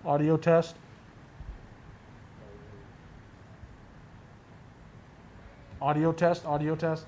Audio test. Audio test. Audio test.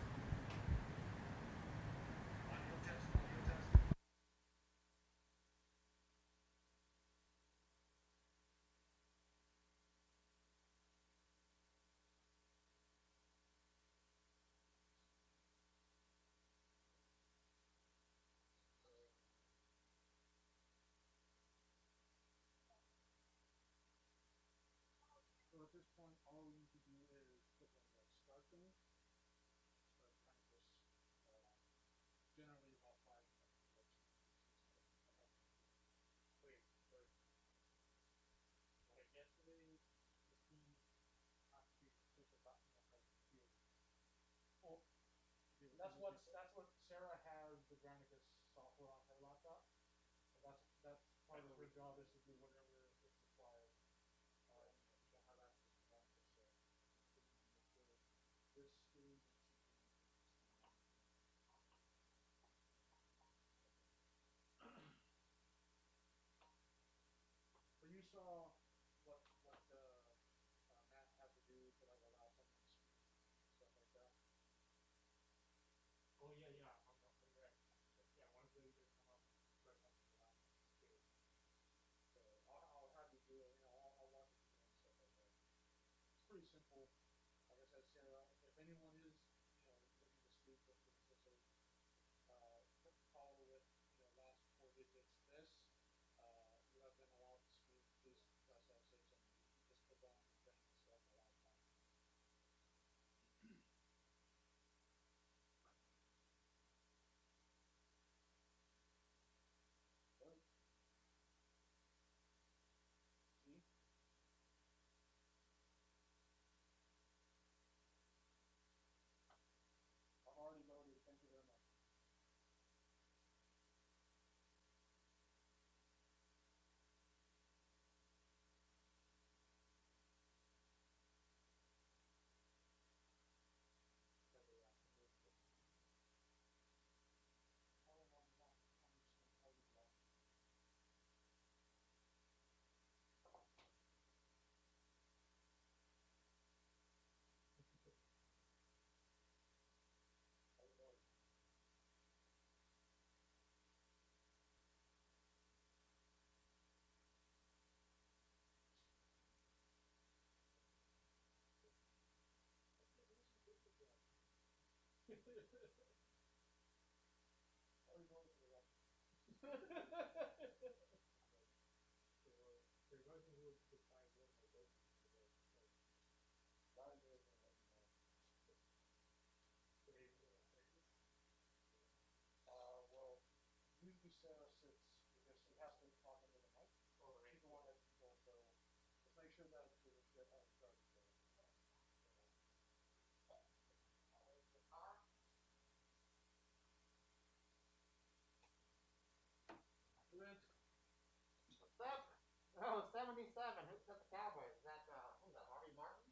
Oh, 77. Who took the Cowboys? Is that, who was that, Harvey Martin?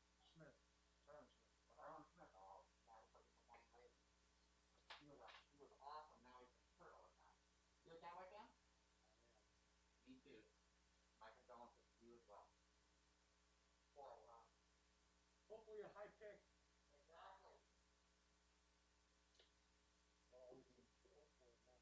Tyron Smith. Oh, yeah, he took it from Wayne Lady. He was awesome. Now he's hurt all the time. You a Cowboy fan? Me too. My condolences to you as well. your high tech. Exactly. Well, we can go for it now.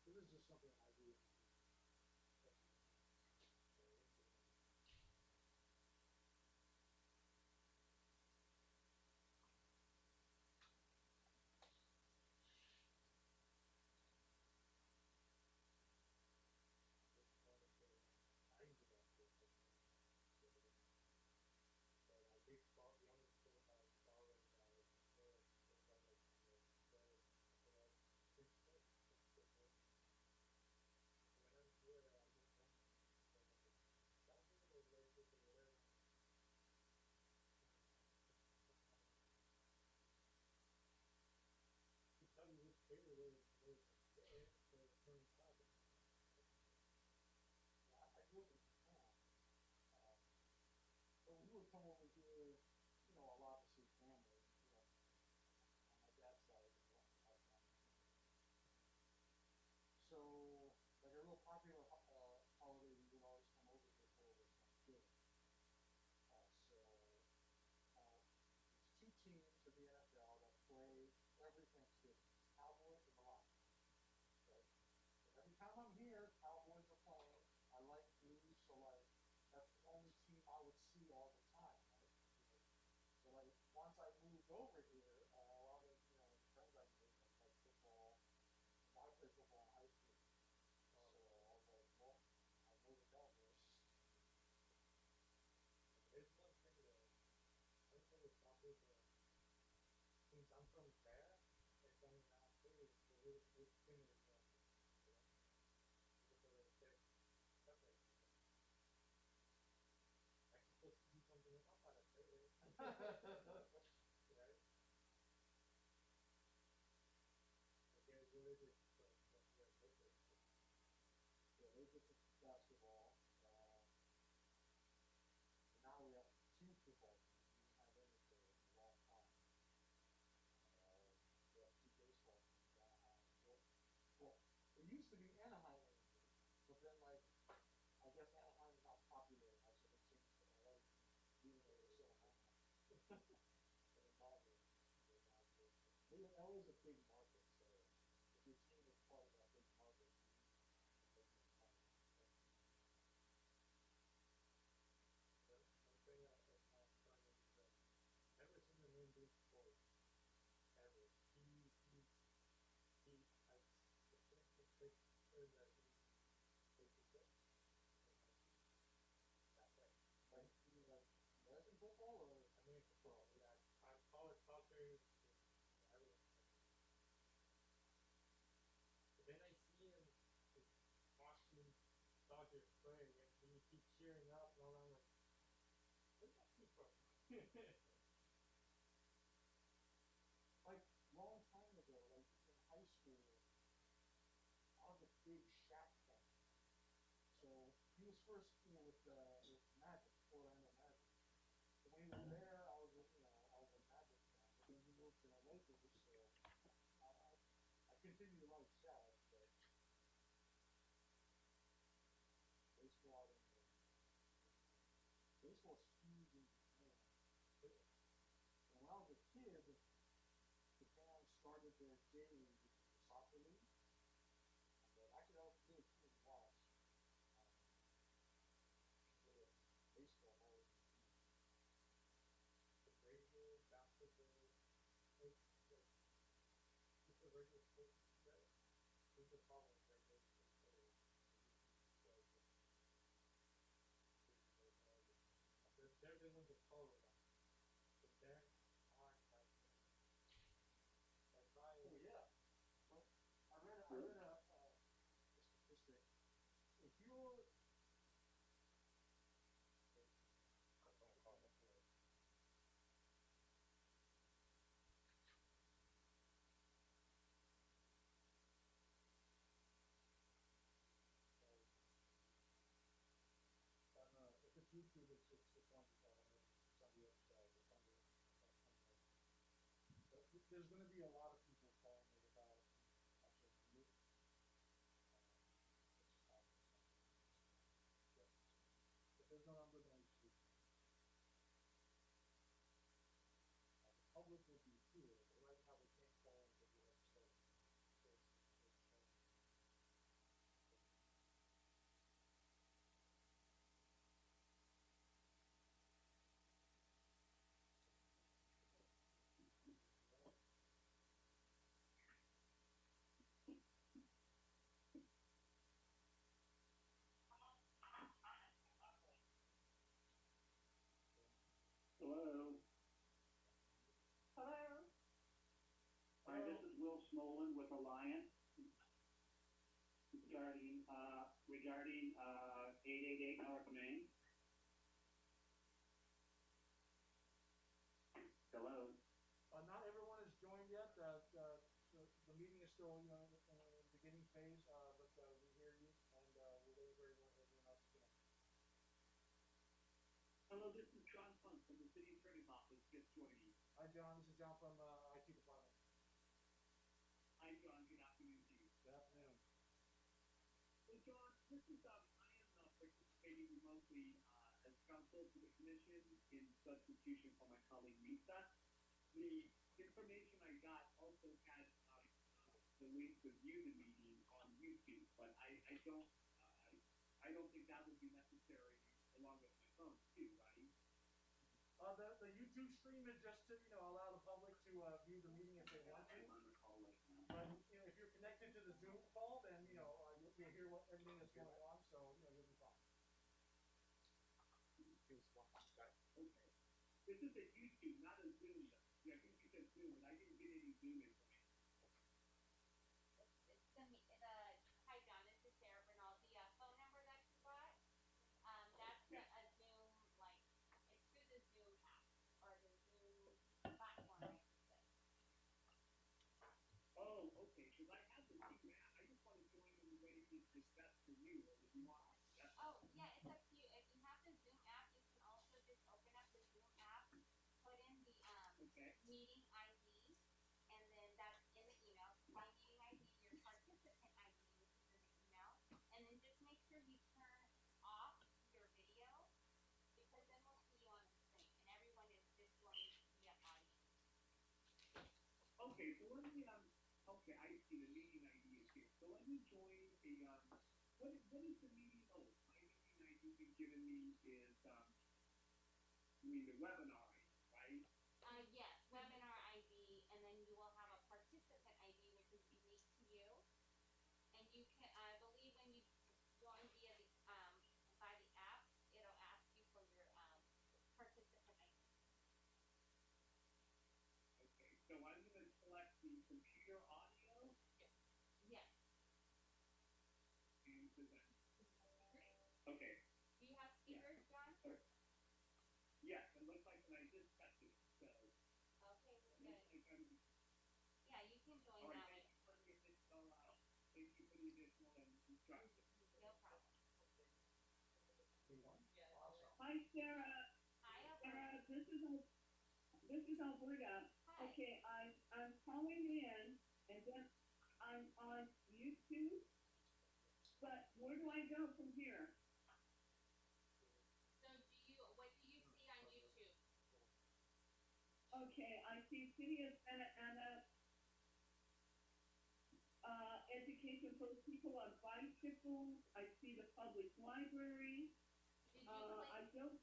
This is just something I do. Tell you which favorite way to there for turning carbon. Yeah, I grew up in Japan. So we would come over here, you know, a lot to see family, you know, on my dad's side, you know, my family. So, like a real popular holiday, we would always come over here for Thanksgiving. It's two teams of the NFL that play every Thanksgiving, Cowboys and the Lions. Okay? So every time I'm here, Cowboys are playing. I like blues, so like that's the only team I would see all the time, right? So like once I moved over here, a lot of you know friends I made that played football. I played football in high school, so I was like, well, I know the Cowboys. There's one thing that I don't know what's up with since I'm from there, it's only now too, it's a little bit similar to that. Because of the separate. I'm supposed to do something about that, right? Right? Okay, what is it? Yeah, they get to basketball. And now we have two football teams. We didn't have any for a long time. We have two baseball teams, Anaheim. Well, it used to be Anaheim Angels, but then like I guess Anaheim's not popular enough, so they changed to LA, even though they're still Anaheim. But in Boston, they're not good. LA's a big market, so if your team is part of that big market, you make more money. One thing I found funny is that I've never seen the name Bruce Boyd. Ever. I think the picture that he takes it. That's right. Like, you mean like American football or? American football, yeah. College soccer, everyone. But then I see him watching Dodgers play and he keeps cheering up and all that. I'm like, where's that kid from? Like long time ago, like in high school, I was a big Shaq fan. So he was first, you know, with Magic, Orlando Magic. So when he was there, I was a Magic fan. But then he moved to the Lakers, so I continue to like Shaq, but baseball, I didn't know. Baseball's huge in Japan. And when I was a kid, Japan started their J League, which is the soccer league. But actually, that was really cool to watch. Baseball always been huge. The radio, basketball, it's the radio sports today. Who's the problem with radio sports today? They're the ones that follow that. But they're not like Oh yeah. Well, I read a statistic. If you're if it's YouTube, it's on the other side. It's on the there's gonna be a lot of people calling it about actually moving. It's just how it's done. If there's no number, then we speak. The public will be here, but right now they can't call until we have started. So it's Hello. Hello? Hi, this is Will Smolin with Alliance regarding 888 North Main. Hello. not everyone has joined yet. The meeting is still, in the beginning phase, but we hear you, and we're waiting for everyone else to connect. Hello, this is John Funk from the City Attorney's Office, just joining you. Hi, John. This is John from IT department. Hi, John. Good afternoon to you. Good afternoon. So, John, I am participating remotely as counsel to the commission in substitution for my colleague Lisa. The information I got also had the link to view the meeting on YouTube, but I don't think that would be necessary along with my phone too, right? The YouTube stream is just to, allow the public to view the meeting if they want to. I'm on the call right now. But, if you're connected to the Zoom call, then, you'll hear everything that's going on, so, you'll be fine. Okay. This is a YouTube, not a Zoom. Yeah, I think you said Zoom, and I didn't get any Zoom information. Hi John, this is Sarah Bernal. The phone number that you got, that's a Zoom, it's through the Zoom app, or the Zoom platform, I should say. Oh, okay, because I have the Zoom app. I just want to join in the way to discuss for you, or if you want. Oh, yeah, it's up to you. If you have the Zoom app, you can also just open up the Zoom app, put in the Okay. meeting ID, and then that's in the email. My meeting ID, your participant ID, which is in the email, and then just make sure you turn off your video, because then we'll see you on the screen, and everyone is just going to see an audience. Okay, so let me, okay, I see the meeting ID is here. So let me join a, what is the meeting? Oh, my meeting ID you've given me is, you mean the webinar, right? Yes, webinar ID, and then you will have a participant ID, which is unique to you. And you can, I believe when you join via the, by the app, it'll ask you for your, participant ID. Okay, so I'm gonna select the computer audio Yes. and present. Okay, Do you have speakers, John? yes, it looks like when I just touched it, so. Okay, we're It looks good. like I'm, Yeah, you can join all right, that way. thank you for the additional, thank you for the additional instructions. No problem. Awesome. Hi, Sarah. Hi, Sarah, Alberta. this is Alberta. Hi. Okay, I'm calling in, and then I'm on YouTube, but where do I go from here? So what do you see on YouTube? Okay, I see City of Santa Ana, education for people on bicycles. I see the public library. Did you I click? don't,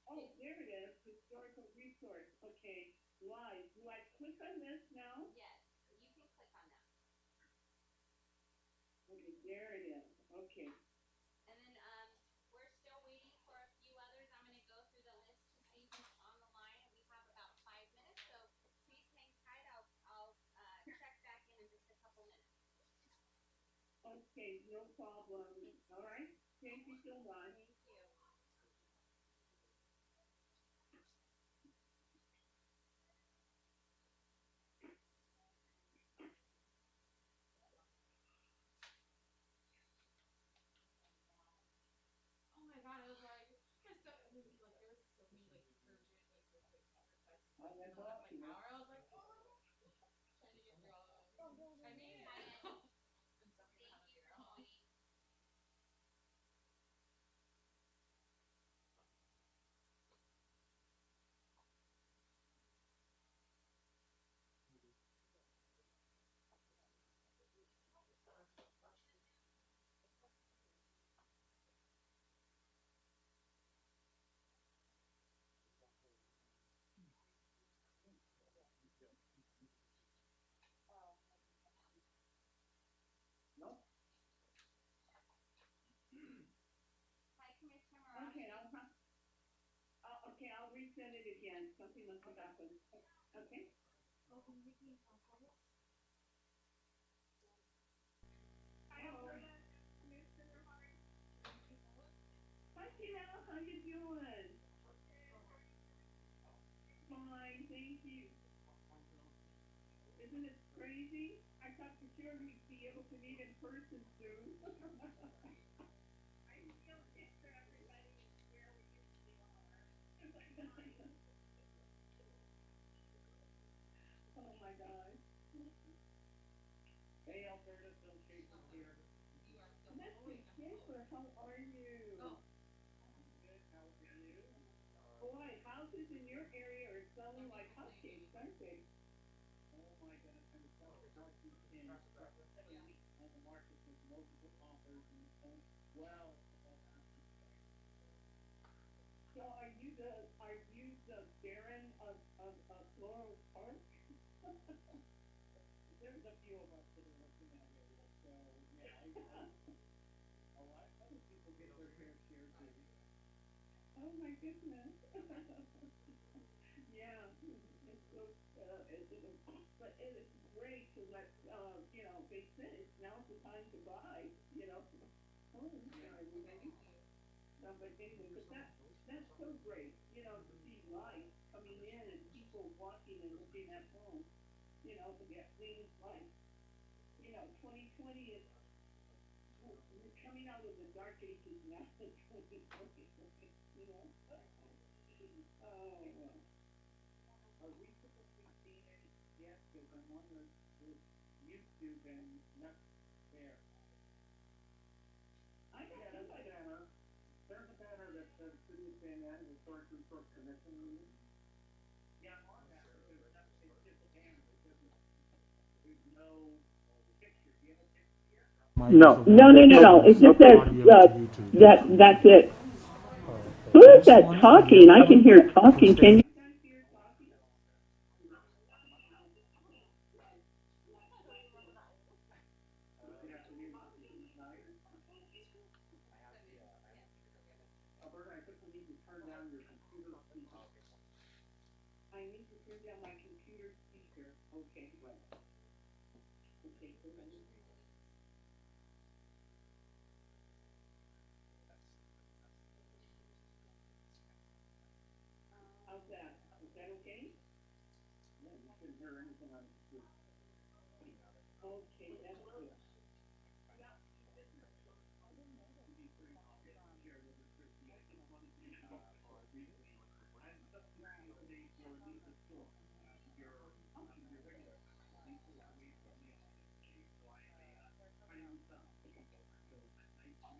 oh, there it is, historical resource. Okay, live. Do I click on this now? Yes, you can click on that. Okay, there it is. Okay. And then, we're still waiting for a few others. I'm gonna go through the list to see who's on the line. We have about 5 minutes, so please hang tight. I'll check back in just a couple minutes. Okay, no problem. All right, thank you so much. Thank you. Oh my god, I was like, and then like there was so many like urgent like requests Oh, that's in the last like awesome. hour. I was like, oh my god. resend it again, something must have happened, okay? Oh, can you make me a comment? Hi, Alberta, hi, Tina, how you doing? Fine, thank you. Isn't it crazy? I thought for sure we'd be able to meet in person soon. I still picture everybody where we usually are. Oh my God. Hey, Alberta, Bill Schaefer here. Mr. Schaefer, how are you? Oh. Good, how are you? Boy, houses in your area are selling like hotcakes, aren't they? Oh my goodness, I'm so lucky in a week on the market with multiple offers and so well. So are you the Baron of Floral Park? There's a few of us that are working that area, so yeah, a lot of other people get their fair share too. Oh my goodness. Yeah, it's so, but it is great to let, they said it's now's the time to buy, homes and everything. But anyway, that's so great, to see life coming in and people walking and looking at homes, to get clean life. 2020 is, we're coming out of the dark ages now in 2020, you know? Oh, well. Are we supposed to be seeing it yet? Because I'm on the YouTube and not there. I got Yeah, somebody. there's a banner that says City of San Diego Historic Resource Commission meeting. Yeah, I'm on that, but it's just a banner, there's no picture, do you have a picture here? No. It just says, that's it. Who is that talking? I can hear talking, can you? Alberta, I think we need to turn down your computer speaker. I need to turn down my computer speaker. Okay, well. Okay, so let me. How's that? Is that okay? Yeah, you shouldn't hear anything on the computer. Okay, that's good.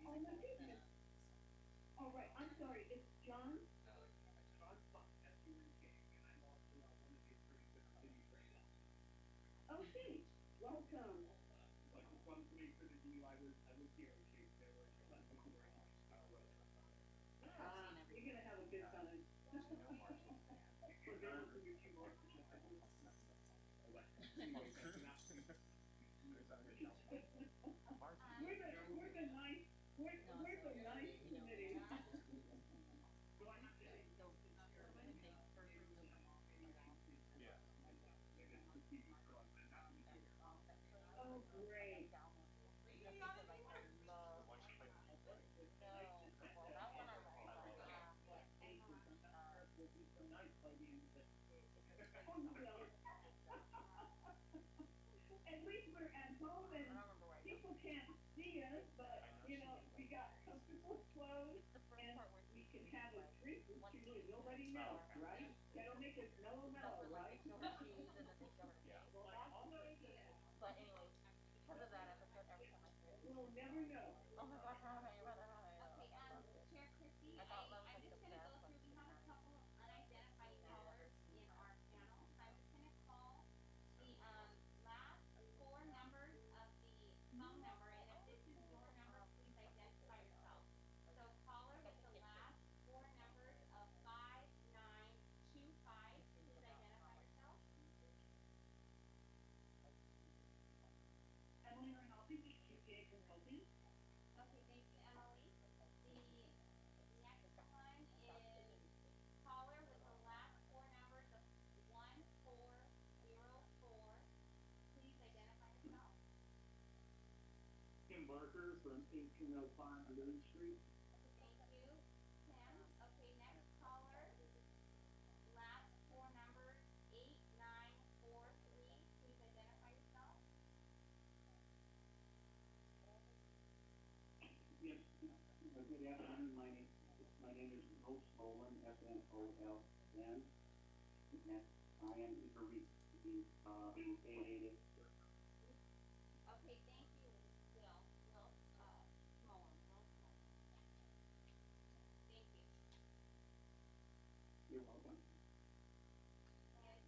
Oh my goodness. All right, I'm sorry, it's John? Okay, welcome. You're gonna have a good time. We're the nice committee. Oh, great. Oh, well. At least we're at home and people can't see us, but, we got comfortable clothes and we can have a drink or two and nobody knows, right? That'll make us mellow, right? We'll never know. Chair Christie, I'm just gonna go through, we have a couple unidentified callers in our panel, so I'm just gonna call the, last four numbers of the phone number, and if this is your number, please identify yourself. So caller with the last four numbers of 5925, please identify from 1805 Main Street. Thank you, Tim. Okay, next caller. Last four numbers, 8943. Please identify yourself. Yes, good afternoon, my name is Mo Smolin, Snoln, and I am eager to be 888. Okay, thank you, Will Smolin. Thank you. You're welcome. And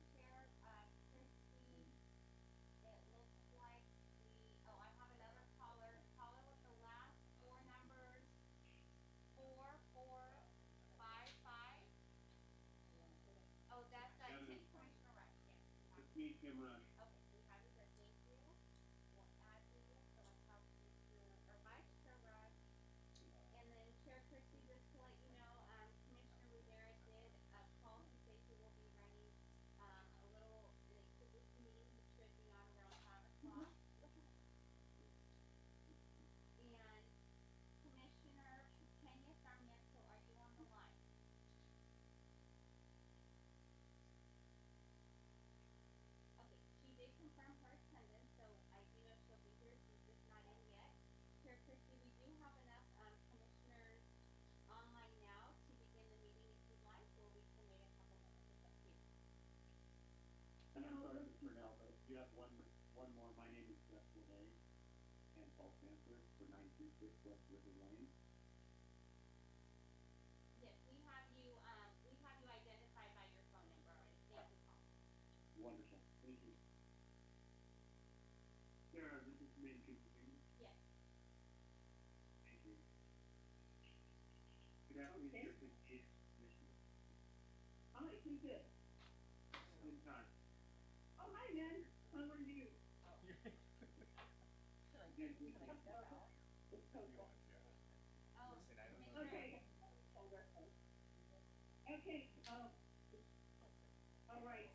Chair, Christie, it looks like I have another caller with the last four numbers, 4455. Oh, that's, Commissioner Rush, yes. It's me, Tim Rush. Okay, we have you here, thank you. We'll add you, so let's have Vice Chair Rush. And then Chair Christie, just to let you know, Commissioner Rivera did, call to say he will be running, a little late to this meeting. He should be on around 5 o'clock. And Commissioner Pena Sarmiento, are you on the line? Okay, she did confirm her attendance, so I do know she'll be here, she's just not in yet. Chair Christie, we do have enough, commissioners online now to begin the meeting if you'd like, or we can wait a couple minutes, it's up to you. And I'm sorry, Ms. Murnell, but you have one more. My name is Jeff Lene, and Paul Sanford for 936 West River Lane. Yes, we have you identified by your phone number already, thank you, Paul. Wonderful. Thank you. Sarah, this is me. Can you hear me? Yes. Thank you. Good afternoon, Okay. Chair Christie, Commissioner. Hi, who's this? Good time. Oh, hi, man. How are you? Oh, Okay. Okay, all right,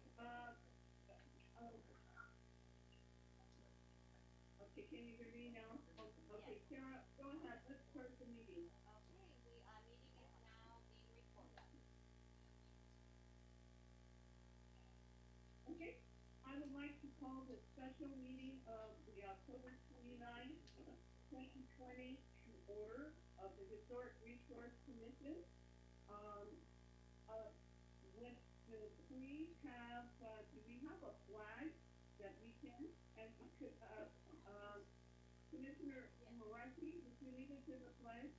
okay, can you hear me now? Okay, Sarah, go ahead, let's start the meeting. okay, meeting is now being recorded. Okay, I would like to call the special meeting of the October 29, 2020 to order of the Historic Resource Commission. We have, do we have a flag that we can, and we could, Commissioner Morachi, would you lead us in the flag?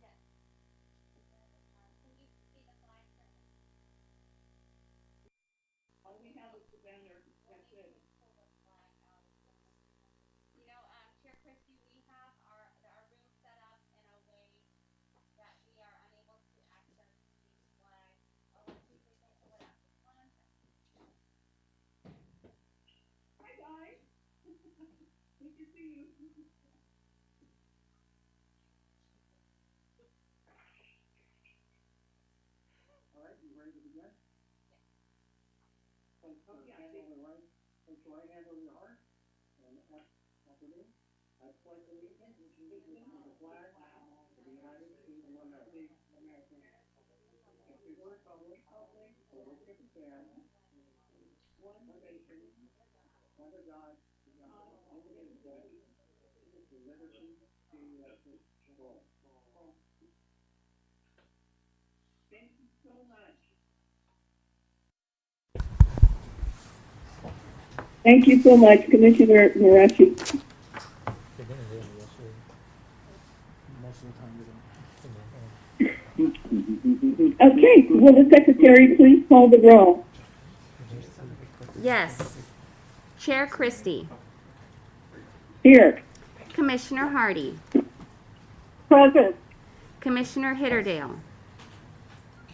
Yes. Can you see the flag, sir? All we have is the banner, that's it. Pull the flag out of the, Chair Christie, we have our room set up in a way that we are unable to access the flag. Oh, let's see if we can pull it out. Just 1 second. Hi, guys. Good to see you. All right, you ready to begin? Place your Yeah, hand on the right, place your right hand over your heart, and after me, I pledge allegiance to the flag of the United States of America. And to the republic for which it stands, one nation, under God, indivisible, with liberty and justice for all. Thank you so much. Thank you so much, Commissioner Morachi. Most of the time they don't. Okay, will the secretary please call the roll? Yes. Chair Christie. Here. Commissioner Hardy. Present. Commissioner Hitterdale.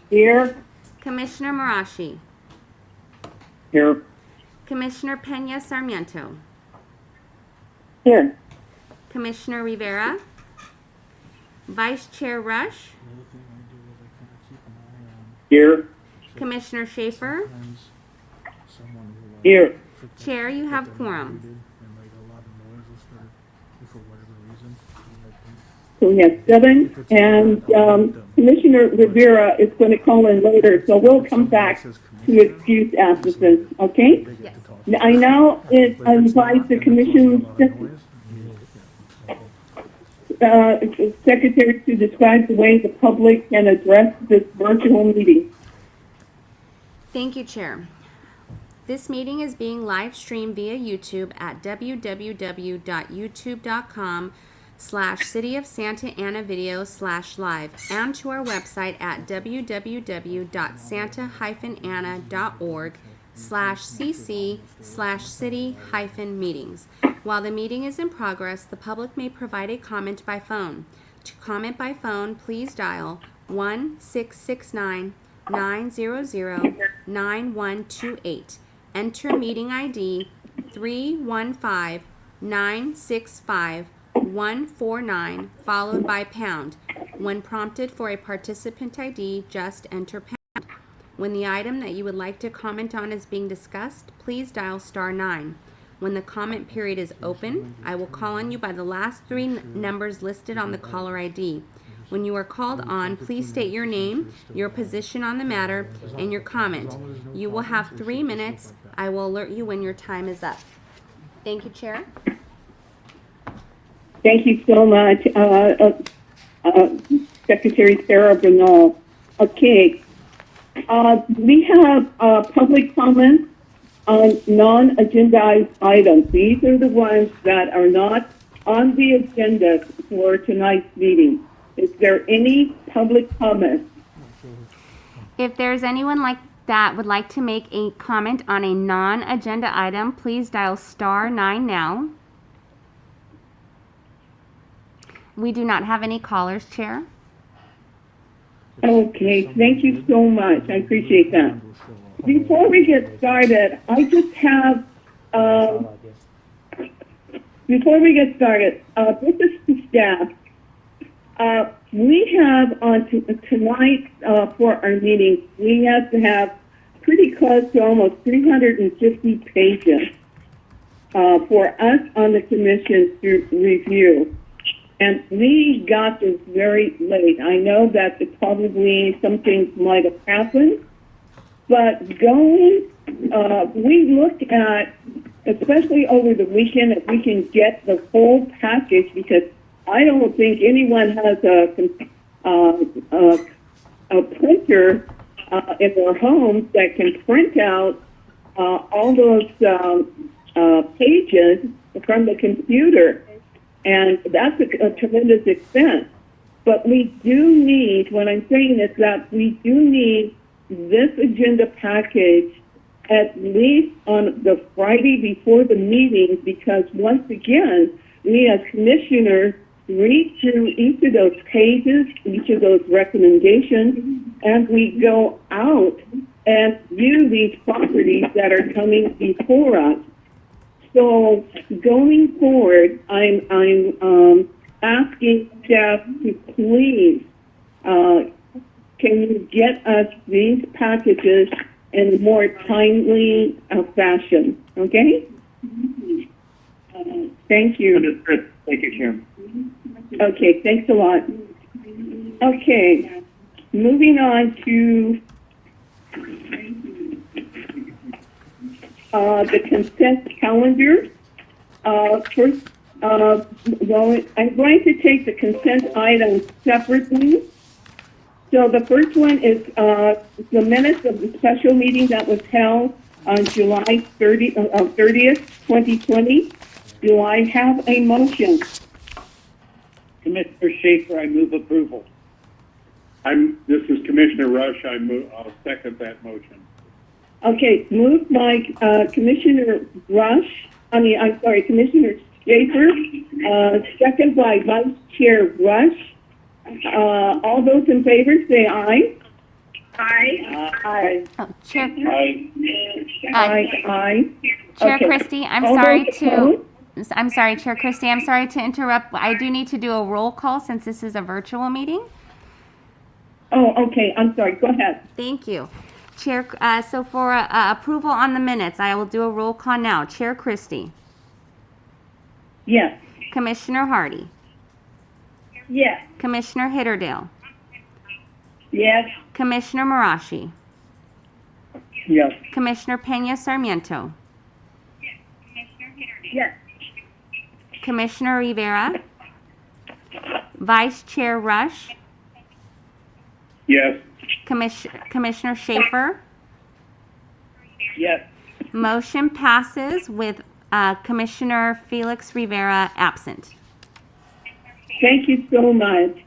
Here. Commissioner Marashi. Here. Commissioner Pena Sarmiento. Here. Commissioner Rivera. Vice Chair Rush. The other thing I do is I kind of keep an eye on Here. Commissioner Schaefer. sometimes someone will Here. forget Chair, you that have they're quorum. muted, and like a lot of noise will start. If So we have 7, and Commissioner Rivera is going to call in later, so we'll come back to excuse absences, okay? Yes. I now invite the Commission Secretary to describe the way the public can address this virtual meeting. Thank you, Chair. This meeting is being live streamed via YouTube at www.youtube.com/City of Santa Ana Video/live and to our website at www.santa-ana.org/cc/city-meetings. While the meeting is in progress, the public may provide a comment by phone. To comment by phone, please dial 1-669-900-9128. Enter meeting ID 315-965-149 followed by pound. When prompted for a participant ID, just enter pound. When the item that you would like to comment on is being discussed, please dial *9. When the comment period is open, I will call on you by the last 3 numbers listed on the caller ID. When you are called on, please state your name, your position on the matter, and your comment. You will have 3 minutes. I will alert you when your time is up. Thank you, Chair. Thank you so much, Secretary Sarah Bernal. Okay, we have public comments on non-agendized items. These are the ones that are not on the agenda for tonight's meeting. Is there any public comment? If there's anyone that would like to make a comment on a non-agenda item, please dial *9 now. We do not have any callers, Chair. Okay, thank you so much. I appreciate that. Before we get started, I just have, this is to staff. We have on tonight for our meeting, we have to have pretty close to almost 350 pages for us on the commission to review. And we got this very late. I know that probably some things might have happened, but we looked at, especially over the weekend, if we can get the whole package, because I don't think anyone has a printer in their homes that can print out all those pages from the computer. And that's a tremendous expense. But we do need, what I'm saying is that we do need this agenda package at least on the Friday before the meeting, because once again, we as commissioners read through each of those pages, each of those recommendations, and we go out and view these properties that are coming before us. So going forward, I'm asking staff to please, can you get us these packages in a more timely fashion? Okay? Thank you. Understood. Thank you, Chair. Okay, thanks a lot. Okay, moving on to the consent calendar. First, well, I'm going to take the consent items separately. So the first one is the minutes of the special meeting that was held on July 30th, 2020. Do I have a motion? Commissioner Schaefer, I move approval. This is Commissioner Rush. I'll second that motion. Okay, moved by Commissioner Rush. Commissioner Schaefer. Second by Vice Chair Rush. All those in favor say aye. Aye. Aye. Oh, Chair, Aye. Aye. Chair Okay. Christie, All those opposed? I'm sorry, Chair Christie, I'm sorry to interrupt. I do need to do a roll call since this is a virtual meeting. Oh, okay. I'm sorry. Go ahead. Thank you. Chair, so for approval on the minutes, I will do a roll call now. Chair Christie, Yes. Commissioner Hardy, Yes. Commissioner Hitterdale, Yes. Commissioner Marashi, Yes. Commissioner Pena Sarmiento, Yes. Commissioner Rivera, Vice Chair Rush, Yes. Commissioner Schaefer. Yes. Motion passes with Commissioner Felix Rivera absent. Thank you so much.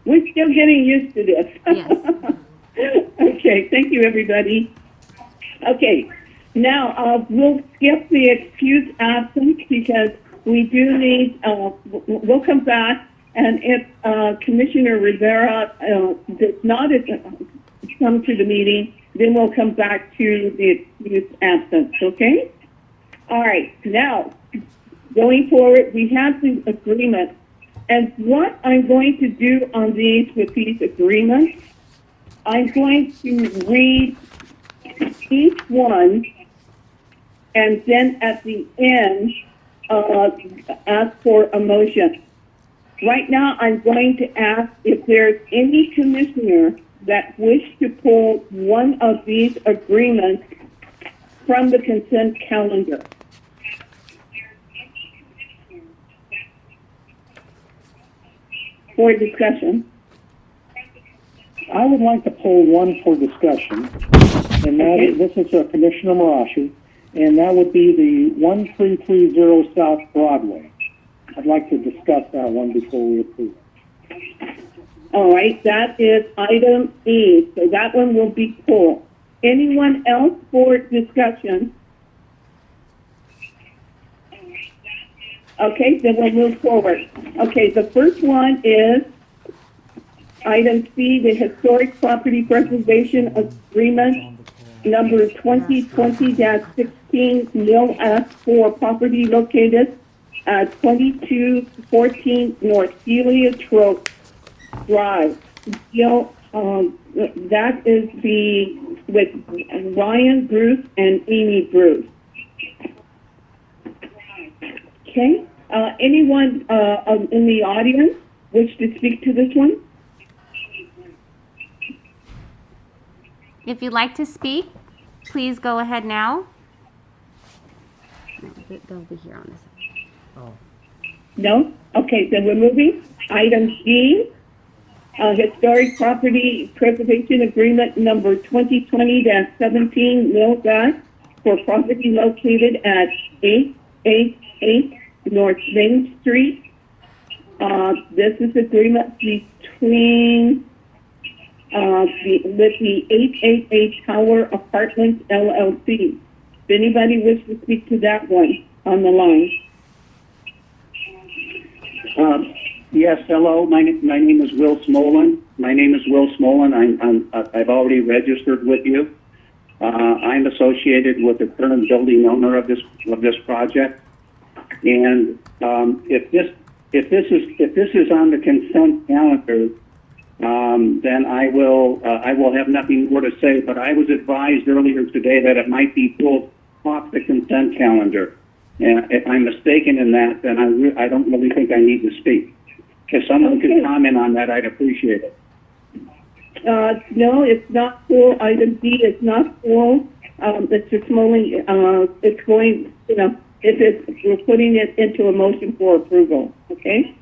We're still getting used to this. Yes. Okay, thank you, everybody. Okay, now we'll skip the excused absence because we do need, we'll come back, and if Commissioner Rivera does not come to the meeting, then we'll come back to the excused absence, okay? All right, now, going forward, we have the agreement. And what I'm going to do on these, with these agreements, I'm going to read each one, and then at the end, ask for a motion. Right now, I'm going to ask if there's any commissioner that wish to pull one of these agreements from the consent calendar. For discussion. I would like to pull one for discussion, and that is, this is Commissioner Marashi, and that would be the 1330 South Broadway. I'd like to discuss that one before we approve it. All right, that is item E, so that one will be pulled. Anyone else for discussion? Okay, then we'll move forward. Okay, the first one is item C, the Historic Property Preservation Agreement number 2020-16 Mill S for property located at 2214 North Heliotrope Drive. That is with Ryan Bruce and Amy Bruce. Okay. Anyone in the audience wish to speak to this one? If you'd like to speak, please go ahead now. They'll be here on this. No? Okay, then we're moving. Item G, Historic Property Preservation Agreement number 2020-17 Mills Act for property located at 888 North Main Street. This is agreement between with the 888 Tower Apartments LLC. If anybody wishes to speak to that one on the line. Yes, hello. My name is Will Smolin. I've already registered with you. I'm associated with the current building owner of this project. And if this is on the consent calendar, then I will have nothing more to say. But I was advised earlier today that it might be pulled off the consent calendar. And if I'm mistaken in that, then I don't really think I need to speak. If someone could comment on that, I'd appreciate it. No, it's not full. Item D is not full. It's just only, it's going, we're putting it into a motion for approval, okay?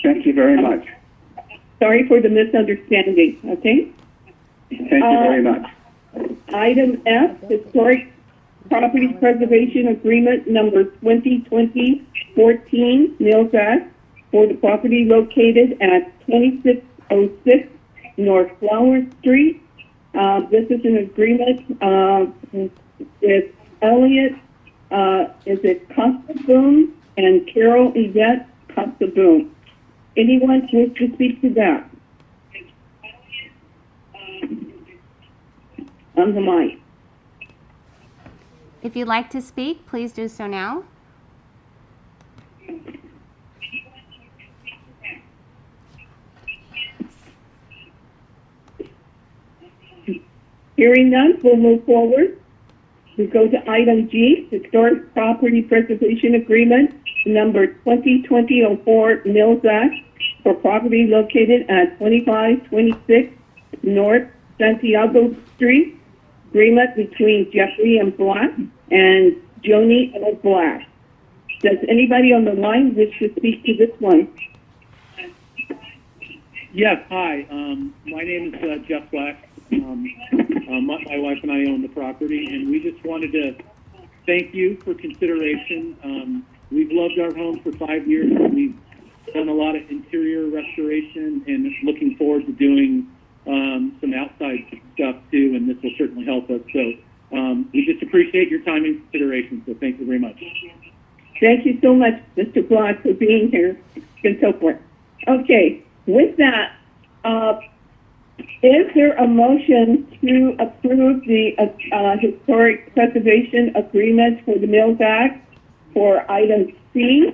Thank you very much. Sorry for the misunderstanding, okay? Thank you very much. Item F, Historic Property Preservation Agreement number 2020-14 Mills Act for the property located at 2606 North Flower Street. This is an agreement with Elliot, is it Costa-Boom, and Carol Yvette Costa-Boom. Anyone wish to speak to that? On the mic. If you'd like to speak, please do so now. Hearing none, we'll move forward. We go to item G, Historic Property Preservation Agreement number 2020-04 Mills Act for property located at 2526 North Santiago Street. Agreement between Jeffrey M. Black and Joni L. Black. Does anybody on the line wish to speak to this one? Yes, hi. My name is Jeff Black. My wife and I own the property, and we just wanted to thank you for consideration. We've loved our home for 5 years. We've done a lot of interior restoration and looking forward to doing some outside stuff too, and this will certainly help us. So we just appreciate your time and consideration, so thank you very much. Thank you so much, Mr. Black, for being here and so forth. Okay, with that, is there a motion to approve the historic preservation agreement for the Mills Act for items C,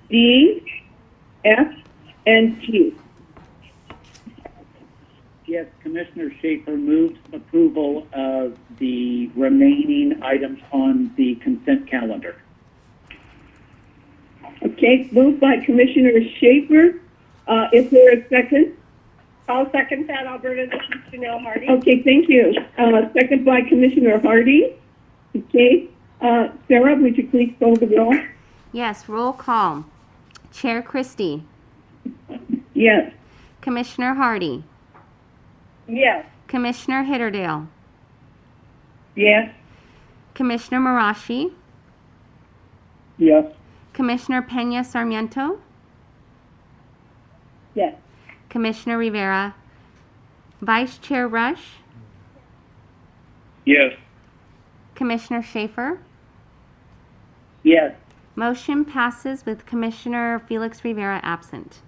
D, F, and G? Yes, Commissioner Schaefer moves approval of the remaining items on the consent calendar. Okay, moved by Commissioner Schaefer. Is there a second? I'll second that, Alberta. This is Janelle Hardy. Okay, thank you. Second by Commissioner Hardy. Okay, Sarah, would you please call the roll? Yes, roll call. Chair Christie, Yes. Commissioner Hardy, Yes. Commissioner Hitterdale, Yes. Commissioner Marashi, Yes. Commissioner Pena Sarmiento, Yes. Commissioner Rivera, Vice Chair Rush, Yes. Commissioner Schaefer. Yes. Motion passes with Commissioner Felix Rivera absent.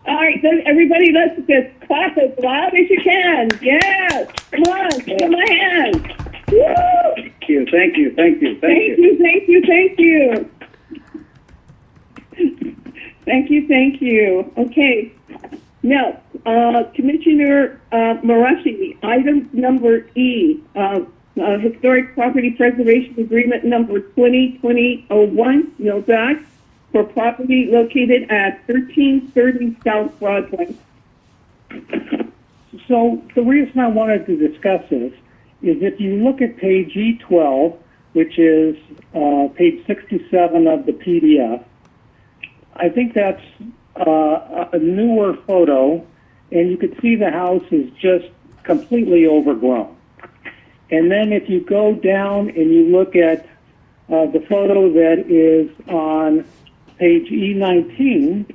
All right, then everybody, let's just clap as loud as you can. Yes. Come on, give my hand. Woo! Thank you, thank you, thank you, Thank you, thank you, thank you. Thank you, thank you. Okay. Now, Commissioner Marashi, item number E, Historic Property Preservation Agreement number 2020-01, Mills Act, for property located at 1330 South Broadway. So the reason I wanted to discuss this is if you look at page E12, which is page 67 of the PDF, I think that's a newer photo, and you could see the house is just completely overgrown. And then if you go down and you look at the photo that is on page E19,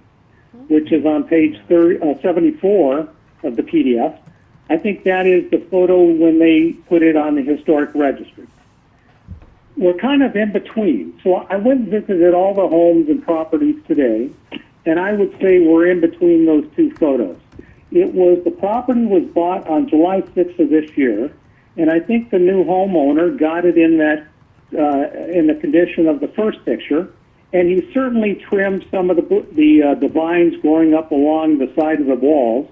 which is on page 74 of the PDF, I think that is the photo when they put it on the historic registry. We're kind of in between. So I went and visited all the homes and properties today, and I would say we're in between those two photos. The property was bought on July 6th of this year, and I think the new homeowner got it in the condition of the first picture, and he certainly trimmed some of the vines growing up along the side of the walls,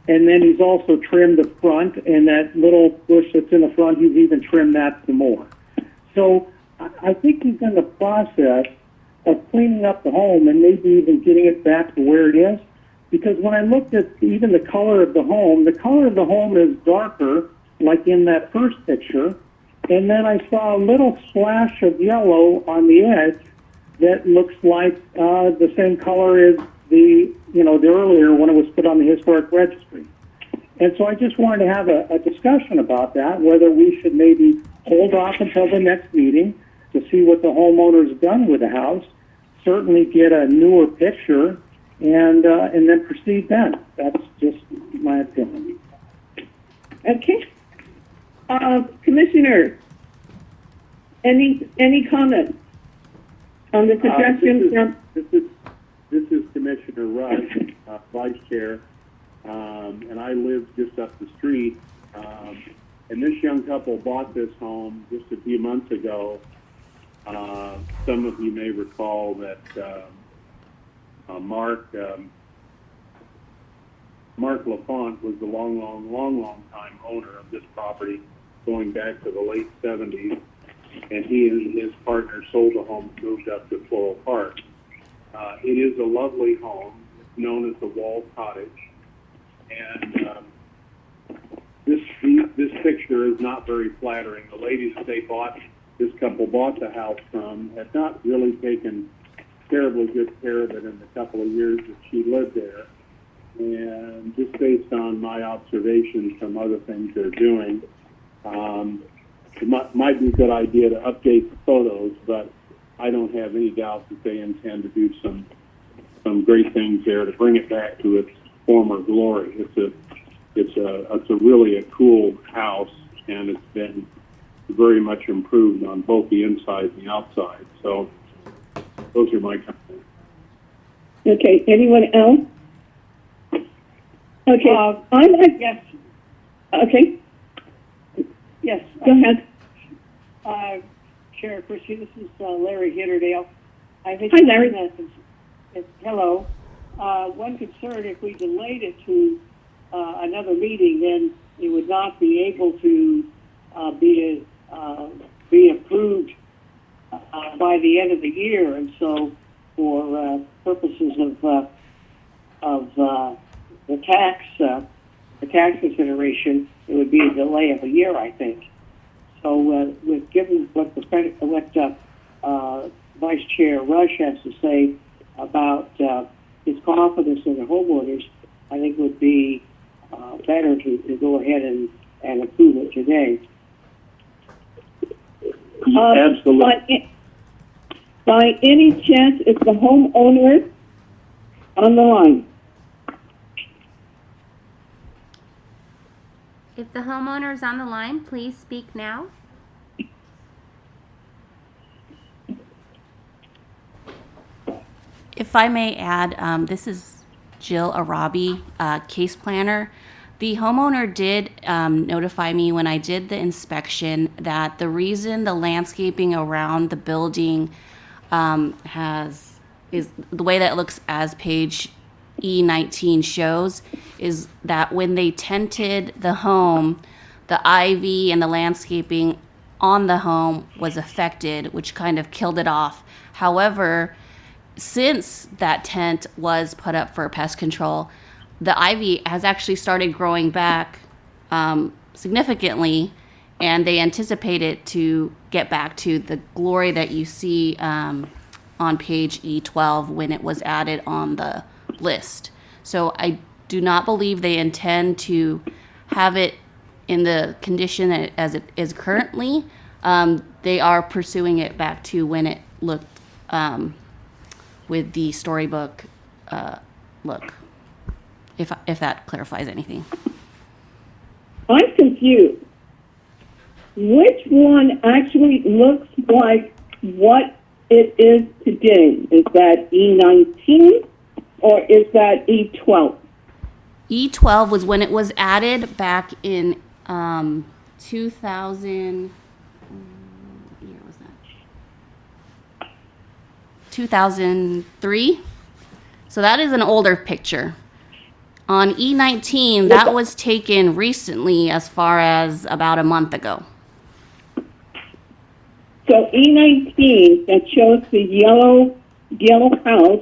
and then he's also trimmed the front, and that little bush that's in the front, he's even trimmed that some more. So I think he's in the process of cleaning up the home and maybe even getting it back to where it is, because when I looked at even the color of the home is darker, like in that first picture, and then I saw a little splash of yellow on the edge that looks like the same color as the earlier when it was put on the historic registry. And so I just wanted to have a discussion about that, whether we should maybe hold off until the next meeting to see what the homeowner's done with the house, certainly get a newer picture, and then proceed then. That's just my opinion. Okay. Commissioner, any comments on the suggestion from? This is Commissioner Rush, Vice Chair, and I live just up the street. And this young couple bought this home just a few months ago. Some of you may recall that Mark LaFont was the long time owner of this property, going back to the late 70s. And he and his partner sold the home and moved up to Floral Park. It is a lovely home. known as the Wall Cottage. And this picture is not very flattering. The lady that this couple bought the house from, had not really taken terribly good care of it in the couple of years that she lived there. And just based on my observations from other things they're doing, it might be a good idea to update the photos, but I don't have any doubt that they intend to do some great things there to bring it back to its former glory. It's a really a cool house, and it's been very much improved on both the inside and the outside. So those are my comments. Okay, anyone else? Okay, I like, Yes, okay, yes. go ahead. Chair Christie, this is Larry Hitterdale. I think Hi, Larry. hello. One concern, if we delayed it to another meeting, then it would not be able to be approved by the end of the year, and so for purposes of the tax consideration, it would be a delay of a year, I think. So, with given what Vice Chair Rush has to say about his confidence in the homeowners, I think it would be better to go ahead and approve it today. Absolutely. By any chance, is the homeowner on the line? If the homeowner is on the line, please speak now. If I may add, this is Jill Arabi, case planner. The homeowner did notify me when I did the inspection that the reason the landscaping around the building is the way that it looks as page E19 shows is that when they tented the home, the ivy and the landscaping on the home was affected, which kind of killed it off. However, since that tent was put up for pest control, the ivy has actually started growing back significantly, and they anticipate it to get back to the glory that you see on page E12 when it was added on the list. So I do not believe they intend to have it in the condition that as it is currently. They are pursuing it back to when it looked with the storybook look, if that clarifies anything. I'm confused. Which one actually looks like what it is today? Is that E19 or is that E12? E12 was when it was added back in 2000. What year was that? 2003. So that is an older picture. On E19, that was taken recently, as far as about a month ago. So E19 that shows the yellow house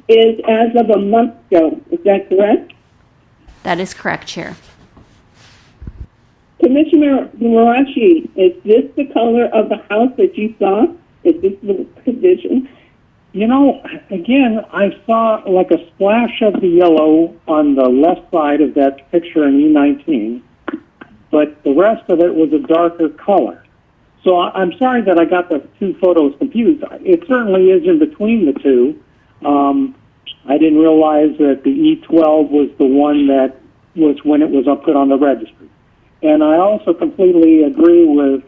is as of a month ago. Is that correct? That is correct, Chair. Commissioner Marashi, is this the color of the house that you saw? Is this the condition? You know, again, I saw like a splash of the yellow on the left side of that picture in E19, but the rest of it was a darker color. So I'm sorry that I got the two photos confused. It certainly is in between the two. I didn't realize that the E12 was the one that was when it was put on the registry. And I also completely agree with,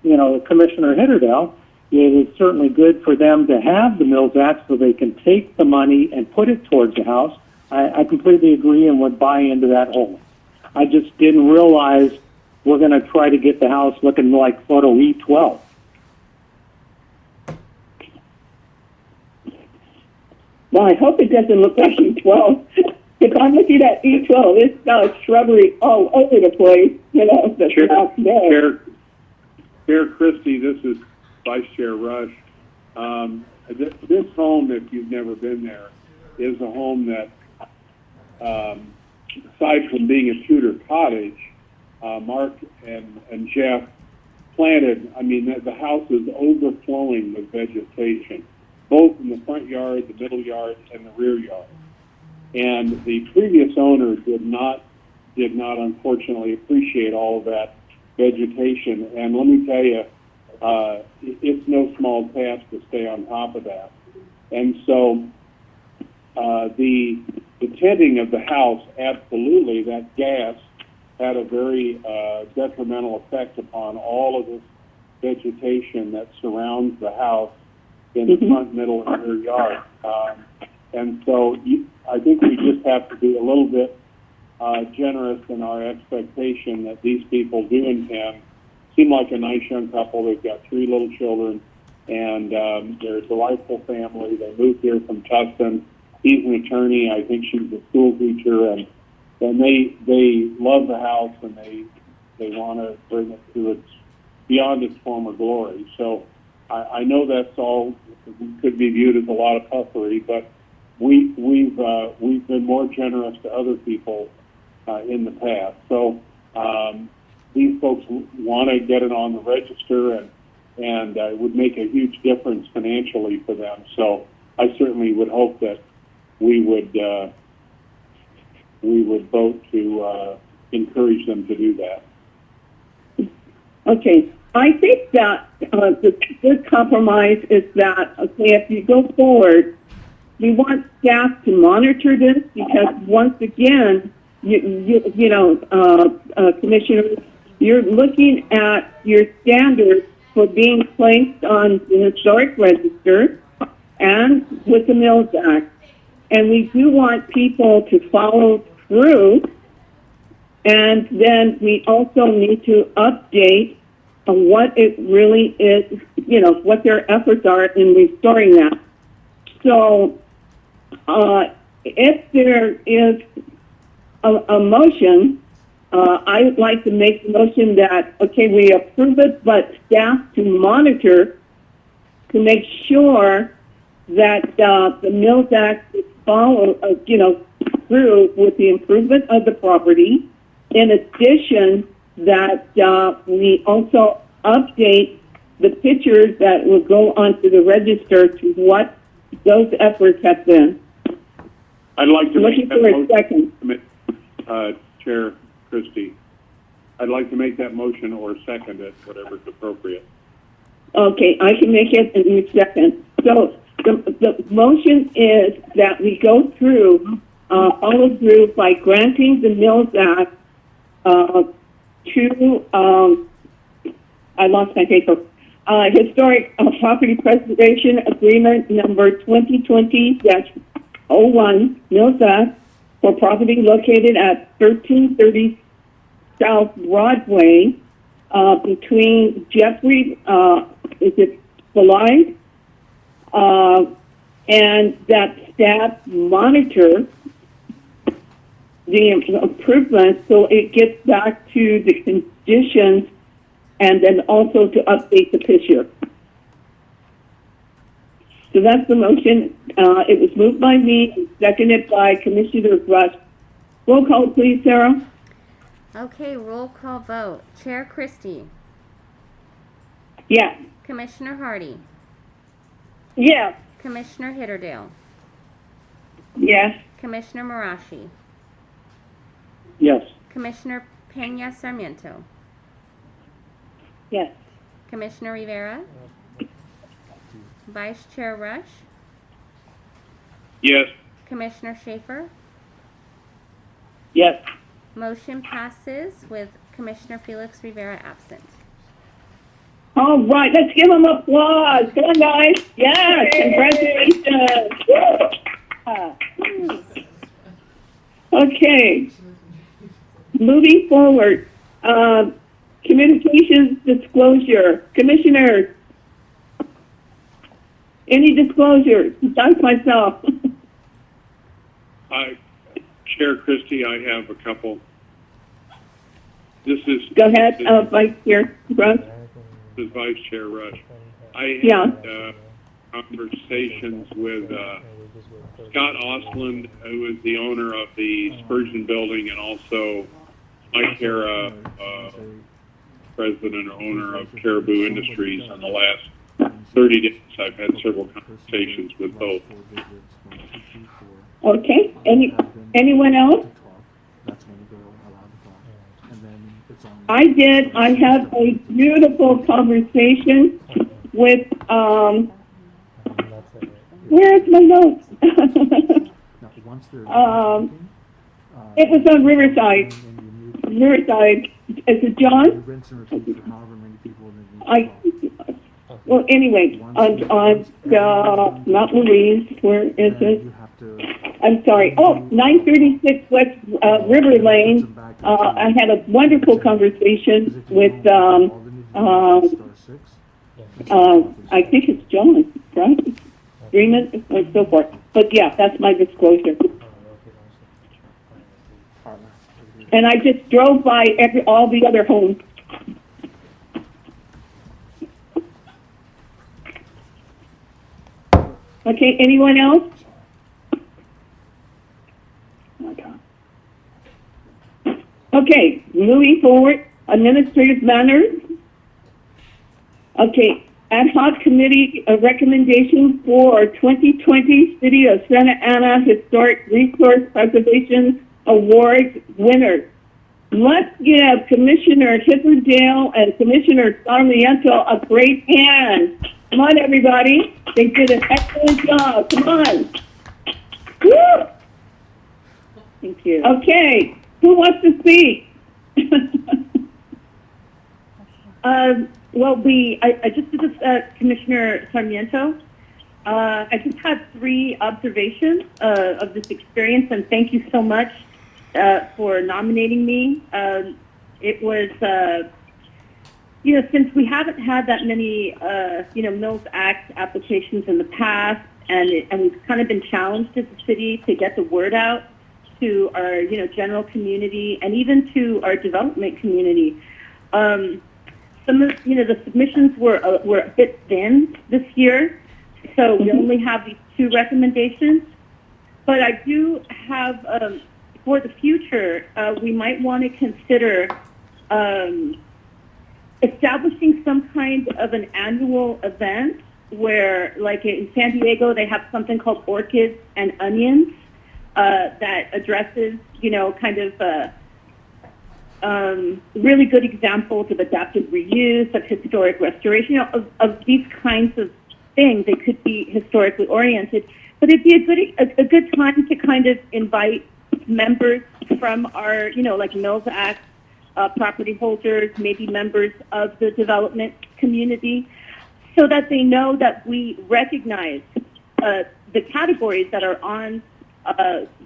Commissioner Hitterdale. It is certainly good for them to have the Mills Act so they can take the money and put it towards the house. I completely agree and would buy into that whole. I just didn't realize we're going to try to get the house looking like photo E12. Well, I hope it doesn't look like E12. If I'm looking at E12, it's got shrubbery all over the place, that's not there. Chair Christie, this is Vice Chair Rush. This home, if you've never been there, is a home that, aside from being a Tudor cottage, Mark and Jeff planted, I mean, the house is overflowing with vegetation, both in the front yard, the middle yard, and the rear yard. And the previous owner did not unfortunately appreciate all of that vegetation. And let me tell you, it's no small task to stay on top of that. And so the tending of the house, absolutely, that gas had a very detrimental effect upon all of this vegetation that surrounds the house in the front, middle, and rear yard. And so I think we just have to be a little bit generous in our expectation that these people do intend. Seem like a nice young couple. They've got 3 little children, and they're a delightful family. They moved here from Tustin. He's an attorney. I think she's a school teacher, and they love the house, and they want to bring it to its beyond its former glory. So I know that's all could be viewed as a lot of puffery, but we've been more generous to other people in the past. So these folks want to get it on the register, and it would make a huge difference financially for them. So I certainly would hope that we would vote to encourage them to do that. Okay, I think that the good compromise is that, okay, if you go forward, we want staff to monitor this, because once again, Commissioner, you're looking at your standards for being placed on the historic register and with the Mills Act. And we do want people to follow through. And then we also need to update on what it really is, what their efforts are in restoring that. So if there is a motion, I would like to make the motion that, okay, we approve it, but staff to monitor to make sure that the Mills Act is followed, through with the improvement of the property. In addition, that we also update the pictures that will go onto the register to what those efforts have been. I'd like to Looking make for that a motion, second. Chair Christie. I'd like to make that motion or second it, whatever's appropriate. Okay, I can make it in a second. So the motion is that we go through, follow through by granting the Mills Act to, I lost my paper, Historic Property Preservation Agreement number 2020-01, Mills Act, for property located at 1330 South Broadway, between Jeffrey, is it Belide, and that staff monitor the improvement so it gets back to the conditions, and then also to update the picture. So that's the motion. It was moved by me and seconded by Commissioner Rush. Roll call, please, Sarah. Okay, roll call vote. Chair Christie. Yes. Commissioner Hardy. Yes. Commissioner Hitterdale. Yes. Commissioner Marashi. Yes. Commissioner Pena Sarmiento. Yes. Commissioner Rivera. Vice Chair Rush. Yes. Commissioner Schaefer. Yes. Motion passes with Commissioner Felix Rivera absent. All right, let's give them applause. Come on, guys. Yes, congratulations. Okay. Moving forward, communications disclosure. Commissioners, any disclosures besides myself? Chair Christie, I have a couple. This is Go ahead, Vice Chair Rush. This is Vice Chair Rush. I Yeah. had conversations with Scott Osland, who is the owner of the Spurgeon Building, and also Mike Hara, president or owner of Caribou Industries. In the last 30 days, I've had several conversations with both. Okay, anyone else? I did. I had a beautiful conversation with, where's my notes? It was on Riverside. Riverside. Is it John? Well, anyway, on not Louise, where is it? I'm sorry. Oh, 936 West River Lane. I had a wonderful conversation with, I think it's John, right? Freeman, and so forth. But yeah, that's my disclosure. And I just drove by all the other homes. Okay, anyone else? Okay, moving forward, administrative matters. Okay, ad hoc committee recommendation for 2020 City of Santa Ana Historic Resource Preservation Award winners. Let's give Commissioner Hibberdale and Commissioner Sarmiento a great hand. Come on, everybody. They did an excellent job. Come on. Woo! Thank you. Okay, who wants to speak? Well, I just did this, Commissioner Sarmiento. I just had 3 observations of this experience, and thank you so much for nominating me. It was, since we haven't had that many, Mills Act applications in the past, and we've kind of been challenged as a city to get the word out to our, general community and even to our development community. Some of, the submissions were a bit thin this year, so we only have these 2 recommendations. But I do have, for the future, we might want to consider establishing some kind of an annual event where, like in San Diego, they have something called Orchids and Onions that addresses, kind of really good examples of adaptive reuse, of historic restoration, of these kinds of things. They could be historically oriented, but it'd be a good time to kind of invite members from our, like Mills Act property holders, maybe members of the development community, so that they know that we recognize the categories that are on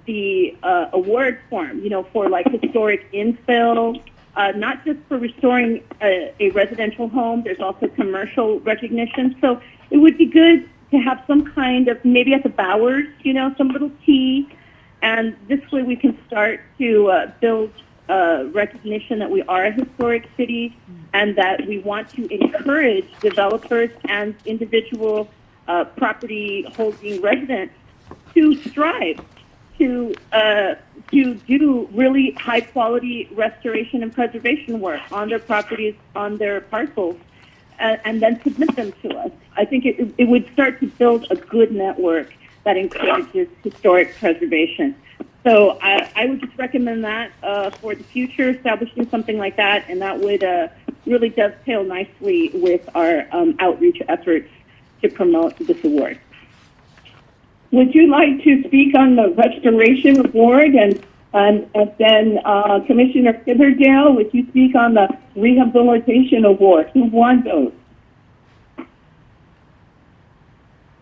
the award form, for like historic infill, not just for restoring a residential home, there's also commercial recognition. So it would be good to have some kind of, maybe at the Bowers, some little tea, and this way we can start to build recognition that we are a historic city and that we want to encourage developers and individual property holding residents to strive to do really high quality restoration and preservation work on their properties, on their parcels, and then submit them to us. I think it would start to build a good network that encourages historic preservation. So I would just recommend that for the future, establishing something like that, and that would really dovetail nicely with our outreach efforts to promote this award. Would you like to speak on the Restoration Award, and then Commissioner Hibberdale, would you speak on the Rehabilitation Award? Who won those?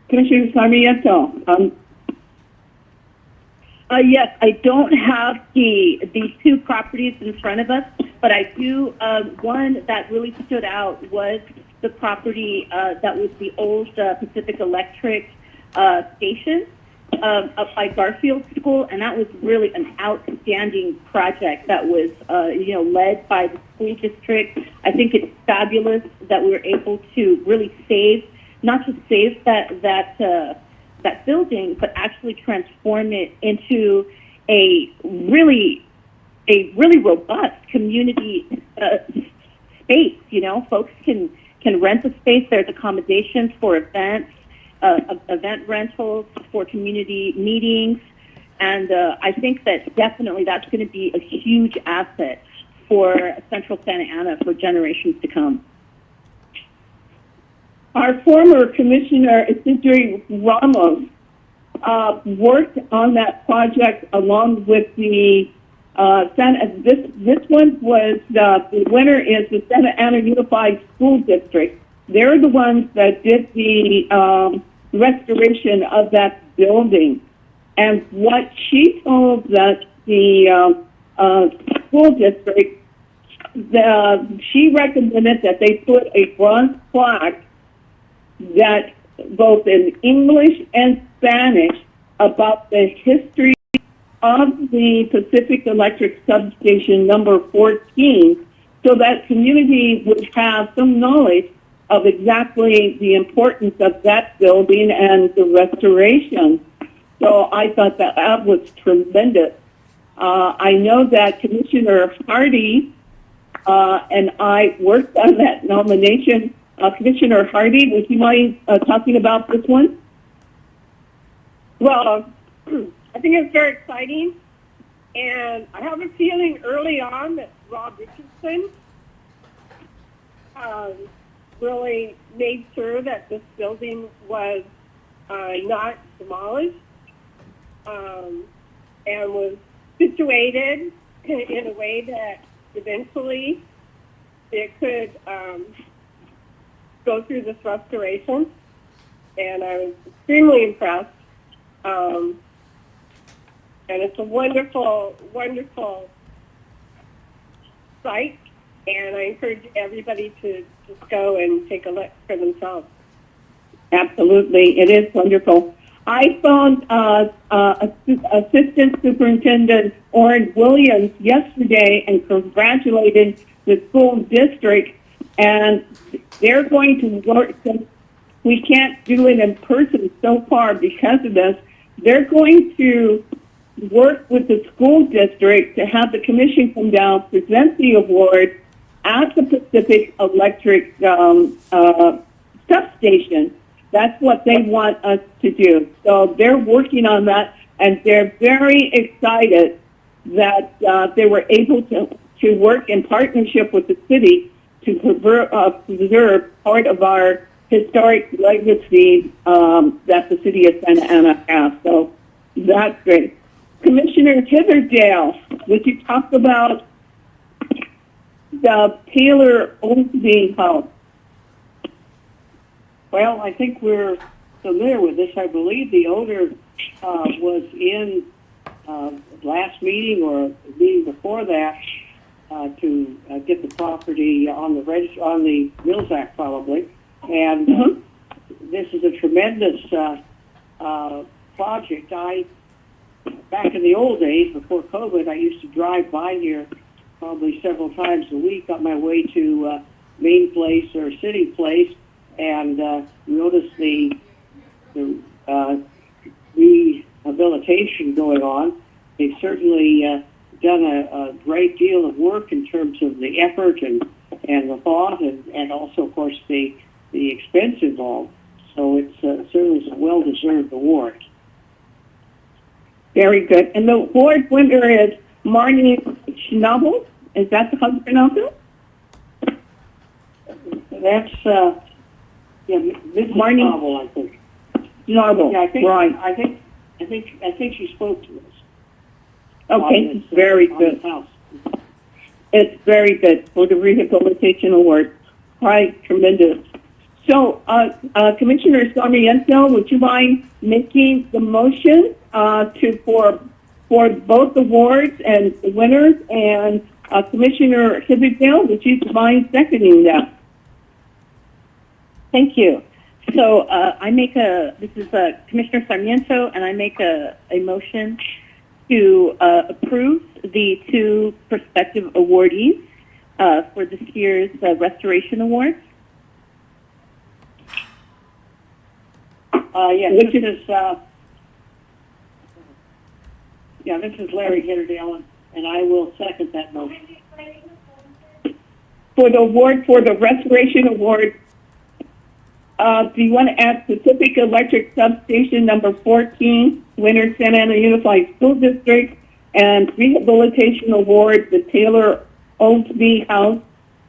Commissioner Sarmiento. Yes, I don't have these 2 properties in front of us, but I do. One that really stood out was the property that was the old Pacific Electric station up by Garfield School, and that was really an outstanding project that was, led by the school district. I think it's fabulous that we were able to really save not just save that building, but actually transform it into a really robust community space. You know, folks can rent the space. There's accommodations for events, event rentals for community meetings, and I think that definitely that's going to be a huge asset for Central Santa Ana for generations to come. Our former commissioner, Isidro Ramos, worked on that project along with the this one was the winner is the Santa Ana Unified School District. They're the ones that did the restoration of that building, and what she told that the school district, she recommended that they put a bronze plaque that both in English and Spanish about the history of the Pacific Electric Substation number 14, so that community would have some knowledge of exactly the importance of that building and the restoration. So I thought that was tremendous. I know that Commissioner Hardy and I worked on that nomination. Commissioner Hardy, would you mind talking about this one? Well, I think it's very exciting, and I have a feeling early on that Rob Richardson really made sure that this building was not demolished and was situated in a way that eventually it could go through this restoration, and I was extremely impressed. And it's a wonderful, wonderful site, and I encourage everybody to just go and take a look for themselves. Absolutely, it is wonderful. I phoned Assistant Superintendent Orrin Williams yesterday and congratulated the school district, and they're going to work. We can't do it in person so far because of this. They're going to work with the school district to have the commission come down, present the award at the Pacific Electric substation. That's what they want us to do. So they're working on that, and they're very excited that they were able to work in partnership with the city to preserve part of our historic legacy that the city of Santa Ana has. So that's great. Commissioner Hitherdale, would you talk about the Taylor Oldsby House? Well, I think we're familiar with this. I believe the owner was in last meeting or the meeting before that to get the property on the Mills Act probably. And this is a tremendous project. Back in the old days, before COVID, I used to drive by here probably several times a week on my way to Main Place or City Place, and notice the rehabilitation going on. They've certainly done a great deal of work in terms of the effort and the thought, and also, of course, the expense involved. So it's certainly a well-deserved award. Very good. And the award winner is Marnie Schnabel. Is that how you pronounce it? That's Miss Marnie Schnabel, I think. Schnabel. Yeah, I think. Right. I think she spoke to us. Okay. Very good. It's very good for the rehabilitation award. Right. Tremendous. So, Commissioner Sarmiento, would you mind making the motion for both awards and the winners? And Commissioner Hitherdale, would you mind seconding that? Thank you. So this is Commissioner Sarmiento, and I make a motion to approve the two prospective awardees for this year's Restoration Awards. Yes, Which this is, this is Larry Hitterdale, and I will second that motion. For the award, for the restoration award, do you want to add Pacific Electric Substation number 14, Winter Santa Ana Unified School District, and rehabilitation award, the Taylor Oldby House,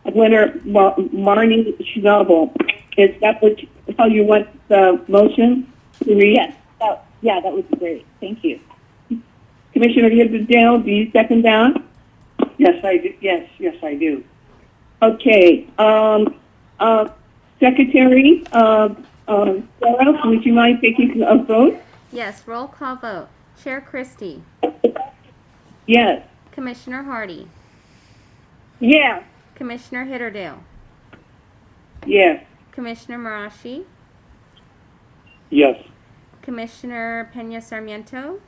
winner Marnie Schnabel. Is that how you want the motion to read? Yes, that would be great. Thank you. Commissioner Hibberdale, do you second that? Yes, I do. Yes, I do. Okay. Secretary, Sarah, would you mind taking a vote? Yes, roll call vote. Chair Christie, Yes. Commissioner Hardy, Yes. Commissioner Hitterdale, Yes. Commissioner Marashi, Yes. Commissioner Pena Sarmiento,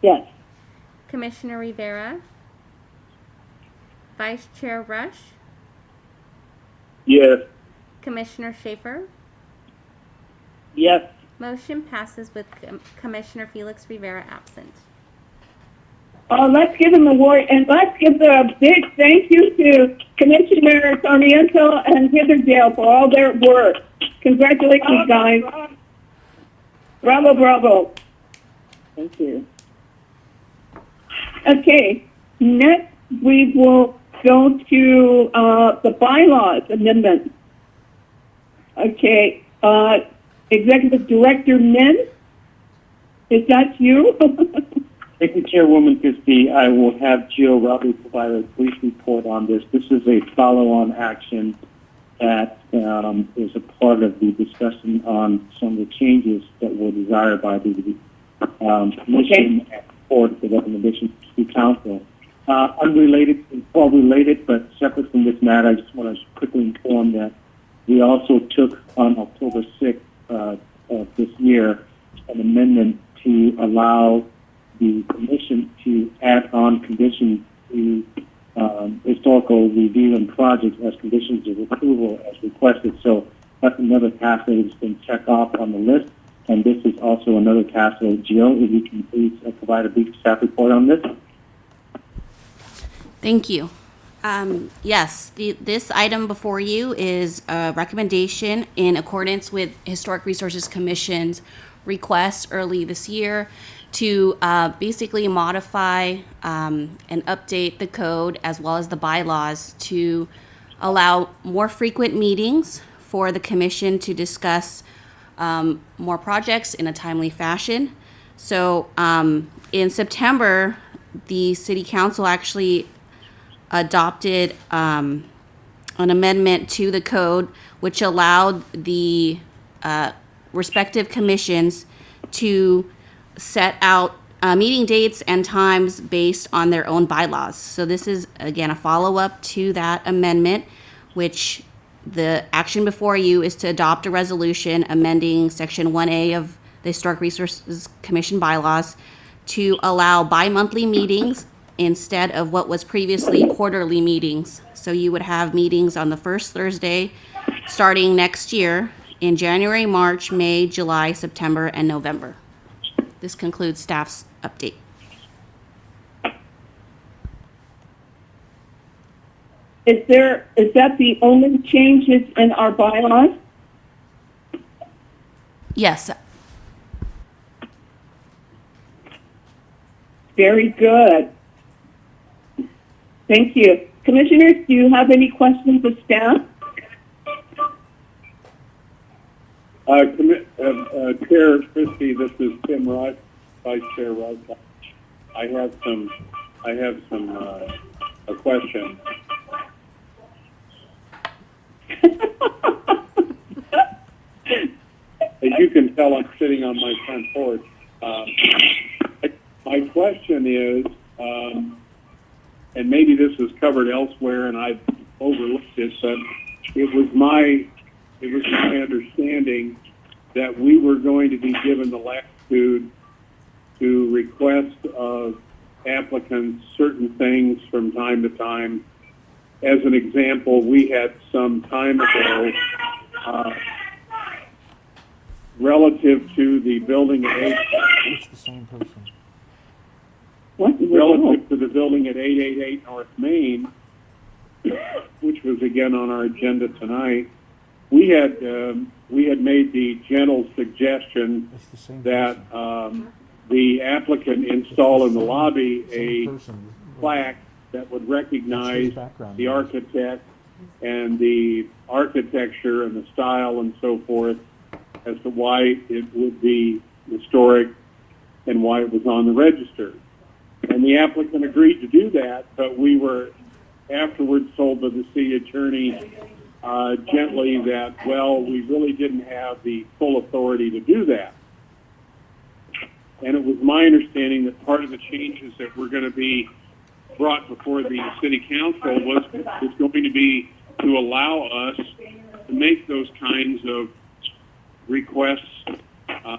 Yes. Commissioner Rivera, Vice Chair Rush, Yes. Commissioner Schaefer. Yes. Motion passes with Commissioner Felix Rivera absent. Let's give him the award, and let's give a big thank you to Commissioner Sarmiento and Hibberdale for all their work. Congratulations, guys. Bravo, bravo. Thank you. Okay, next we will go to the bylaws amendment. Okay, Executive Director Min, is that you? Thank you, Chairwoman Christie. I will have Jill Robbie provide a brief report on this. This is a follow-on action that is a part of the discussion on some of the changes that were desired by the Commission and report the recommendation to Council. Unrelated, well related, but separate from this matter, I just want to quickly inform that we also took on October 6th of this year an amendment to allow the Commission to add on conditions to historical review and projects as conditions of approval as requested. So that's another task that has been checked off on the list. And this is also another task. So Jill, if you can please provide a brief staff report on this. Thank you. Yes, this item before you is a recommendation in accordance with Historic Resources Commission's request early this year to basically modify and update the code as well as the bylaws to allow more frequent meetings for the commission to discuss more projects in a timely fashion. So in September, the City Council actually adopted an amendment to the code which allowed the respective commissions to set out meeting dates and times based on their own bylaws. So this is, again, a follow-up to that amendment, which the action before you is to adopt a resolution amending Section 1A of the Historic Resources Commission bylaws to allow bi-monthly meetings instead of what was previously quarterly meetings. So you would have meetings on the first Thursday starting next year in January, March, May, July, September, and November. This concludes staff's update. Is that the only changes in our bylaws? Yes. Very good. Thank you. Commissioners, do you have any questions of staff? Chair Christie, this is Tim Rush, Vice Chair Rush. I have a question. As you can tell, I'm sitting on my front porch. My question is, and maybe this is covered elsewhere and I've overlooked it, but it was my understanding that we were going to be given the latitude to request of applicants certain things from time to time. As an example, we had some time ago relative to the building at It's the same person. What? relative to the building at 888 North Main, which was again on our agenda tonight, we had made the gentle suggestion It's the same that person. the applicant install in the lobby Same a person. plaque that would That's recognize his background. the architect and the architecture and the style and so forth as to why it would be historic and why it was on the register. And the applicant agreed to do that, but we were afterwards told by the city attorney gently that, well, we really didn't have the full authority to do that. And it was my understanding that part of the changes that were going to be brought before the city council was going to be to allow us to make those kinds of requests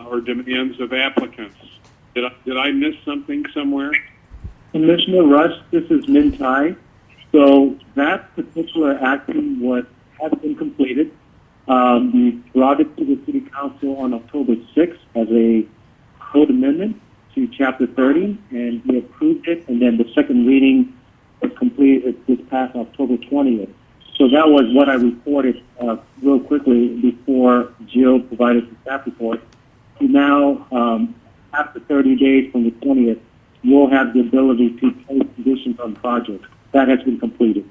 or demands of applicants. Did I miss something somewhere? Commissioner Rush, this is Min Tai. So that particular action has been completed. We brought it to the City Council on October 6th as a code amendment to Chapter 30, and we approved it, and then the second reading was completed this past October 20th. So that was what I reported real quickly before Jill provided the staff report. So now, after 30 days from the 20th, we'll have the ability to place conditions on projects. That has been completed.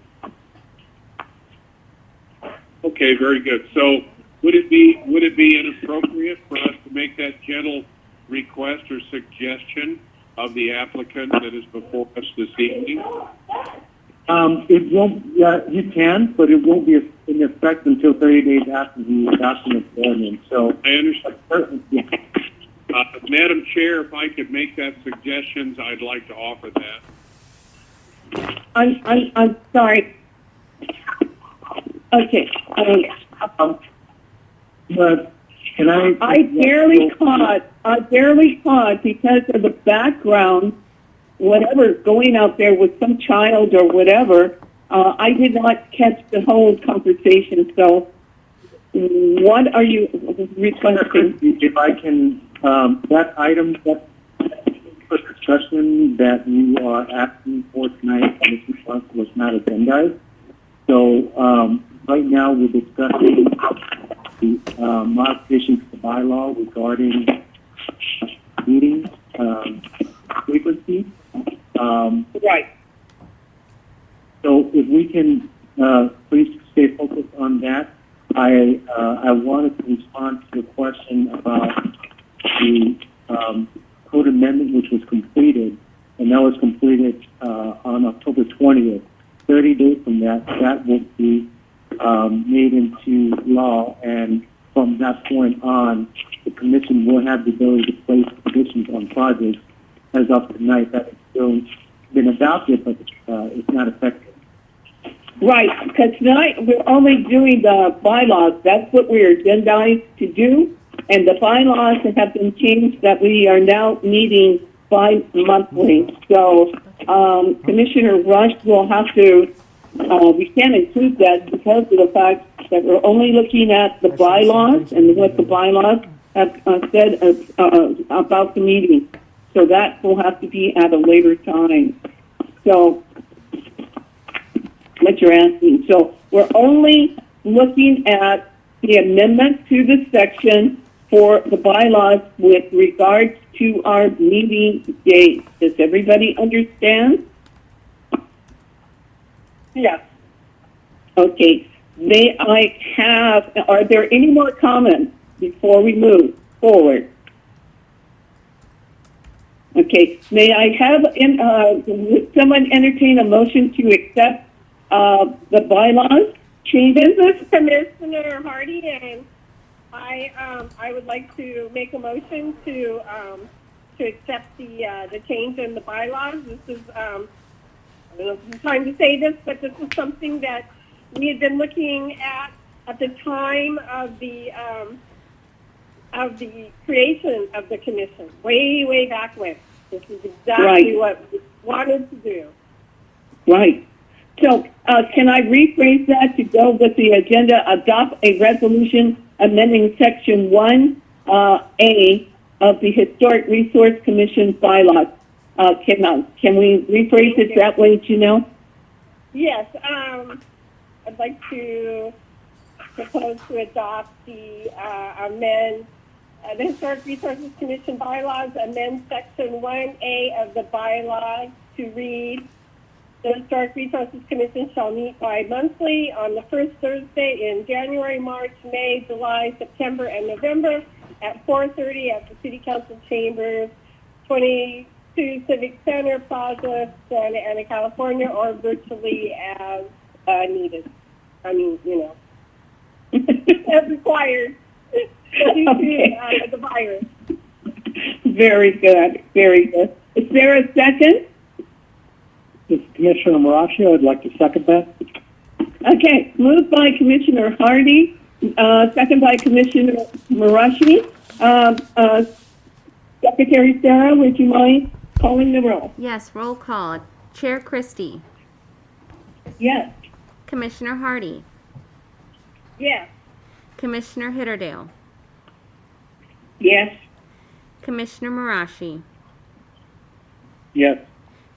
Okay, very good. So would it be inappropriate for us to make that gentle request or suggestion of the applicant that is before us this evening? It won't. You can, but it won't be in effect until 30 days after the adoption of the ordinance. So I understand. yeah. Madam Chair, if I could make that suggestion, I'd like to offer that. I'm sorry. Okay. But can I barely caught because of the background, whatever going out there with some child or whatever. I did not catch the whole conversation. So, what are you requesting? If I can, that item, that discussion that you are asking for tonight on this response was not agendized. So right now we're discussing the modifications to the bylaw regarding meeting frequency. Right. So if we can please stay focused on that. I wanted to respond to the question about the code amendment which was completed, and that was completed on October 20th. 30 days from that, that will be made into law, and from that point on, the commission will have the ability to place conditions on projects. As of tonight, that has still been adopted, but it's not effective. Right, because tonight we're only doing the bylaws. That's what we're agendized to do. And the bylaws have been changed that we are now meeting bi-monthly. So Commissioner Rush will have to, we can't include that because of the fact that we're only looking at the bylaws and what the bylaws have said about the meeting. So that will have to be at a later time. So what you're asking. So we're only looking at the amendment to the section for the bylaws with regards to our meeting date. Does everybody understand? Yes. Okay. May I have, are there any more comments before we move forward? Okay. May I have, would someone entertain a motion to accept the bylaws changes? This is Commissioner Hardy, and I would like to make a motion to accept the change in the bylaws. This is I don't know if it's time to say this, but this is something that we had been looking at the time of the creation of the commission, way back when. This is exactly what we wanted to do. Right. So can I rephrase that to go with the agenda, adopt a resolution amending Section 1 A of the Historic Resource Commission bylaws. Can we rephrase it that way, Janelle? Yes, I'd like to propose to adopt the Historic Resources Commission bylaws, amend section 1A of the bylaws to read, the Historic Resources Commission shall meet bi-monthly on the first Thursday in January, March, May, July, September, and November at 4:30 at the City Council Chambers, 22 Civic Center, Plaza, Santa Ana, California, or virtually as needed. I mean, as required due to the virus. Very good, very good. Is there a second? This is Commissioner Marashi. I'd like to second that. Okay, moved by Commissioner Hardy, second by Commissioner Marashi. Secretary Sarah, would you mind calling the roll? Yes, roll call. Chair Christie. Yes. Commissioner Hardy. Yes. Commissioner Hitterdale. Yes. Commissioner Marashi. Yes.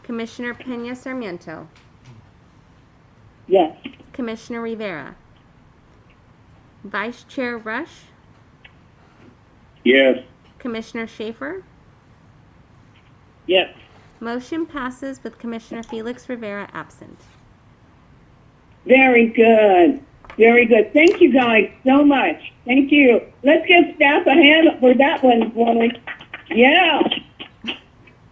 Commissioner Pena Sarmiento. Yes. Commissioner Rivera. Vice Chair Rush. Yes. Commissioner Schaefer. Yes. Motion passes with Commissioner Felix Rivera absent. Very good. Very good. Thank you guys so much. Thank you. Let's give staff a hand for that one, Wally. Yeah.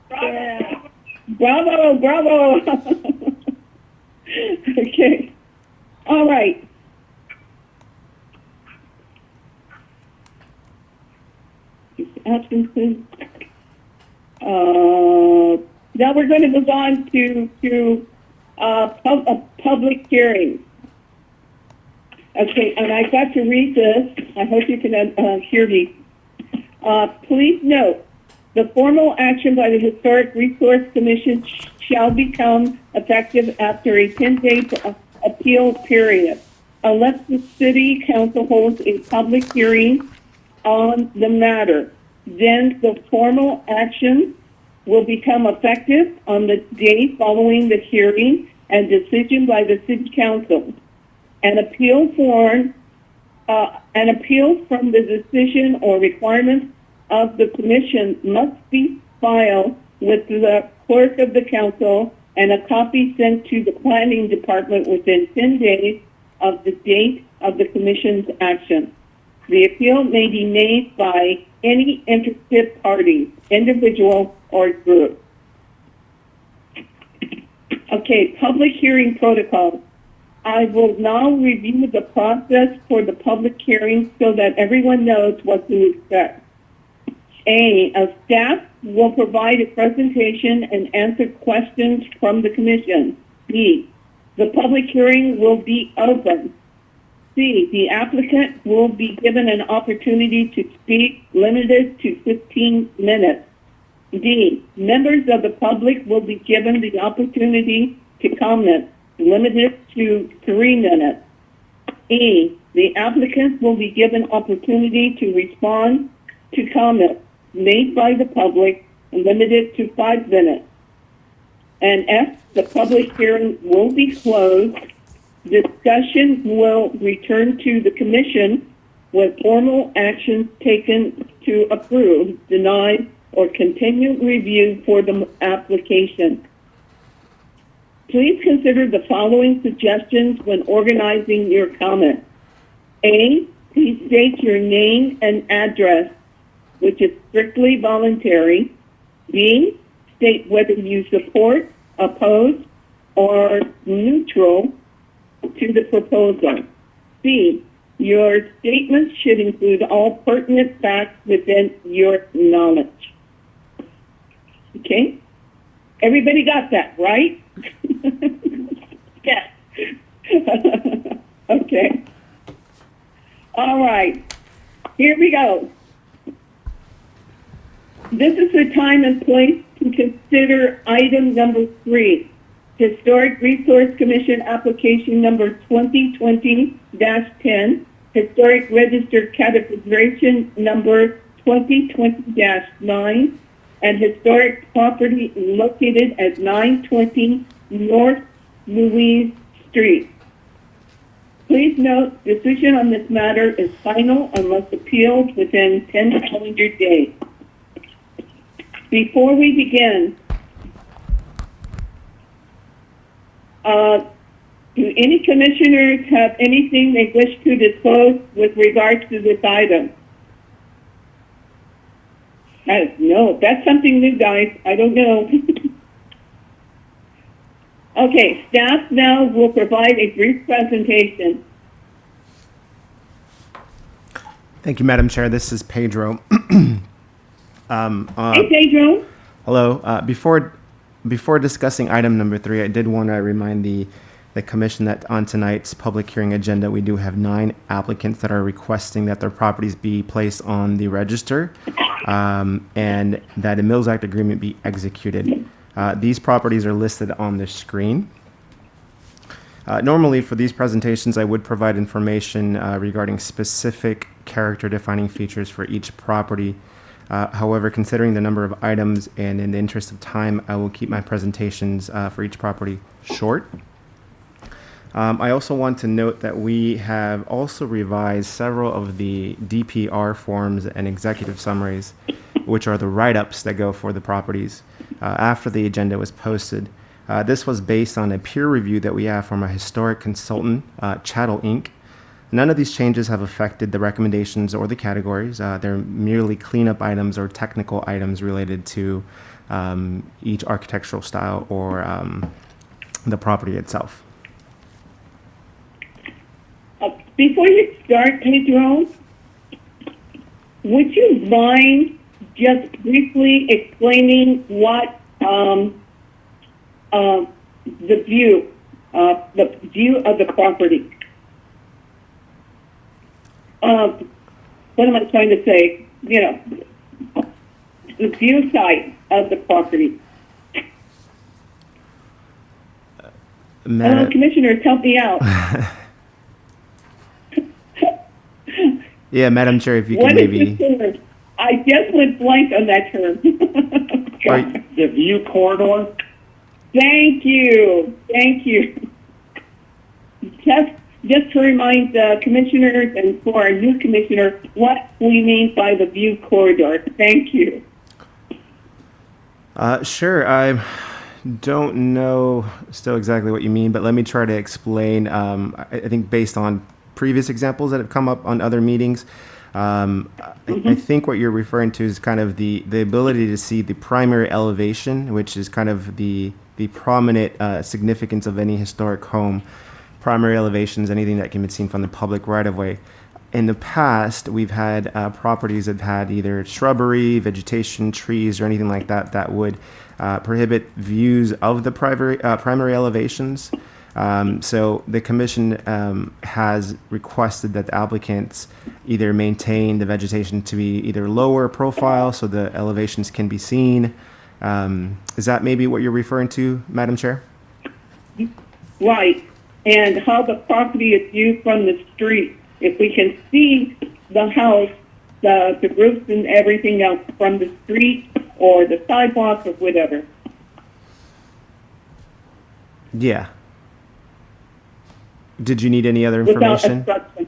Yeah. Bravo, bravo. Okay. All right. Absences. Now we're going to move on to public hearing. Okay, and I got to read this. I hope you can hear me. Please note, the formal action by the Historic Resource Commission shall become effective after a 10-day appeal period, unless the City Council holds a public hearing on the matter. Then the formal action will become effective on the day following the hearing and decision by the City Council. An appeal from the decision or requirements of the Commission must be filed with the clerk of the council and a copy sent to the planning department within 10 days of the date of the Commission's action. The appeal may be made by any interested party, individual, or group. Okay, public hearing protocol. I will now review the process for the public hearing so that everyone knows what to expect. A staff will provide a presentation and answer questions from the Commission. B, the public hearing will be open. C, the applicant will be given an opportunity to speak, limited to 15 minutes. D, members of the public will be given the opportunity to comment, limited to 3 minutes. E, the applicant will be given opportunity to respond to comments made by the public, limited to 5 minutes. And F, the public hearing will be closed. Discussion will return to the Commission with formal actions taken to approve, deny, or continue review for the application. Please consider the following suggestions when organizing your comments. A, please state your name and address, which is strictly voluntary. B, state whether you support, oppose, or neutral to the proposal. C, your statement should include all pertinent facts within your knowledge. Okay? Everybody got that, right? Yes. Okay. All right. Here we go. This is the time and place to consider item number 3. Historic Resource Commission application number 2020-10, Historic Register categorization number 2020-9 and historic property located at 920 North Louise Street. Please note, decision on this matter is final unless appealed within 10 calendar days. Before we begin, do any commissioners have anything they wish to disclose with regards to this item? No, that's something new, guys. I don't know. Okay, staff now will provide a brief presentation. Thank you, Madam Chair. This is Pedro. Hey, Pedro. Hello. Before discussing item number 3, I did want to remind the commission that on tonight's public hearing agenda, we do have 9 applicants that are requesting that their properties be placed on the register and that a Mills Act agreement be executed. These properties are listed on the screen. Normally, for these presentations, I would provide information regarding specific character-defining features for each property. However, considering the number of items and in the interest of time, I will keep my presentations for each property short. I also want to note that we have also revised several of the DPR forms and executive summaries, which are the write-ups that go for the properties after the agenda was posted. This was based on a peer review that we have from a historic consultant, Chattel Inc. None of these changes have affected the recommendations or the categories. They're merely cleanup items or technical items related to each architectural style or the property itself. Before you start, Pedro, would you mind just briefly explaining what the view of the property? What am I trying to say? You know, the view side of the property. Commissioners, help me out. Yeah, Madam Chair, if you can maybe. I just went blank on that term. The view corridor? Thank you. Thank you. Just to remind the commissioners and for our new commissioner what we mean by the view corridor. Thank you. Sure. I don't know still exactly what you mean, but let me try to explain. I think based on previous examples that have come up on other meetings, I think what you're referring to is kind of the ability to see the primary elevation, which is kind of the prominent significance of any historic home. Primary elevations, anything that can be seen from the public right-of-way. In the past, we've had properties that had either shrubbery, vegetation, trees, or anything like that that would prohibit views of the primary elevations. So the commission has requested that the applicants either maintain the vegetation to be either lower profile so the elevations can be seen. Is that maybe what you're referring to, Madam Chair? Right. And how the property is viewed from the street. If we can see the house, the roofs and everything else from the street or the sidewalk or whatever. Yeah. Did you need any other information? Without obstruction.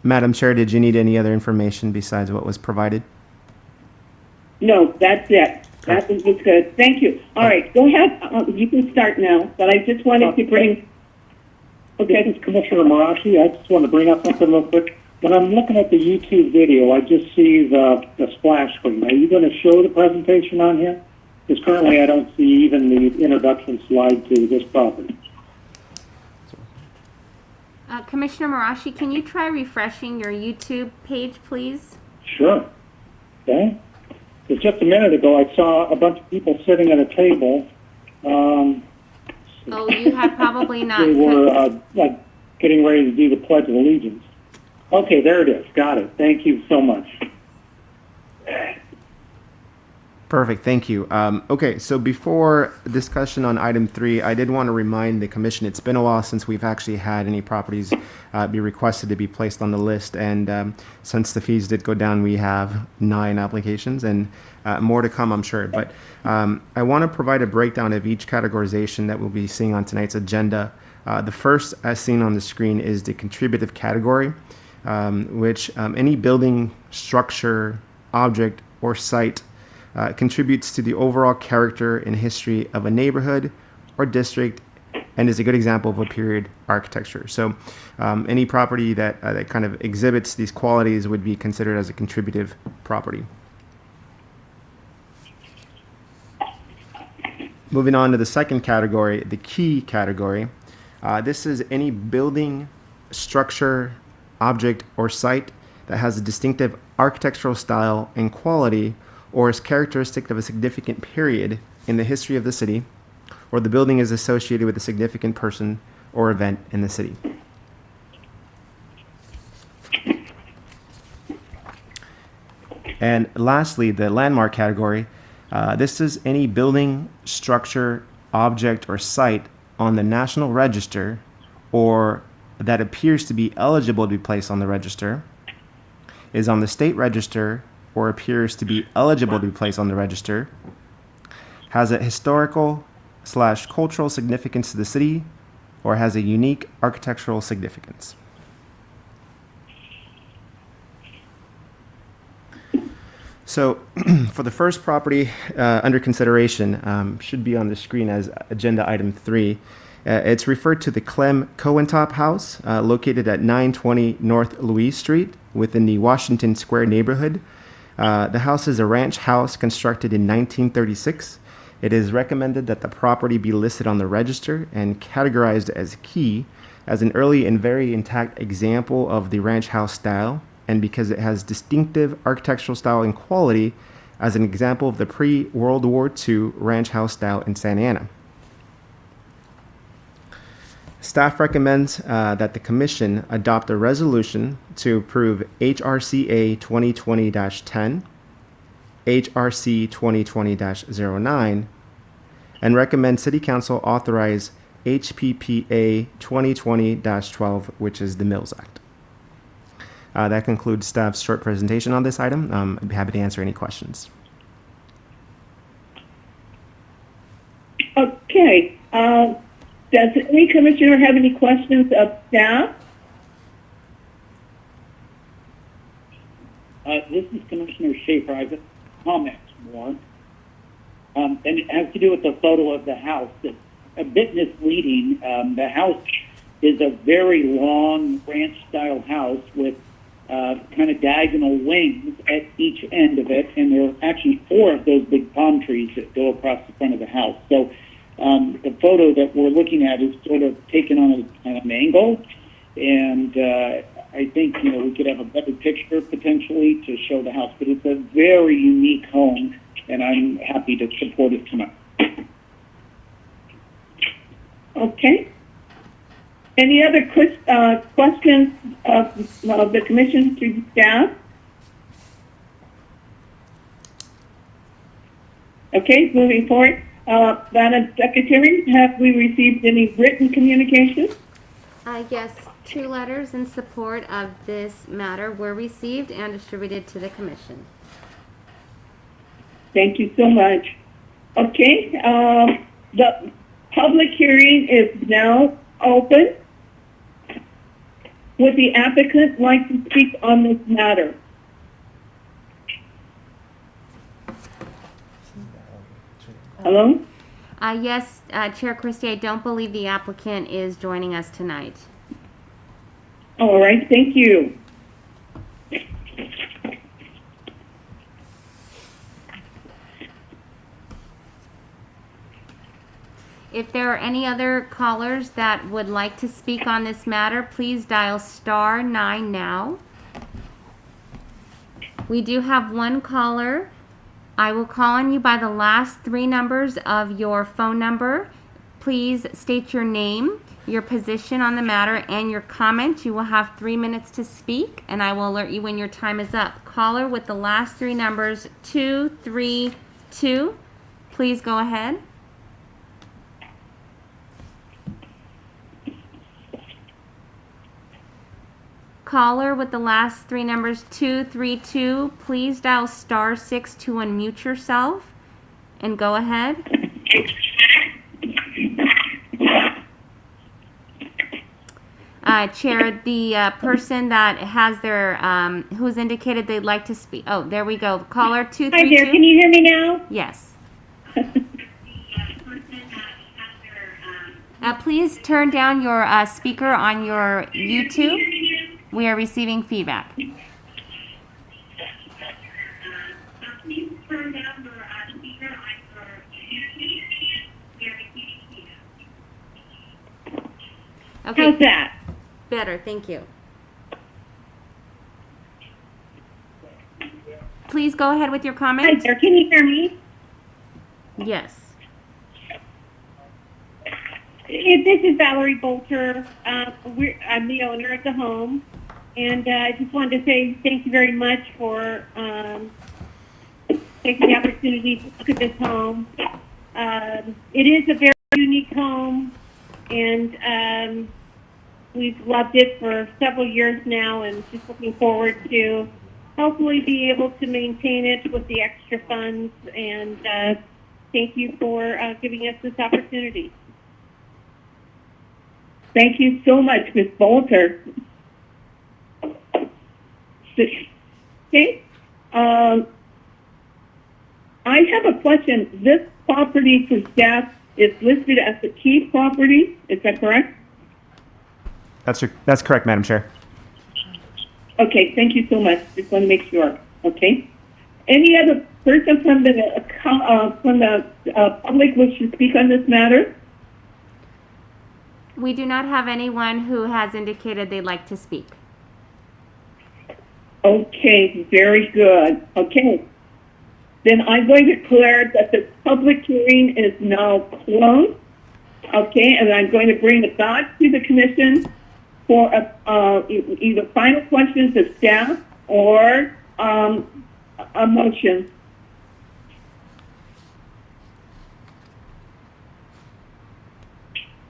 Madam Chair, did you need any other information besides what was provided? No, that's it. That was good. Thank you. All right, go ahead. You can start now, but I just wanted to bring... Okay, this is Commissioner Marashi. I just want to bring up something real quick. When I'm looking at the YouTube video, I just see the splash screen. Are you going to show the presentation on here? Because currently I don't see even the introduction slide to this property. Commissioner Marashi, can you try refreshing your YouTube page, please? Sure. Okay. Because just a minute ago, I saw a bunch of people sitting at a table. Oh, you had probably not. They were like getting ready to do the Pledge of Allegiance. Okay, there it is. Got it. Thank you so much. Perfect, thank you. Okay, so before discussion on item 3, I did want to remind the commission it's been a while since we've actually had any properties be requested to be placed on the list, and since the fees did go down, we have 9 applications, and more to come, I'm sure. But I want to provide a breakdown of each categorization that we'll be seeing on tonight's agenda. The first, as seen on the screen, is the contributive category, which any building, structure, object, or site contributes to the overall character and history of a neighborhood or district, and is a good example of a period architecture. So any property that kind of exhibits these qualities would be considered as a contributive property. Moving on to the second category, the key category. This is any building, structure, object, or site that has a distinctive architectural style and quality, or is characteristic of a significant period in the history of the city, or the building is associated with a significant person or event in the city. And lastly, the landmark category. This is any building, structure, object, or site on the National Register, or that appears to be eligible to be placed on the register, is on the state register, or appears to be eligible to be placed on the register, has a historical/cultural significance to the city, or has a unique architectural significance. So for the first property under consideration, should be on the screen as agenda item 3. It's referred to the Clem Cohentop House, located at 920 North Louise Street within the Washington Square neighborhood. The house is a ranch house constructed in 1936. It is recommended that the property be listed on the register and categorized as key, as an early and very intact example of the ranch house style, and because it has distinctive architectural style and quality, as an example of the pre-World War II ranch house style in Santa Ana. Staff recommends that the Commission adopt a resolution to approve HRCA 2020-10, HRC 2020-09, and recommend City Council authorize HPPA 2020-12, which is the Mills Act. That concludes staff's short presentation on this item. I'd be happy to answer any questions. Okay. Does any commissioner have any questions of staff? This is Commissioner Schaefer. I have a comment more. And it has to do with the photo of the house. It's a bit misleading. The house is a very long ranch-style house with kind of diagonal wings at each end of it, and there are actually 4 of those big palm trees that go across the front of the house. So the photo that we're looking at is sort of taken on an angle, and I think we could have a better picture potentially to show the house. But it's a very unique home, and I'm happy to support it tonight. Okay. Any other questions of the commission to staff? Okay, moving forward. Madam Secretary, have we received any written communication? Yes, 2 letters in support of this matter were received and distributed to the commission. Thank you so much. Okay, the public hearing is now open. Would the applicant like to speak on this matter? Hello? Yes, Chair Christie, I don't believe the applicant is joining us tonight. All right, thank you. If there are any other callers that would like to speak on this matter, please dial *9 now. We do have one caller. I will call on you by the last 3 numbers of your phone number. Please state your name, your position on the matter, and your comment. You will have 3 minutes to speak, and I will alert you when your time is up. Caller with the last 3 numbers, 233. 2. Please go ahead. Caller with the last 3 numbers 232, please dial *6 to unmute yourself and go ahead. Chair, the person that has their, who's indicated they'd like to speak. Oh, there we go. Caller 232. Hi there, can you hear me now? Yes. Please turn down your speaker on your YouTube. We are receiving feedback. Okay. How's that? Better, thank you. Please go ahead with your Hi comment. there, can you hear me? Yes. This is Valerie Bolter. I'm the owner of the home, and I just wanted to say thank you very much for taking the opportunity to look at this home. It is a very unique home, and we've loved it for several years now, and just looking forward to hopefully be able to maintain it with the extra funds. And thank you for giving us this opportunity. Thank you so much, Ms. Bolter. Okay. I have a question. This property for staff is listed as the key property. Is that correct? That's correct, Madam Chair. Okay, thank you so much. Just want to make sure. Okay. Any other person from the public wish to speak on this matter? We do not have anyone who has indicated they'd like to speak. Okay, very good. Okay. Then I'm going to declare that the public hearing is now closed. Okay, and I'm going to bring it back to the commission for either final questions of staff or a motion.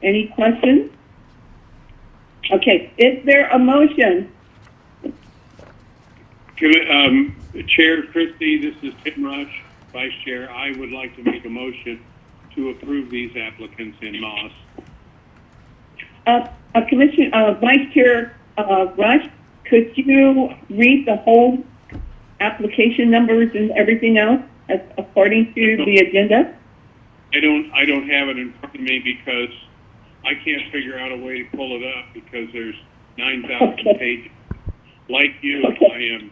Any questions? Okay, is there a motion? Chair Christie, this is Tim Rush, Vice Chair. I would like to make a motion to approve these applicants in Moss. Vice Chair Rush, could you read the whole application numbers and everything else according to the agenda? I don't have it in front of me because I can't figure out a way to pull it up because there's 9,000 pages. Like you, I am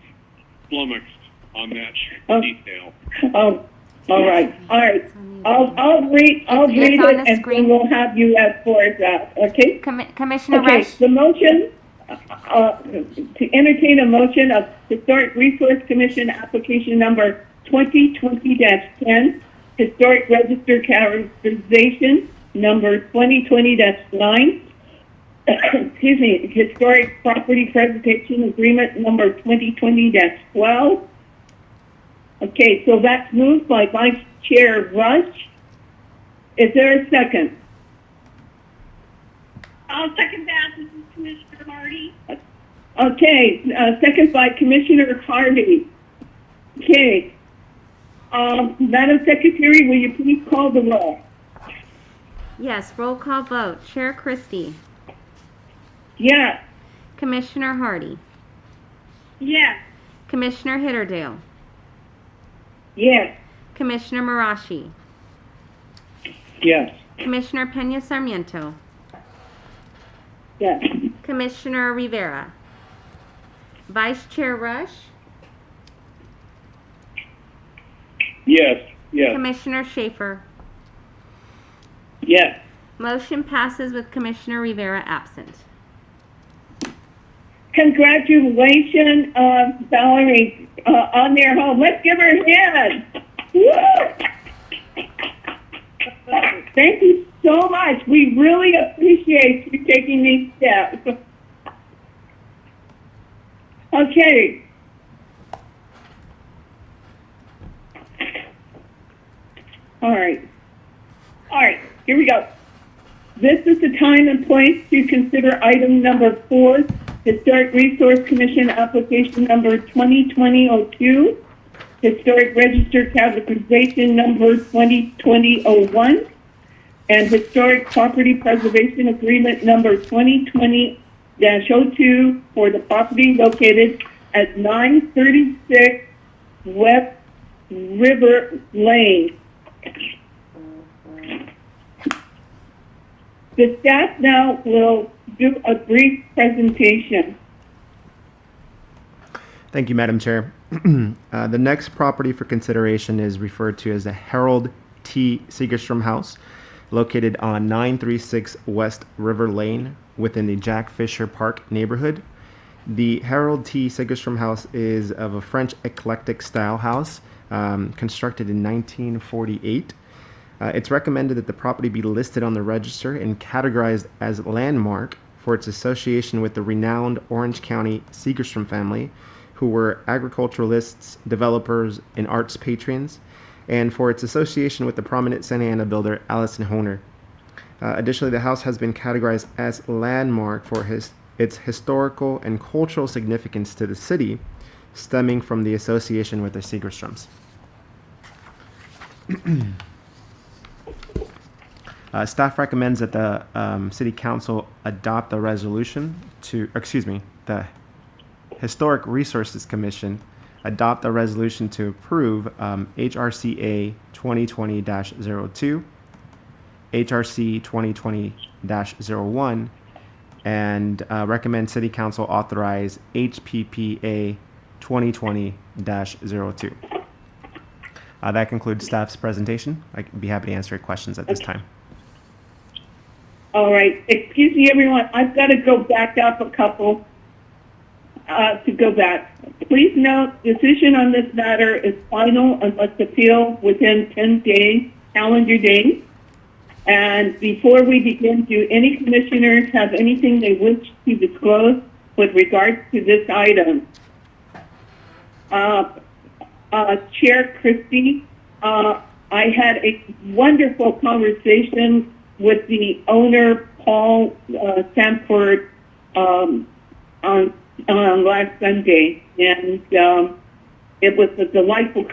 flummoxed on that detail. Oh, all right. I'll read it, and then we'll have you as far as that. Okay. Commissioner Rush. The motion to entertain a motion of Historic Resource Commission application number 2020-10, Historic Register Characterization number 2020-9. Excuse me, Historic Property Presentation Agreement number 2020-12. Okay, so that's moved by Vice Chair Rush. Is there a second? I'll second that. This is Commissioner Hardy. Okay, second by Commissioner Hardy. Okay. Madam Secretary, will you please call the roll? Yes, roll call vote. Chair Christie. Yes. Commissioner Hardy. Yes. Commissioner Hitterdale. Yes. Commissioner Marashi. Yes. Commissioner Pena Sarmiento. Yes. Commissioner Rivera. Vice Chair Rush. Yes. Yes. Commissioner Schaefer. Yes. Motion passes with Commissioner Rivera absent. Congratulations, Valerie, on their home. Let's give her a hand. Woo! Thank you so much. We really appreciate you taking these steps. Okay. All right. All right, here we go. This is the time and place to consider item number 4, Historic Resource Commission application number 2020-02, Historic Register categorization number 2020-01, and Historic Property Preservation Agreement number 2020-02 for the property located at 936 West River Lane. The staff now will do a brief presentation. Thank you, Madam Chair. The next property for consideration is referred to as the Harold T. Segerstrom House, located on 936 West River Lane within the Jack Fisher Park neighborhood. The Harold T. Segerstrom House is of a French eclectic style house, constructed in 1948. It's recommended that the property be listed on the register and categorized as landmark for its association with the renowned Orange County Segerstrom family, who were agriculturalists, developers, and arts patrons, and for its association with the prominent Santa Ana builder Allison Honer. Additionally, the house has been categorized as landmark for its historical and cultural significance to the city, stemming from the association with the Segerstroms. Staff recommends that the City Council adopt the the Historic Resources Commission adopt a resolution to approve HRCA 2020-02, HRC 2020-01, and recommend City Council authorize HPPA 2020-02. That concludes staff's presentation. I'd be happy to answer your questions at this time. All right, excuse me, everyone. I've got to go back up a couple to go back. Please note, decision on this matter is final unless appealed within 10 days, calendar days. And before we begin, do any commissioners have anything they wish to disclose with regards to this item? Chair Christie, I had a wonderful conversation with the owner, Paul Sanford, on last Sunday, and it was a delightful,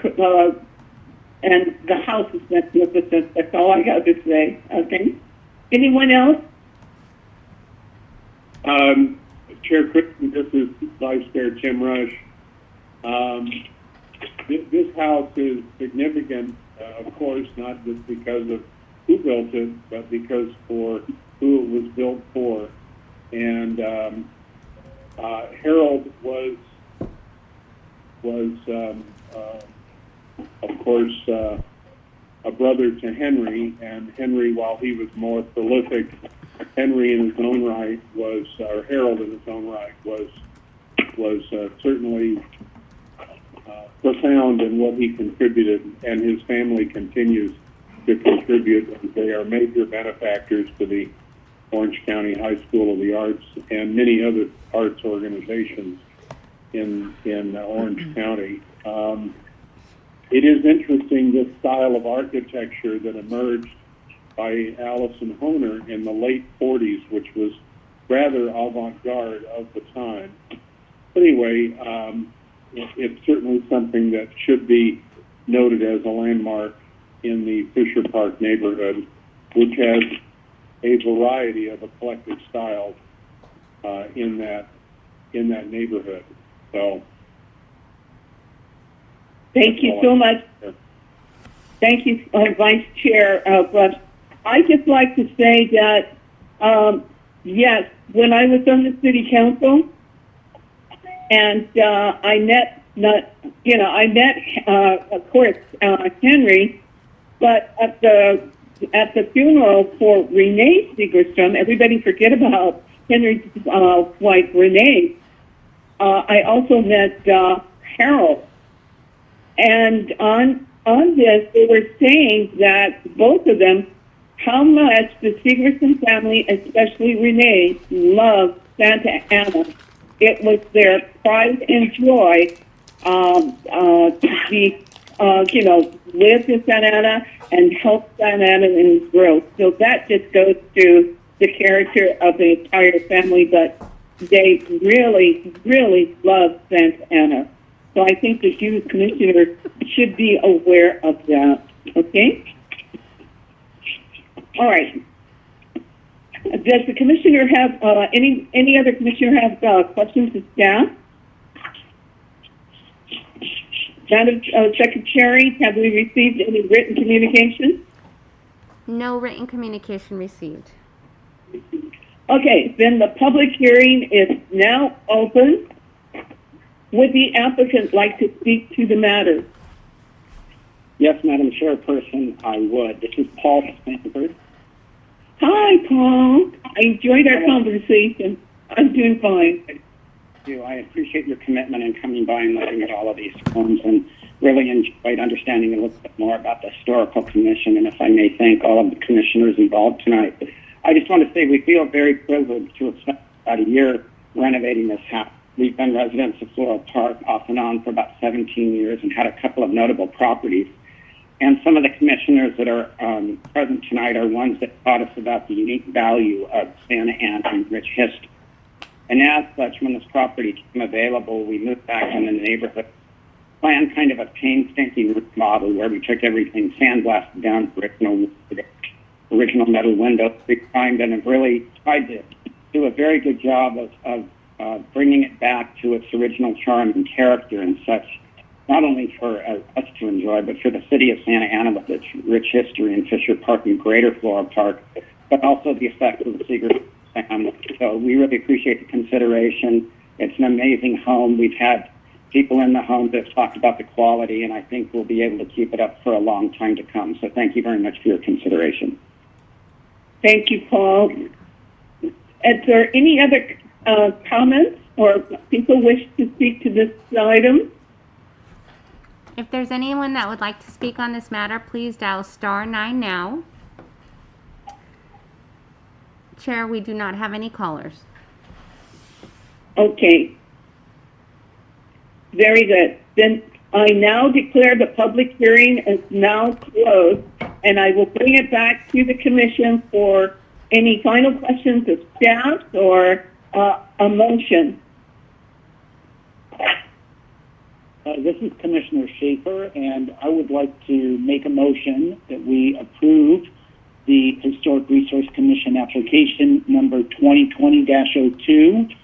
and the house is magnificent. That's all I got to say. Okay. Anyone else? Chair Christie, this is Vice Chair Tim Rush. This house is significant, of course, not just because of who built it, but because for who it was built for. And Harold was of course, a brother to Henry, and Henry, while he was more prolific, Henry in his own right was, or Harold in his own right was certainly profound in what he contributed, and his family continues to contribute. They are major benefactors to the Orange County High School of the Arts and many other arts organizations in Orange County. It is interesting, this style of architecture that emerged by Allison Honer in the late 40s, which was rather avant-garde of the time. Anyway, it's certainly something that should be noted as a landmark in the Fisher Park neighborhood, which has a variety of eclectic styles in that neighborhood. So, thank you so much. Thank you, Vice Chair Rush. I'd just like to say that, yes, when I was on the City Council, and I met, of course, Henry, but at the funeral for Renee Segerstrom, everybody forget about Henry's wife, Renee. I also met Harold. And on this, they were saying that both of them, how much the Segerstrom family, especially Renee, loved Santa Ana. It was their pride and joy to be, lived in Santa Ana. and help Santa Ana in its growth. So that just goes to the character of the entire family, but they really, really love Santa Ana. So I think the youth commissioner should be aware of that. Okay? All right. Does the commissioner have, any other commissioner have questions of staff? Madam Secretary, have we received any written communication? No written communication received. Okay, then the public hearing is now open. Would the applicant like to speak to the matter? Yes, Madam Chairperson, I would. This is Paul Stanford. Hi, Paul. I enjoyed our conversation. I'm doing fine. I appreciate your commitment in coming by and looking at all of these homes, and really enjoyed understanding a little bit more about the Historical Commission, and if I may thank all of the commissioners involved tonight. I just want to say we feel very privileged to have spent about a year renovating this house. We've been residents of Floral Park off and on for about 17 years and had a couple of notable properties. And some of the commissioners that are present tonight are ones that taught us about the unique value of Santa Ana and rich history. And as such, when this property came available, we moved back in the neighborhood, planned kind of a painstaking remodel where we took everything sandblasted down to original metal windows, primed, and have really tried to do a very good job of bringing it back to its original charm and character and such, not only for us to enjoy, but for the city of Santa Ana with its rich history in Fisher Park and Greater Floral Park, but also the effect of the Seeger family. So we really appreciate the consideration. It's an amazing home. We've had people in the home that have talked about the quality, and I think we'll be able to keep it up for a long time to come. So thank you very much for your consideration. Thank you, Paul. Is there any other comments or people wish to speak to this item? If there's anyone that would like to speak on this matter, please dial *9 now. Chair, we do not have any callers. Okay. Very good. Then I now declare the public hearing is now closed, and I will bring it back to the commission for any final questions of staff or a motion. This is Commissioner Schaefer, and I would like to make a motion that we approve the Historic Resource Commission application number 2020-02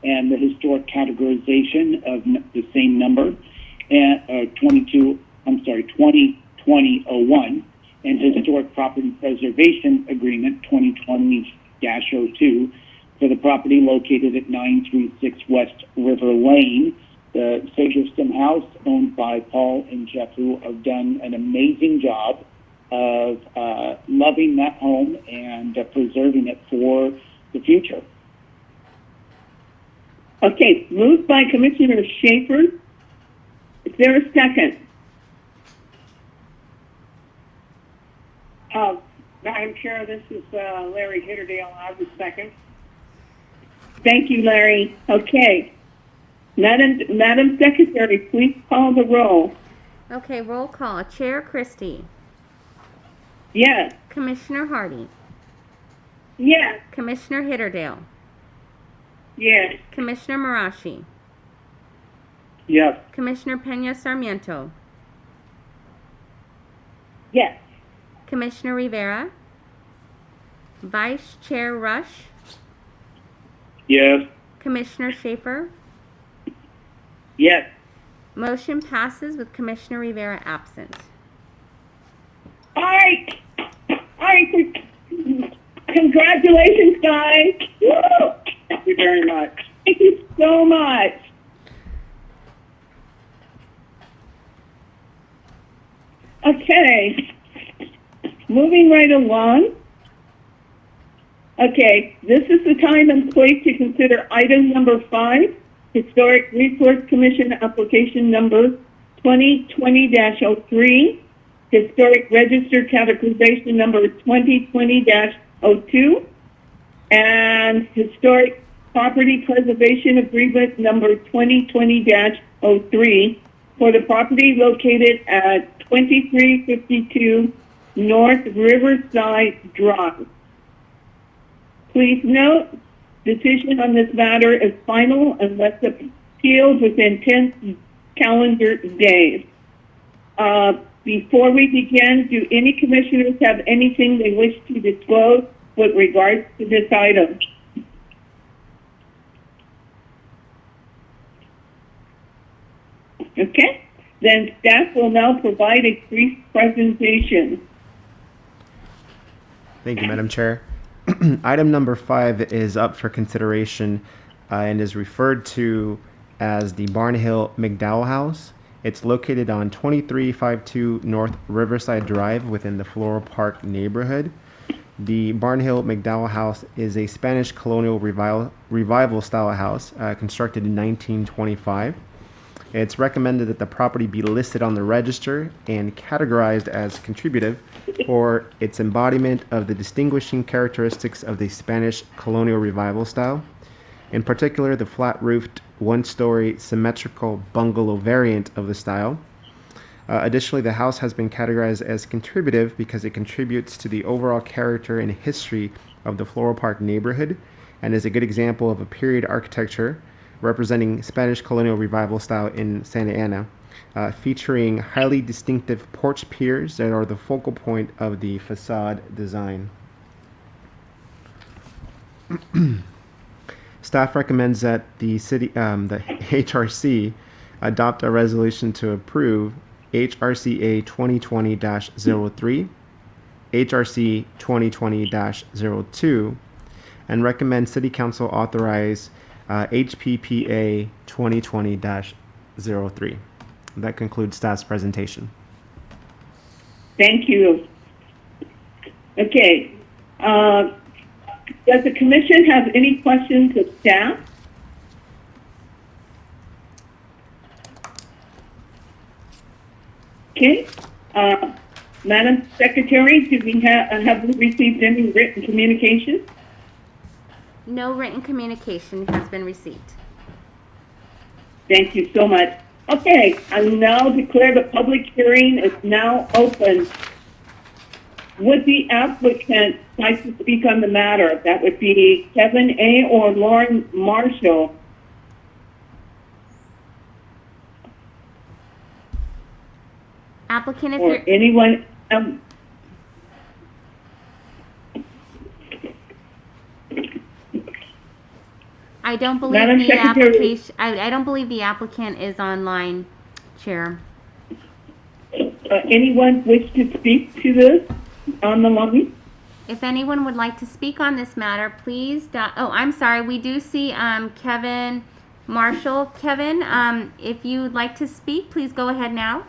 and the historic categorization of the same number, and 2020-01, and Historic Property Preservation Agreement 2020-02 for the property located at 936 West River Lane, the Sagerston House, owned by Paul and Jeff, who have done an amazing job of loving that home and preserving it for the future. Okay, moved by Commissioner Schaefer. Is there a second? Madam Chair, this is Larry Hitterdale. I would second. Thank you, Larry. Okay. Madam Secretary, please call the roll. Okay, roll call. Chair Christie. Yes. Commissioner Hardy. Yes. Commissioner Hitterdale. Yes. Commissioner Marashi. Yes. Commissioner Pena Sarmiento. Yes. Commissioner Rivera. Vice Chair Rush. Yes. Commissioner Schaefer. Yes. Motion passes with Commissioner Rivera absent. All right. Congratulations, guys. Woo! Thank you very much. Thank you so much. Okay. Moving right along. Okay, this is the time and place to consider item number 5, Historic Resource Commission application number 2020-03, Historic Register categorization number 2020-02, and Historic Property Preservation Agreement number 2020-03 for the property located at 2352 North Riverside Drive. Please note, decision on this matter is final unless appealed within 10 calendar days. Before we begin, do any commissioners have anything they wish to disclose with regards to this item? Okay, then staff will now provide a brief presentation. Thank you, Madam Chair. Item number 5 is up for consideration and is referred to as the Barnhill McDowell House. It's located on 2352 North Riverside Drive within the Floral Park neighborhood. The Barnhill McDowell House is a Spanish colonial revival style house constructed in 1925. It's recommended that the property be listed on the register and categorized as contributive for its embodiment of the distinguishing characteristics of the Spanish colonial revival style. In particular, the flat-roofed, one-story, symmetrical bungalow variant of the style. Additionally, the house has been categorized as contributive because it contributes to the overall character and history of the Floral Park neighborhood and is a good example of a period architecture representing Spanish colonial revival style in Santa Ana, featuring highly distinctive porch piers that are the focal point of the facade design. Staff recommends that the HRC adopt a resolution to approve HRCA 2020-03, HRC 2020-02, and recommend City Council authorize HPPA 2020-03. That concludes staff's presentation. Thank you. Okay. Does the commission have any questions of staff? Okay. Madam Secretary, do we have we received any written communication? No written communication has been received. Thank you so much. Okay, I now declare the public hearing is now open. Would the applicant like to speak on the matter? That would be Kevin A. or Lauren Marshall. Applicant, if Or you're anyone I don't believe Madam the Secretary. application. I don't believe the applicant is online, Chair. Anyone wish to speak to this on the line? If anyone would like to speak on this matter, please. Oh, I'm sorry. We do see Kevin Marshall. Kevin, if you would like to speak, please go ahead now.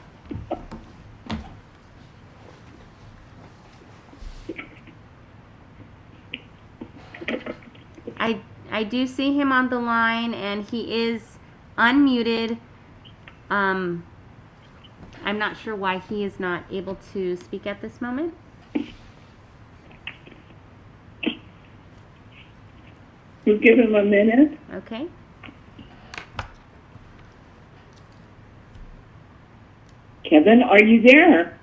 I do see him on the line, and he is unmuted. I'm not sure why he is not able to speak at this moment. We'll give him a minute. Okay. Kevin, are you there?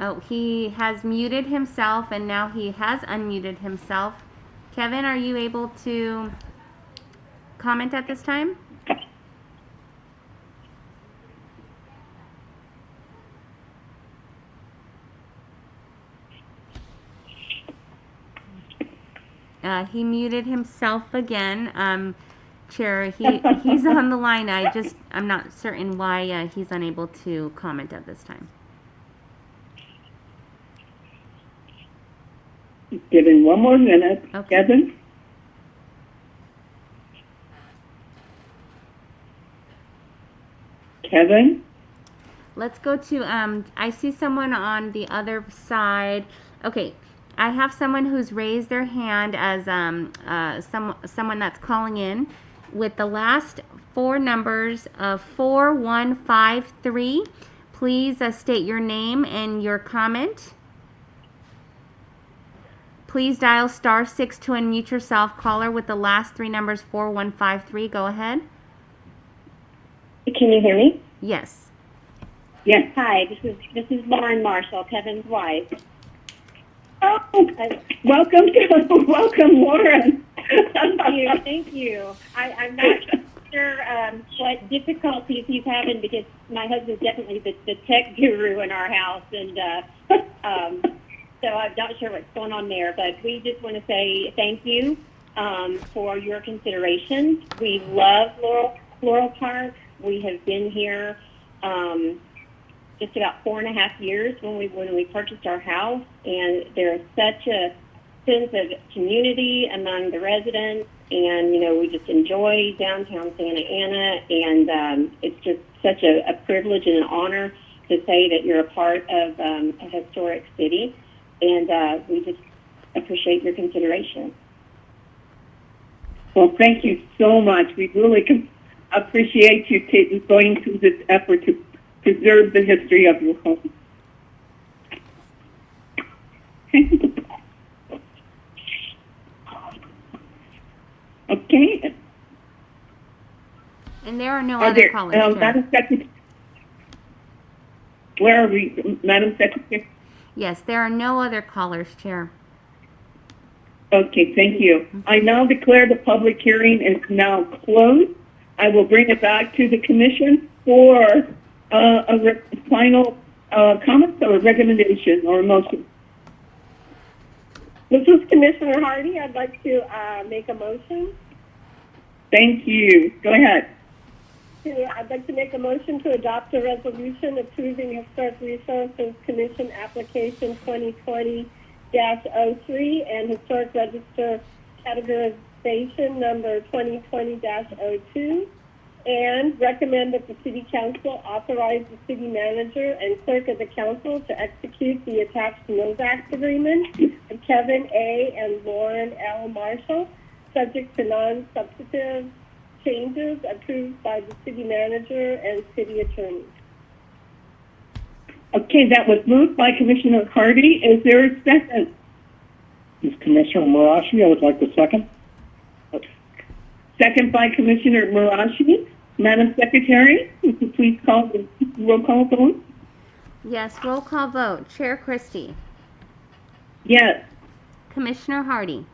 Oh, he has muted himself, and now he has unmuted himself. Kevin, are you able to comment at this time? He muted himself again. Chair, he's on the line. I'm not certain why he's unable to comment at this time. Give him one more minute. Okay. Kevin? Kevin? Let's go to, I see someone on the other side. Okay, I have someone who's raised their hand as someone that's calling in with the last four numbers of 4153. Please state your name and your comment. Please dial *6 to unmute yourself. Caller with the last three numbers 4153. Go ahead. Can you hear me? Yes. Yes. Hi, this is Lauren Marshall, Kevin's wife. Oh, welcome, Lauren. Thank you. I'm not sure what difficulties he's having because my husband's definitely the tech guru in our house, and so I'm not sure what's going on there. But we just want to say thank you for your consideration. We love Floral Park. We have been here just about 4.5 years when we purchased our house, and there's such a sense of community among the residents, and we just enjoy downtown Santa Ana, and it's just such a privilege and an honor to say that you're a part of a historic city, and we just appreciate your consideration. Well, thank you so much. We really appreciate you going through this effort to preserve the history of your home. Okay. And there are no other callers. Chair. Madam Secretary, where are we, Madam Secretary? Yes, there are no other callers, Chair. Okay, thank you. I now declare the public hearing is now closed. I will bring it back to the commission for a final comments or a recommendation or a motion. This is Commissioner Hardy. I'd like to make a motion. Thank you. Go ahead. I'd like to make a motion to adopt a resolution approving Historic Resources Commission application 2020-03 and Historic Register categorization number 2020-02, and recommend that the City Council authorize the City Manager and Clerk of the Council to execute the attached NOVAC agreement of Kevin A. and Lauren L. Marshall, subject to non-substantive changes approved by the City Manager and City Attorney. Okay, that was moved by Commissioner Hardy. Is there a second? This is Commissioner Marashi. I would like to second. Second by Commissioner Marashi. Madam Secretary, would you please call the roll call vote? Yes, roll call vote. Chair Christie. Yes. Commissioner Hardy.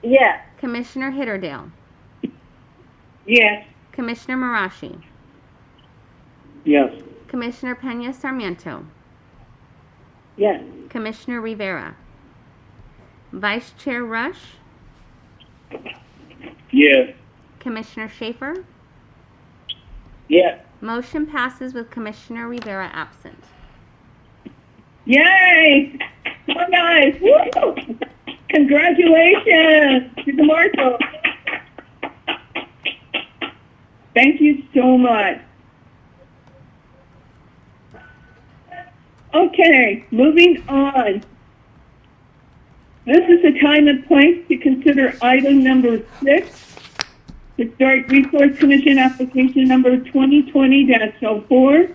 Yes. Commissioner Hitterdale. Yes. Commissioner Marashi. Yes. Commissioner Pena Sarmiento. Yes. Commissioner Rivera. Vice Chair Rush. Yes. Commissioner Schaefer. Yes. Motion passes with Commissioner Rivera absent. Yay! Come on, guys. Woo! Congratulations to the Marshall. Thank you so much. Okay, moving on. This is the time and place to consider item number 6, Historic Resource Commission application number 2020-04,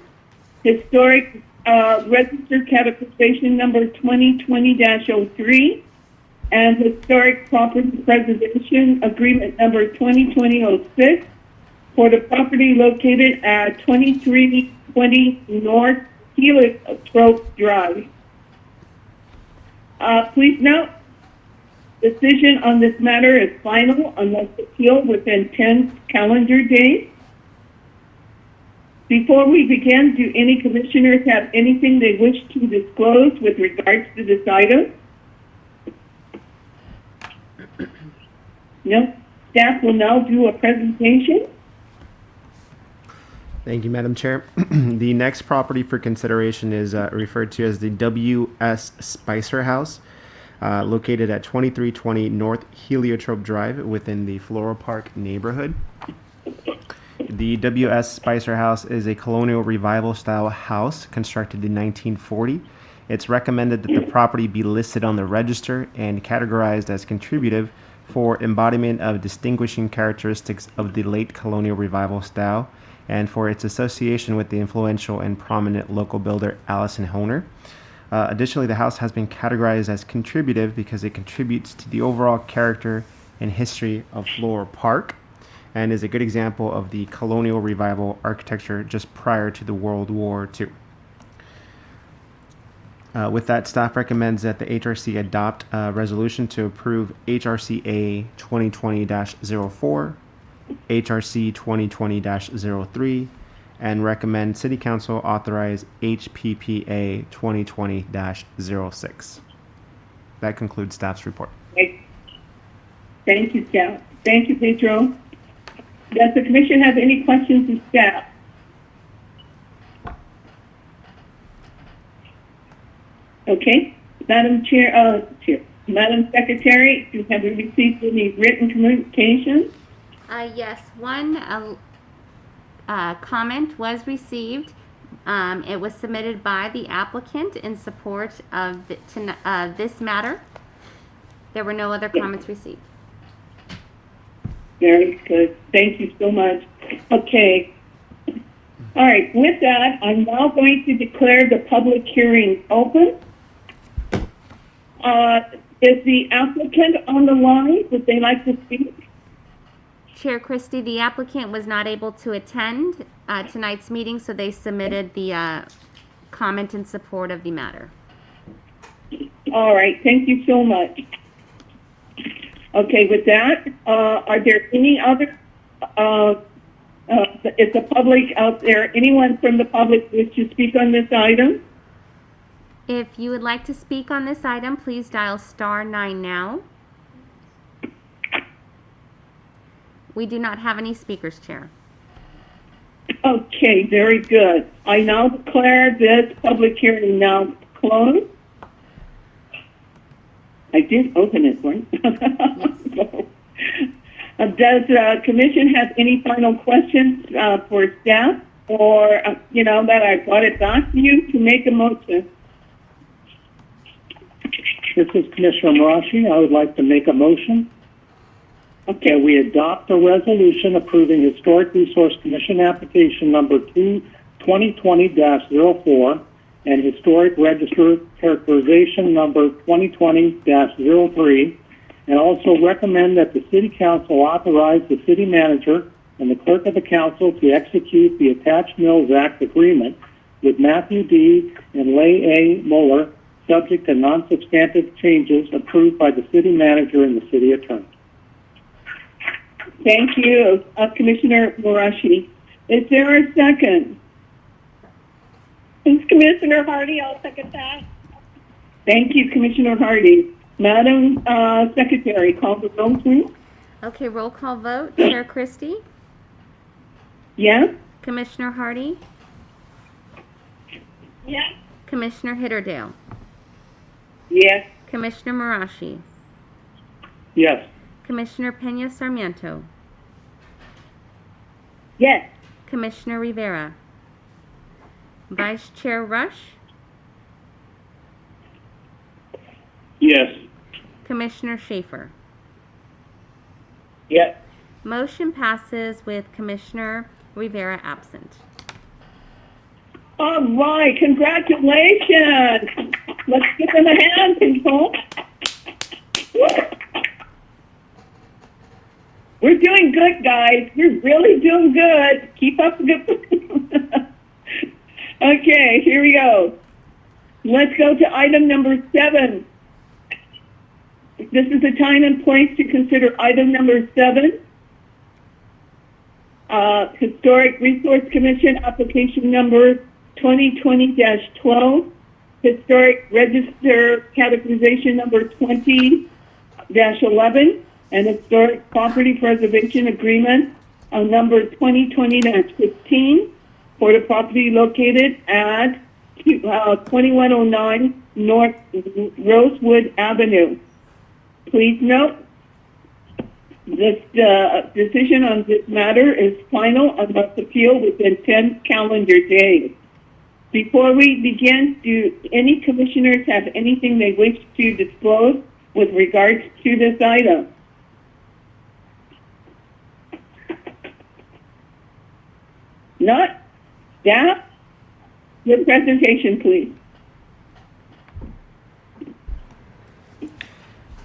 Historic Register categorization number 2020-03, and Historic Property Preservation Agreement number 2020-06 for the property located at 2320 North Heliotrope Drive. Please note, decision on this matter is final unless appealed within 10 calendar days. Before we begin, do any commissioners have anything they wish to disclose with regards to this item? No? Staff will now do a presentation. Thank you, Madam Chair. The next property for consideration is referred to as the W.S. Spicer House, located at 2320 North Heliotrope Drive within the Floral Park neighborhood. The W.S. Spicer House is a colonial revival style house constructed in 1940. It's recommended that the property be listed on the register and categorized as contributive for embodiment of distinguishing characteristics of the late colonial revival style, and for its association with the influential and prominent local builder Allison Honer. Additionally, the house has been categorized as contributive because it contributes to the overall character and history of Floral Park. and is a good example of the colonial revival architecture just prior to the World War II. With that, staff recommends that the HRC adopt a resolution to approve HRCA 2020-04, HRC 2020-03, and recommend City Council authorize HPPA 2020-06. That concludes staff's report. Thank you, staff. Thank you, Pedro. Does the commission have any questions of staff? Okay, Madam Madam Secretary, have we received any written communications? Yes, one comment was received. It was submitted by the applicant in support of this matter. There were no other comments received. Very good. Thank you so much. Okay. All right. With that, I'm now going to declare the public hearing open. Is the applicant on the line? Would they like to speak? Chair Christie, the applicant was not able to attend tonight's meeting, so they submitted the comment in support of the matter. All right. Thank you so much. Okay, with that, are there any other, is the public out there, anyone from the public wish to speak on this item? If you would like to speak on this item, please dial *9 now. We do not have any speakers, Chair. Okay, very good. I now declare this public hearing now closed. I did open it, right? Does the commission have any final questions for staff, or that I brought it back to you to make a motion? This is Commissioner Marashi. I would like to make a motion. Okay, we adopt a resolution approving Historic Resource Commission application number 2020-04 and Historic Register characterization number 2020-03, and also recommend that the City Council authorize the City Manager and the Clerk of the Council to execute the Attached Mills Act agreement with Matthew D. and Leigh A. Mueller, subject to non-substantive changes approved by the City Manager and the City Attorney. Thank you, Commissioner Marashi. Is there a second? It's Commissioner Hardy. I'll second that. Thank you, Commissioner Hardy. Madam Secretary, call the roll, please. Okay, roll call vote. Chair Christie? Yes? Commissioner Hardy? Yes. Commissioner Hitterdale? Yes. Commissioner Marashi? Yes. Commissioner Pena Sarmiento? Yes. Commissioner Rivera? Vice Chair Rush? Yes. Commissioner Schaefer? Yes. Motion passes with Commissioner Rivera absent. All right, congratulations. Let's give them a hand, people. We're doing good, guys. We're really doing good. Keep up the good. Okay, here we go. Let's go to item number 7. This is the time and place to consider item number 7. Historic Resource Commission application number 2020-12. Historic Register categorization number 20-11. And Historic Property Preservation Agreement on number 2020-15 for the property located at 2109 North Rosewood Avenue. Please note, this decision on this matter is final and must appeal within 10 calendar days. Before we begin, do any commissioners have anything they wish to disclose with regards to this item? Not? Staff? Your presentation, please.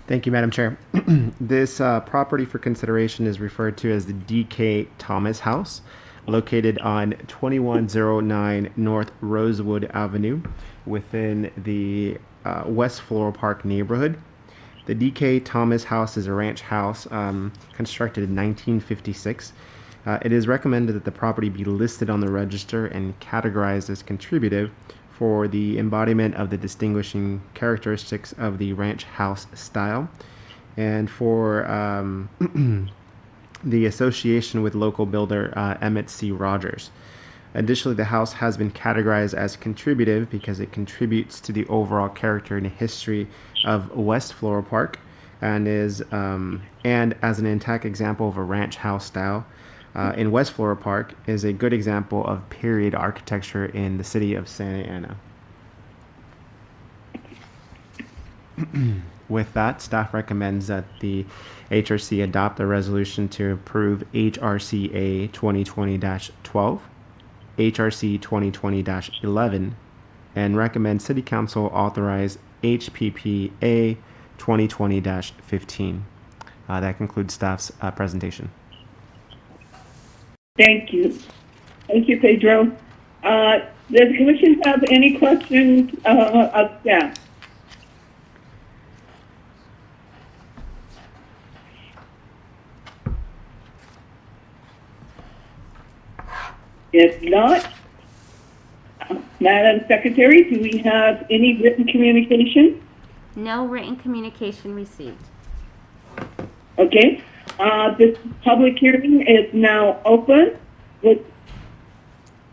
Thank you, Madam Chair. This property for consideration is referred to as the D.K. Thomas House, located on 2109 North Rosewood Avenue within the West Floral Park neighborhood. The D.K. Thomas House is a ranch house constructed in 1956. It is recommended that the property be listed on the register and categorized as contributive for the embodiment of the distinguishing characteristics of the ranch house style and for the association with local builder Emmett C. Rogers. Additionally, the house has been categorized as contributive because it contributes to the overall character and history of West Floral Park and is and as an intact example of a ranch house style in West Floral Park is a good example of period architecture in the city of Santa Ana. With that, staff recommends that the HRC adopt a resolution to approve HRCA 2020-12, HRC 2020-11, and recommend City Council authorize HPPA 2020-15. That concludes staff's presentation. Thank you. Thank you, Pedro. Does the commission have any questions of staff? If not, Madam Secretary, do we have any written communication? No written communication received. Okay. This public hearing is now open. Would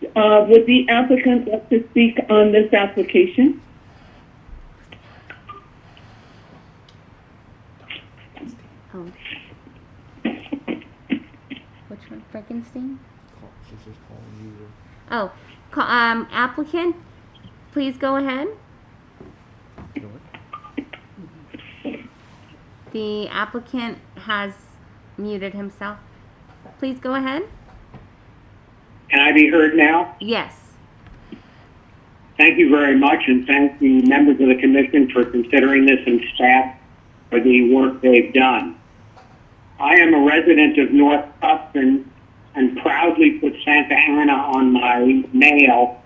the applicant like to speak on this application? Oh. Which one? Frankenstein? Oh, applicant, please go ahead. The applicant has muted himself. Please go ahead. Can I be heard now? Yes. Thank you very much, and thank the members of the commission for considering this and staff for the work they've done. I am a resident of North Tustin and proudly put Santa Ana on my mail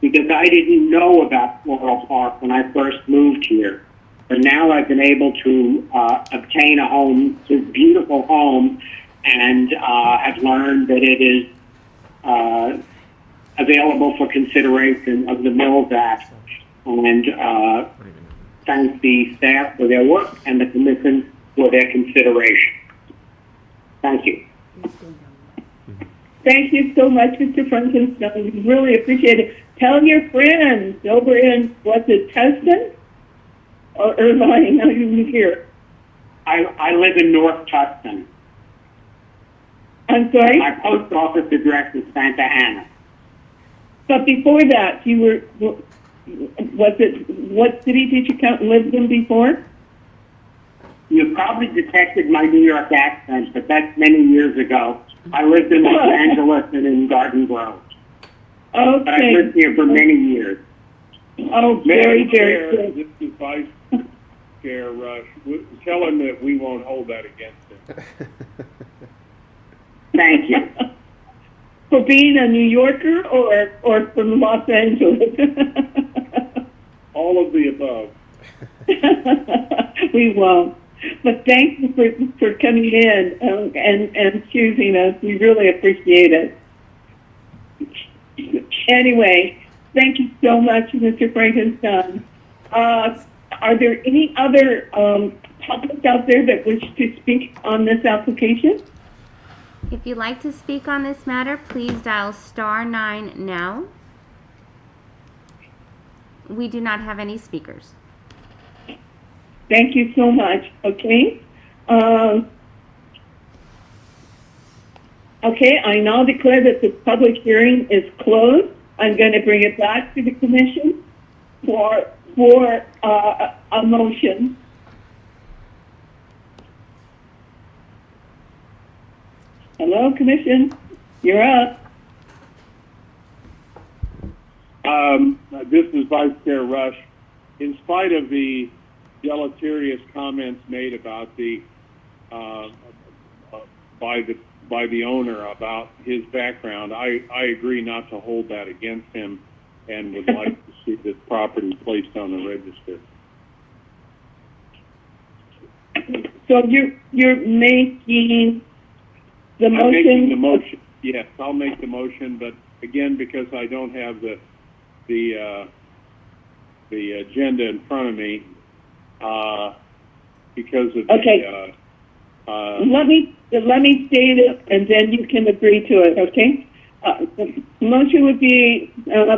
because I didn't know about Floral Park when I first moved here. But now I've been able to obtain a home, this beautiful home, and have learned that it is available for consideration of the Mills Act. And thank the staff for their work and the commission for their consideration. Thank you. Thank you so much, Mr. Frankenstein. We really appreciate it. Tell your friends over in, was it Tustin? Or Irvine, are you here? I live in North Tustin. I'm sorry? My post office address is Santa Ana. But before that, you were, was it, what city did you live in before? You probably detected my New York accent, but that's many years ago. I lived in Los Angeles and in Garden Grove. Okay. But I've lived here for many years. Oh, very, very good. This is Vice Chair Rush. Tell him that we won't hold that against him. Thank you. For being a New Yorker or from Los Angeles? All of the above. We won't. But thank you for coming in and choosing us. We really appreciate it. Anyway, thank you so much, Mr. Frankenstein. Are there any other public out there that wish to speak on this application? If you'd like to speak on this matter, please dial *9 now. We do not have any speakers. Thank you so much. Okay. Okay, I now declare that the public hearing is closed. I'm going to bring it back to the commission for a motion. Hello, commission. You're up. This is Vice Chair Rush. In spite of the deleterious comments made about the by the owner about his background, I agree not to hold that against him, and would like to see this property placed on the register. So you're making the I'm motion? making the motion. Yes, I'll make the motion, but again, because I don't have the agenda in front of me, because of Okay. Let me state it, and then you can agree to it, okay? The motion would be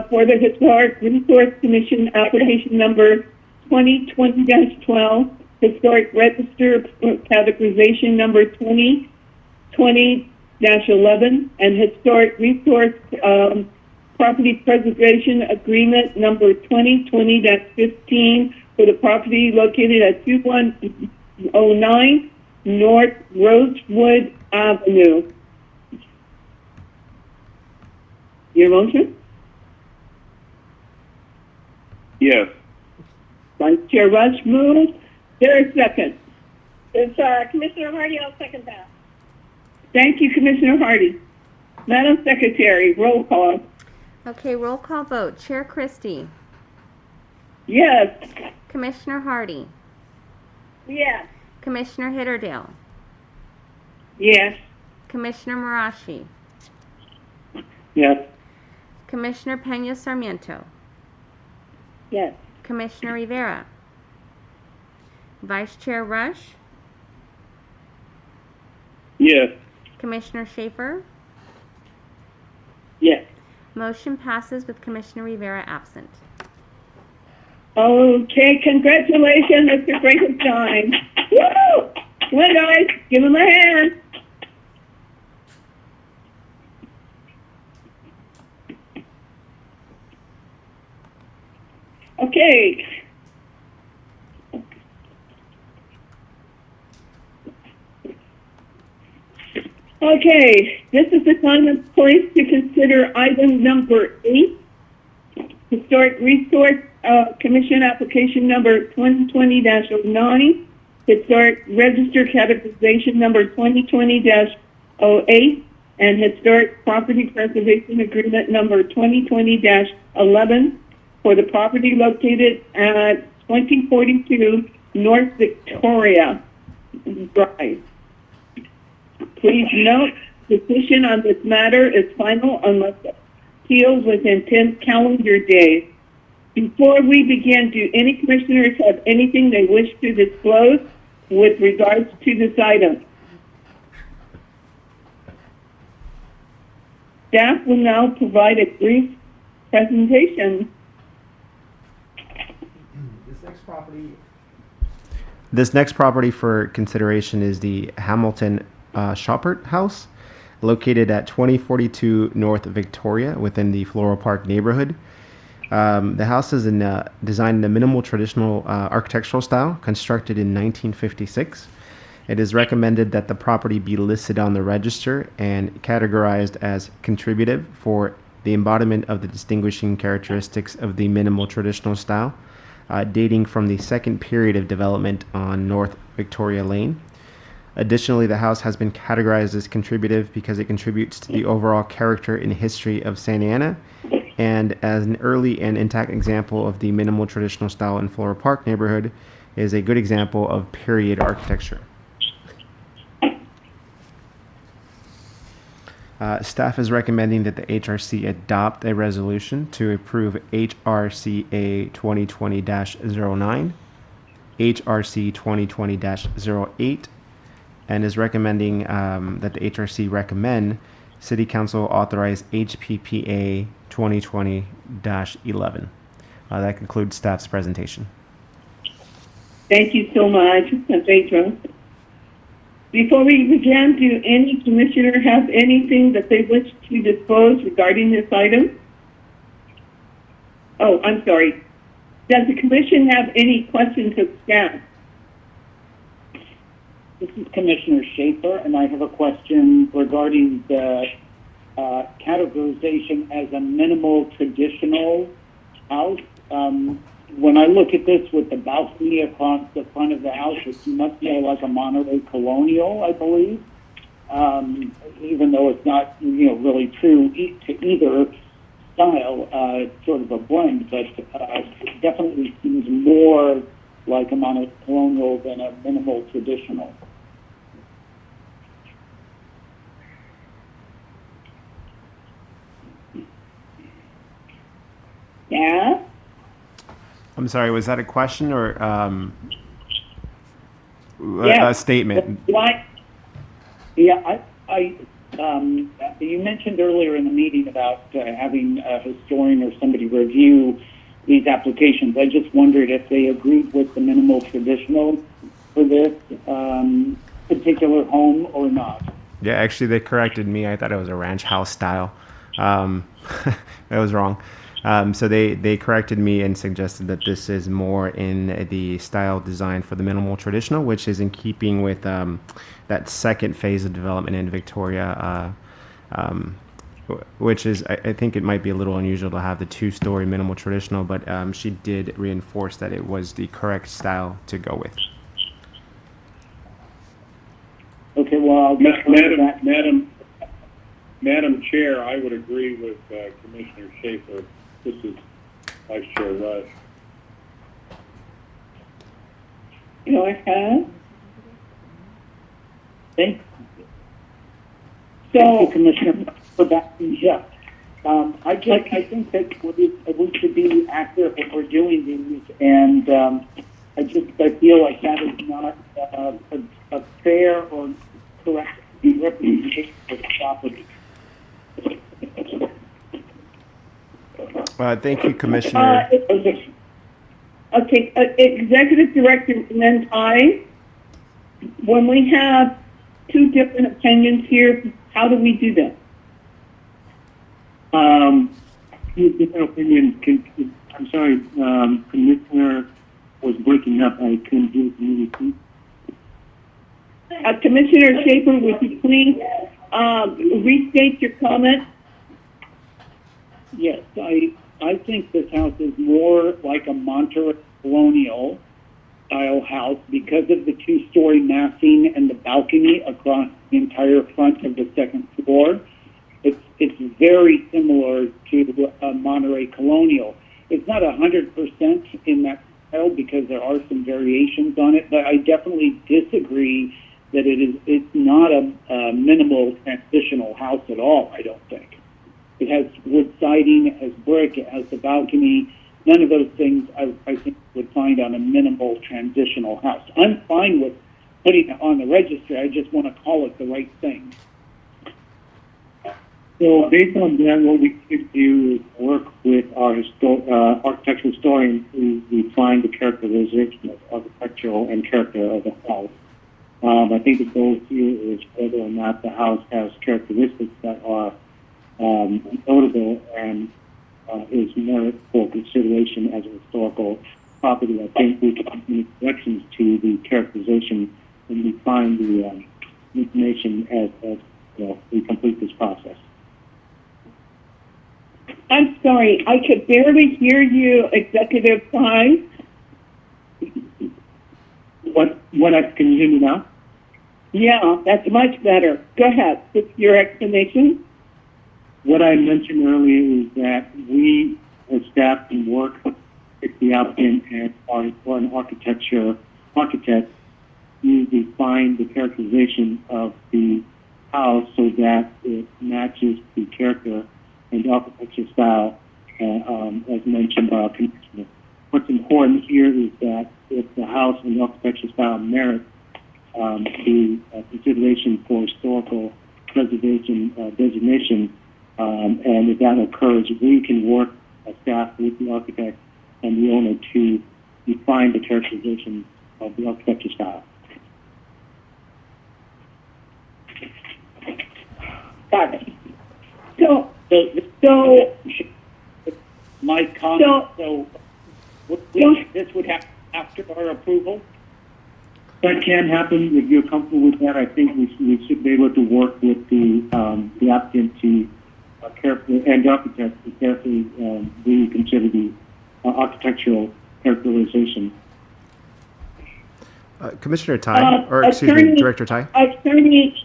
for the Historic Resource Commission application number 2020-12, Historic Register categorization number 2020-11, and Historic Resource Property Preservation Agreement number 2020-15 for the property located at 2109 North Rosewood Avenue. Your motion? yes. Vice Chair Rush moves. There a second? It's, Commissioner Hardy, I'll second that. Thank you, Commissioner Hardy. Madam Secretary, roll call. Okay, roll call vote. Chair Christie. Yes. Commissioner Hardy. Yes. Commissioner Hitterdale. Yes. Commissioner Marashi. Yes. Commissioner Pena Sarmiento. Yes. Commissioner Rivera. Vice Chair Rush. Yes. Commissioner Schaefer. Yes. Motion passes with Commissioner Rivera absent. Okay, congratulations, Mr. Frankenstein. Woo! Come on, guys, give him a hand. Okay. Okay, this is the time and place to consider item number 8, Historic Resource Commission application number 2020-09, Historic Register categorization number 2020-08, and Historic Property Preservation Agreement number 2020-11 for the property located at 2042 North Victoria Drive. Please note, decision on this matter is final unless appealed within 10 calendar days. Before we begin, do any commissioners have anything they wish to disclose with regards to this item? Staff will now provide a brief presentation. This next property for consideration is the Hamilton Shoppert House, located at 2042 North Victoria within the Floral Park neighborhood. The house is designed in a minimal traditional architectural style, constructed in 1956. It is recommended that the property be listed on the register and categorized as contributive for the embodiment of the distinguishing characteristics of the minimal traditional style, dating from the second period of development on North Victoria Lane. Additionally, the house has been categorized as contributive because it contributes to the overall character and history of Santa Ana, and as an early and intact example of the minimal traditional style in Floral Park neighborhood, is a good example of period architecture. Staff is recommending that the HRC adopt a resolution to approve HRCA 2020-09, HRC 2020-08, and is recommending that the HRC recommend City Council authorize HPPA 2020-11. That concludes staff's presentation. Thank you so much, Pedro. Before we begin, do any commissioner have anything that they wish to disclose regarding this item? Oh, I'm sorry. Does the commission have any questions of staff? This is Commissioner Schaefer, and I have a question regarding the categorization as a minimal traditional house. when I look at this with the balcony across the front of the house, it's much more like a Monterey Colonial, I believe. Even though it's not, really true to either style, sort of a blend, but it definitely seems more like a Monterey Colonial than a minimal traditional. Yeah? I'm sorry, was that a question or Yeah. a statement? Why? Yeah, you mentioned earlier in the meeting about having a historian or somebody review these applications. I just wondered if they agreed with the minimal traditional for this particular home or not. Yeah, actually, they corrected me. I thought it was a ranch house style. That was wrong. So they corrected me and suggested that this is more in the style design for the minimal traditional, which is in keeping with that second phase of development in Victoria, which is, I think it might be a little unusual to have the two-story minimal traditional, but she did reinforce that it was the correct style to go with. Okay, well, Madam Chair, I would agree with Commissioner Schaefer. This is Vice Chair Rush. Go ahead. Thank you, Commissioner, for backing me up. I think that we should be accurate when we're doing these, and I feel like that is not a fair or correct representation of the property. Thank you, Commissioner. Okay, Executive Director Mentai, when we have two different opinions here, how do we do that? Two different opinions. I'm sorry, Commissioner was breaking up. I couldn't hear you repeat. Commissioner Schaefer, would you please restate your comment? Yes, I think this house is more like a Monterey Colonial style house because of the two-story massing and the balcony across the entire front of the second floor. It's very similar to a Monterey Colonial. It's not 100% in that style because there are some variations on it, but I definitely disagree that it's not a minimal transitional house at all, I don't think. It has wood siding, it has brick, it has the balcony. None of those things I think would find on a minimal transitional house. I'm fine with putting it on the registry. I just want to call it the right thing. So based on that, what we could do is work with our architectural historian to refine the characterization of architectural and character of the house. I think the goal here is whether or not the house has characteristics that are notable and is merit for consideration as a historical property. I think we can make corrections to the characterization and refine the information as we complete this process. I'm sorry, I could barely hear you, Executive Prime. Can you hear me now? Yeah, that's much better. Go ahead with your explanation. What I mentioned earlier is that we, as staff, can work with the applicant and or an architect to refine the characterization of the house so that it matches the character and architecture style, as mentioned by our commissioner. What's important here is that if the house and the architecture style merit the consideration for historical preservation designation, and if that occurs, we can work as staff with the architect and the owner to define the characterization of the architecture style. Got it. My comment. This would happen after our approval. That can happen. If you're comfortable with that, I think we should be able to work with the applicant to carefully and the architect to carefully reconsider the architectural characterization. Commissioner Tai, or excuse me, Director Tai. Attorney,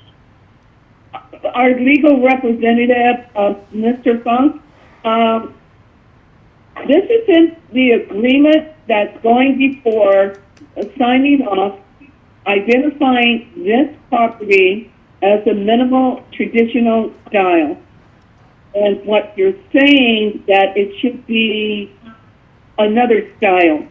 our legal representative, Mr. Funk, this is in the agreement that's going before signing off, identifying this property as a minimal traditional style. And what you're saying that it should be another style.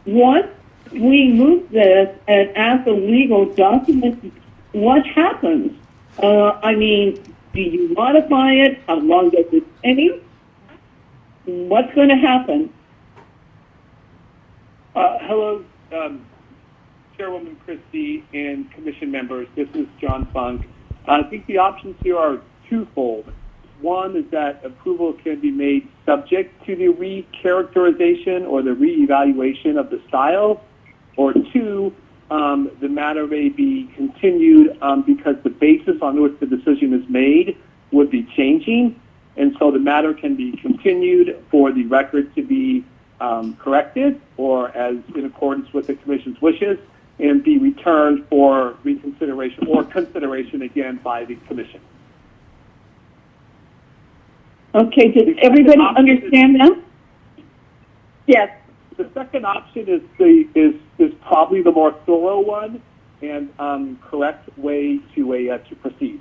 Once we move this and add the legal document, what happens? I mean, do you modify it? How long does it take? What's going to happen? Hello, Chairwoman Christie and Commission members. This is John Funk. I think the options here are twofold. One is that approval can be made subject to the recharacterization or the reevaluation of the style, or two, the matter may be continued because the basis on which the decision is made would be changing, and so the matter can be continued for the record to be corrected or as in accordance with the Commission's wishes, and be returned for reconsideration or consideration again by the Commission. Okay, does everybody understand that? Yes. The second option is probably the more thorough one and correct way to proceed.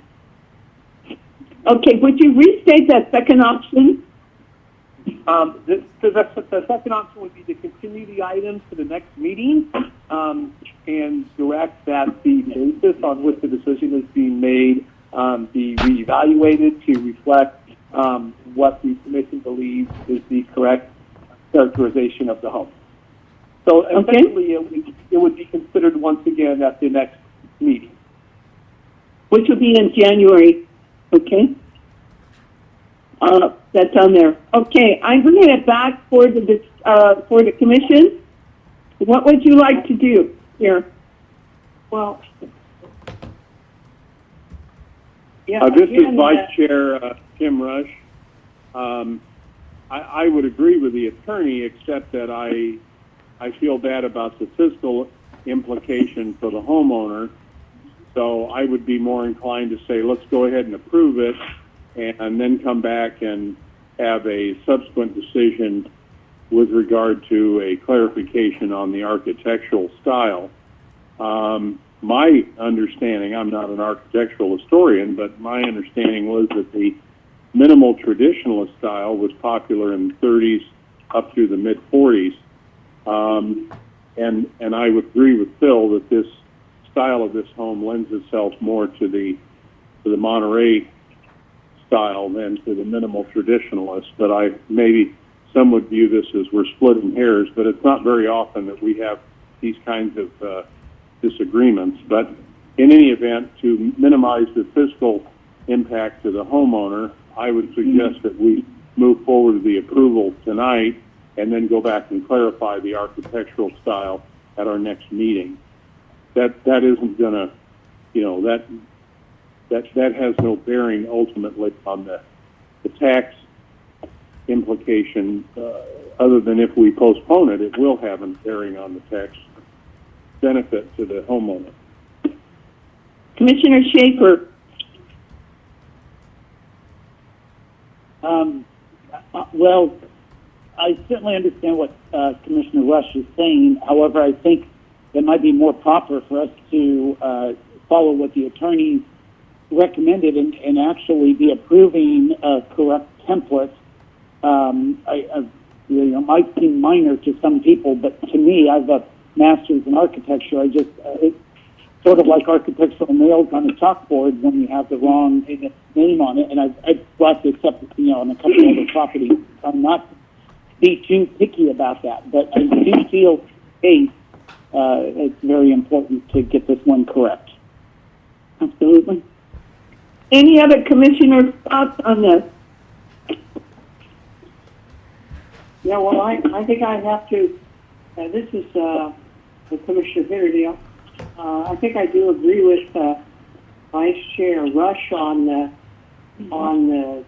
Okay, would you restate that second option? The second option would be to continue the item to the next meeting and direct that the basis on which the decision is being made be reevaluated to reflect what the Commission believes is the correct characterization of the home. So essentially, it would be considered once again at the next meeting, which will be in January. Okay. That's on there. Okay, I'm bringing it back for the Commission. What would you like to do here? Well, yeah. This is Vice Chair Tim Rush. I would agree with the attorney, except that I feel bad about the fiscal implication for the homeowner. So I would be more inclined to say, let's go ahead and approve it, and then come back and have a subsequent decision with regard to a clarification on the architectural style. My understanding, I'm not an architectural historian, but my understanding was that the minimal traditionalist style was popular in the 30s up through the mid-40s. And I would agree with Phil that this style of this home lends itself more to the Monterey style than to the minimal traditionalist. But maybe some would view this as we're splitting hairs, but it's not very often that we have these kinds of disagreements. But in any event, to minimize the fiscal impact to the homeowner, I would suggest that we move forward with the approval tonight and then go back and clarify the architectural style at our next meeting. That isn't gonna, that has no bearing ultimately on the tax implication, other than if we postpone it, it will have a bearing on the tax benefit to the homeowner. Commissioner Schaefer. Well, I certainly understand what Commissioner Rush is saying. However, I think it might be more proper for us to follow what the attorney recommended and actually be approving a correct template. It might seem minor to some people, but to me, I have a master's in architecture. It's sort of like architectural nails on a chalkboard when you have the wrong name on it. And I've brought this up, on a couple other properties. I'm not be too picky about that, but I do feel, it's very important to get this one correct. Absolutely. Any other commissioner thoughts on this? Yeah, well, I think I have to. This is Commissioner Bitterdale. I think I do agree with Vice Chair Rush on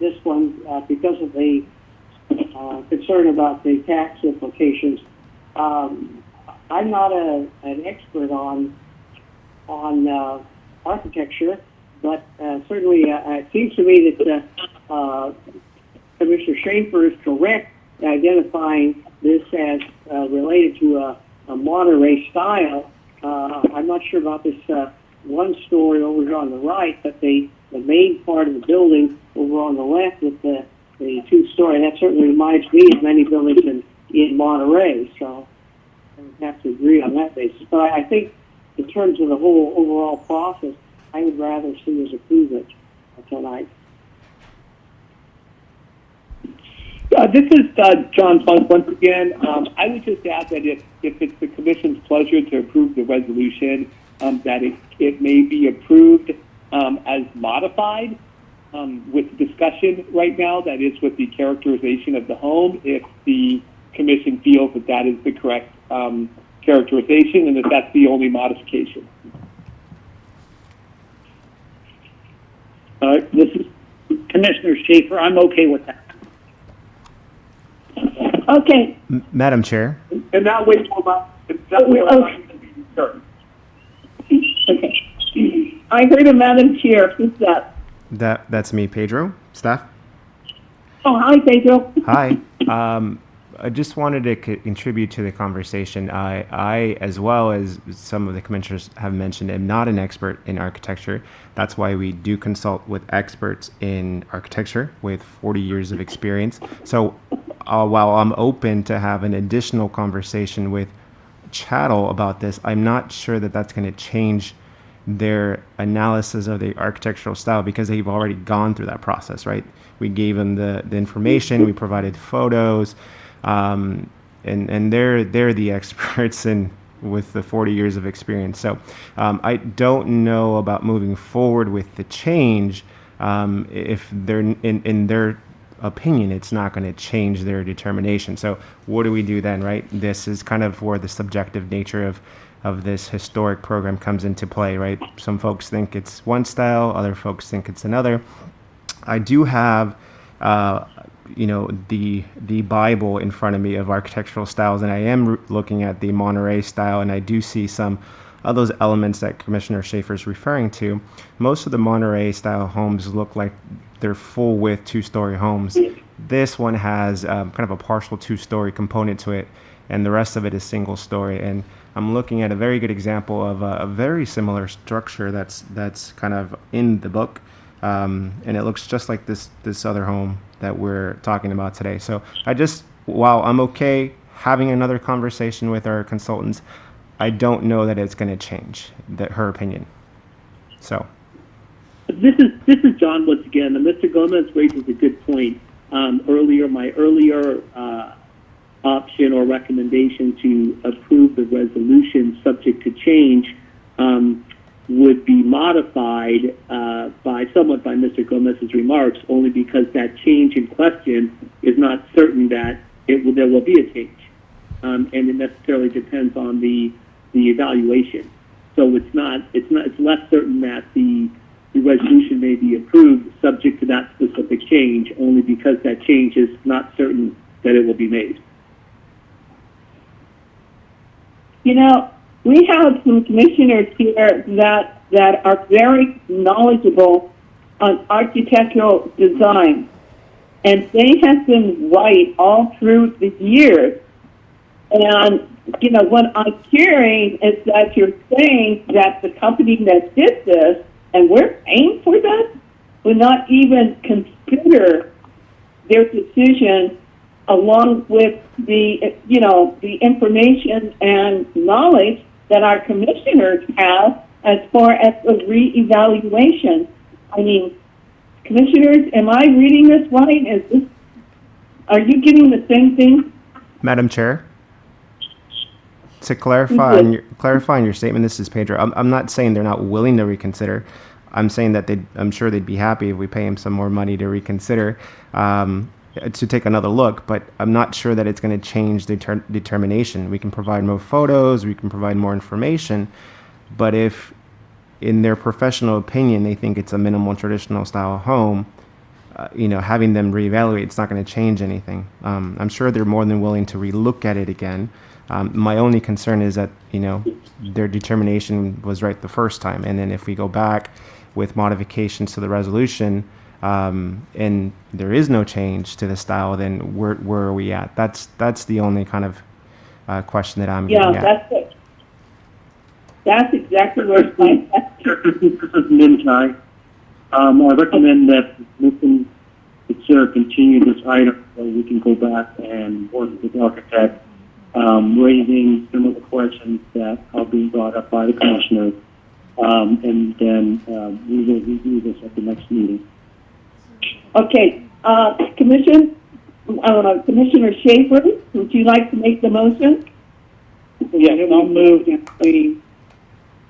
this one because of the concern about the tax implications. I'm not an expert on architecture, but certainly it seems to me that Commissioner Schaefer is correct in identifying this as related to a Monterey style. I'm not sure about this one story over here on the right, but the main part of the building over on the left with the two-story, that certainly reminds me of many buildings in Monterey. So I would have to agree on that basis. But I think in terms of the whole overall process, I would rather see us approve it tonight. This is John Funk once again. I would just add that if it's the Commission's pleasure to approve the resolution, that it may be approved as modified with discussion right now, that is with the characterization of the home, if the Commission feels that that is the correct characterization and that that's the only modification. This is Commissioner Schaefer. I'm okay with that. Okay. Madam Chair. And that way we'll Okay. I heard a Madam Chair. Who's that? That's me, Pedro. Staff. Oh, hi, Pedro. Hi. I just wanted to contribute to the conversation. I, as well as some of the commissioners have mentioned, am not an expert in architecture. That's why we do consult with experts in architecture with 40 years of experience. So while I'm open to have an additional conversation with Chattel about this, I'm not sure that that's going to change their analysis of the architectural style, because they've already gone through that process, right? We gave them the information, we provided photos, and they're the experts with the 40 years of experience. So I don't know about moving forward with the change if they're in their opinion it's not going to change their determination. So what do we do then, right? This is kind of where the subjective nature of this historic program comes into play, right? Some folks think it's one style, other folks think it's another. I do have the Bible in front of me of architectural styles, and I am looking at the Monterey style, and I do see some of those elements that Commissioner Schaefer is referring to. Most of the Monterey style homes look like they're full width 2-story homes. This one has kind of a partial 2-story component to it, and the rest of it is single story. And I'm looking at a very good example of a very similar structure that's kind of in the book, and it looks just like this other home that we're talking about today. So while I'm okay having another conversation with our consultants, I don't know that it's going to change her opinion. So. This is John once again, and Mr. Gomez raises a good point. My earlier option or recommendation to approve the resolution subject to change would be modified somewhat by Mr. Gomez's remarks, only because that change in question is not certain that there will be a change, and it necessarily depends on the evaluation. So it's less certain that the resolution may be approved subject to that specific change, only because that change is not certain that it will be made. You know, we have some commissioners here that are very knowledgeable on architectural design, and they have been right all through the years. And, you know, what I'm hearing is that you're saying that the company that did this, and we're paying for this, would not even consider their decision along with the information and knowledge that our commissioners have as far as the reevaluation. I mean, commissioners, am I reading this right? Are you getting the same thing? Madam Chair, to clarify on your statement, this is Pedro. I'm not saying they're not willing to reconsider. I'm saying that I'm sure they'd be happy if we pay them some more money to reconsider, to take another look. But I'm not sure that it's going to change the determination. We can provide more photos, we can provide more information, but if, in their professional opinion, they think it's a minimal traditional style home, having them reevaluate, it's not going to change anything. I'm sure they're more than willing to relook at it again. My only concern is that, their determination was right the first time. And then if we go back with modifications to the resolution, and there is no change to the style, then where are we at? That's the only kind of question that I'm getting at. that's it. That's exactly where I'm at. This is Min Tai. I recommend that the chair continue this item so we can go back and work with the architect, raising some of the questions that are being brought up by the commissioners, and then we will review this at the next meeting. Okay, Commissioner Schaefer, would you like to make the motion? Yes, I'll move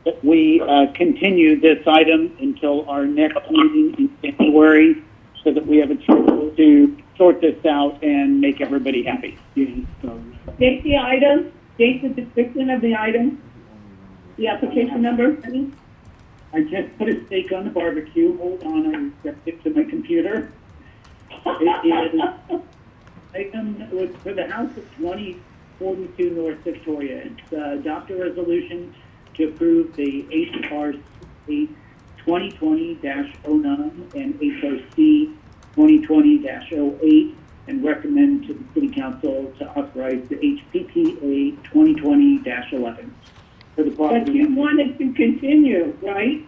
that we continue this item until our next meeting in January so that we have a chance to sort this out and make everybody happy. State the item, state the description of the item, the application number. I just put a steak on the barbecue. Hold on, I stepped it to my computer. It is item for the house at 2042 North Victoria. It's adopt a resolution to approve the HRC 2020-09 and HRC 2020-08 and recommend to the City Council to authorize the HPPA 2020-11 for the property. But you wanted to continue, right?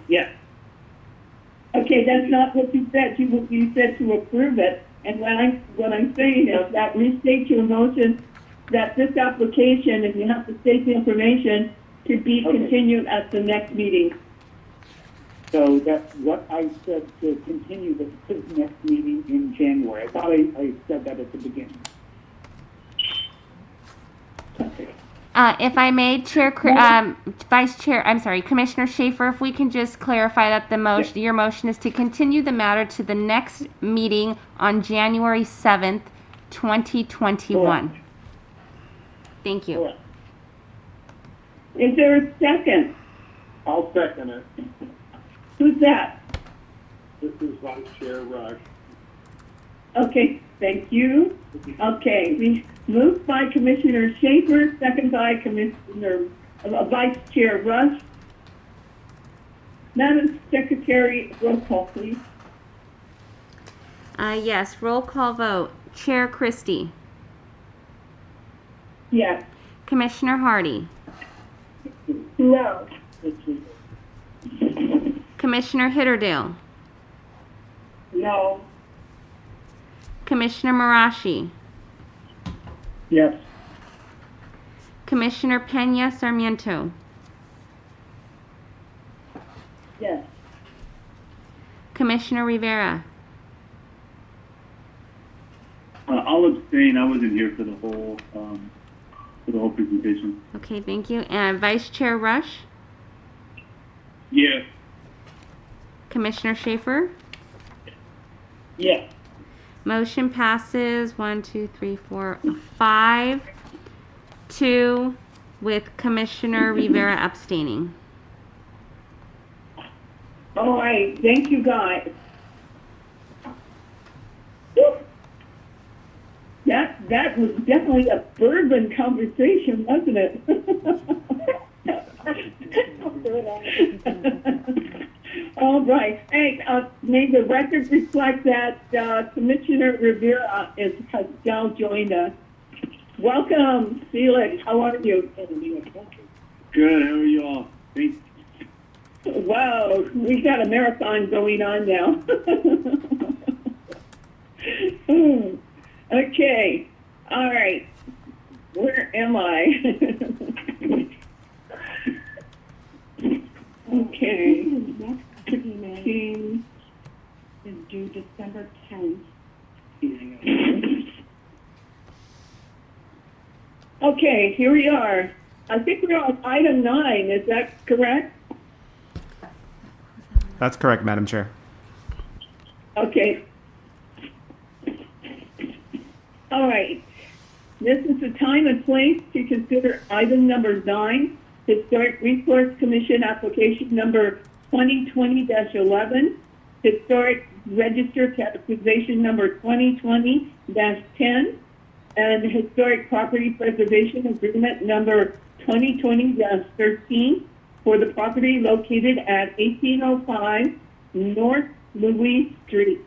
Yes. Okay, that's not what you said. You said to approve it. And what I'm saying is that restate your motion that this application, and you have to state the information, to be continued at the next meeting. So that's what I said, to continue this to the next meeting in January. I thought I said that at the beginning. If I may, Vice Chair, I'm sorry, Commissioner Schaefer, if we can just clarify that your motion is to continue the matter to the next meeting on January 7th, 2021. Correct. Thank you. Correct. Is there a second? I'll second it. Who's that? This is Vice Chair Rush. Okay, thank you. Okay, we moved by Commissioner Schaefer, second by Vice Chair Rush. Madam Secretary, roll call, please. Yes, roll call vote. Chair Christie. Yes. Commissioner Hardy. No. Commissioner Hitterdale. No. Commissioner Marashi. Yes. Commissioner Pena Sarmiento. Yes. Commissioner Rivera. I'll abstain. I wasn't here for the whole presentation. Okay, thank you. And Vice Chair Rush. Yes. Commissioner Schaefer. Yes. Motion passes 5-2 with Commissioner Rivera abstaining. All right, thank you, guys. Woo. That was definitely a bourbon conversation, wasn't it? All right. Hey, may the record reflect that Commissioner Rivera has now joined us. Welcome, Felix. How are you? Good. How are you all? Thanks. Wow, we got a marathon going on now. Okay. All right. Where am I? Okay. Next meeting is due December 10th. Okay, here we are. I think we're on item 9. Is that correct? That's correct, Madam Chair. Okay. All right. This is the time and place to consider item number 9, Historic Resource Commission application number 2020-11, Historic Register categorization number 2020-10 and Historic Property Preservation Agreement number 2020-13 for the property located at 1805 North Louis Street.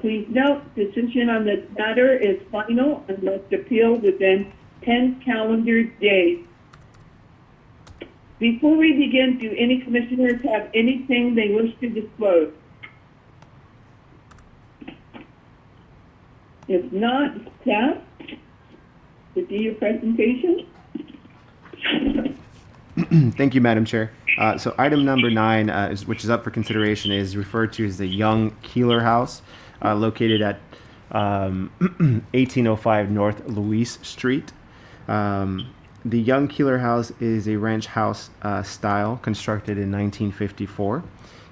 Please note, decision on this matter is final and must appeal within 10 calendar days. Before we begin, do any commissioners have anything they wish to disclose? If not, staff, to do your presentation. Thank you, Madam Chair. So item number 9, which is up for consideration, is referred to as the Young Keeler House, located at 1805 North Louis Street. The Young Keeler House is a ranch house style constructed in 1954.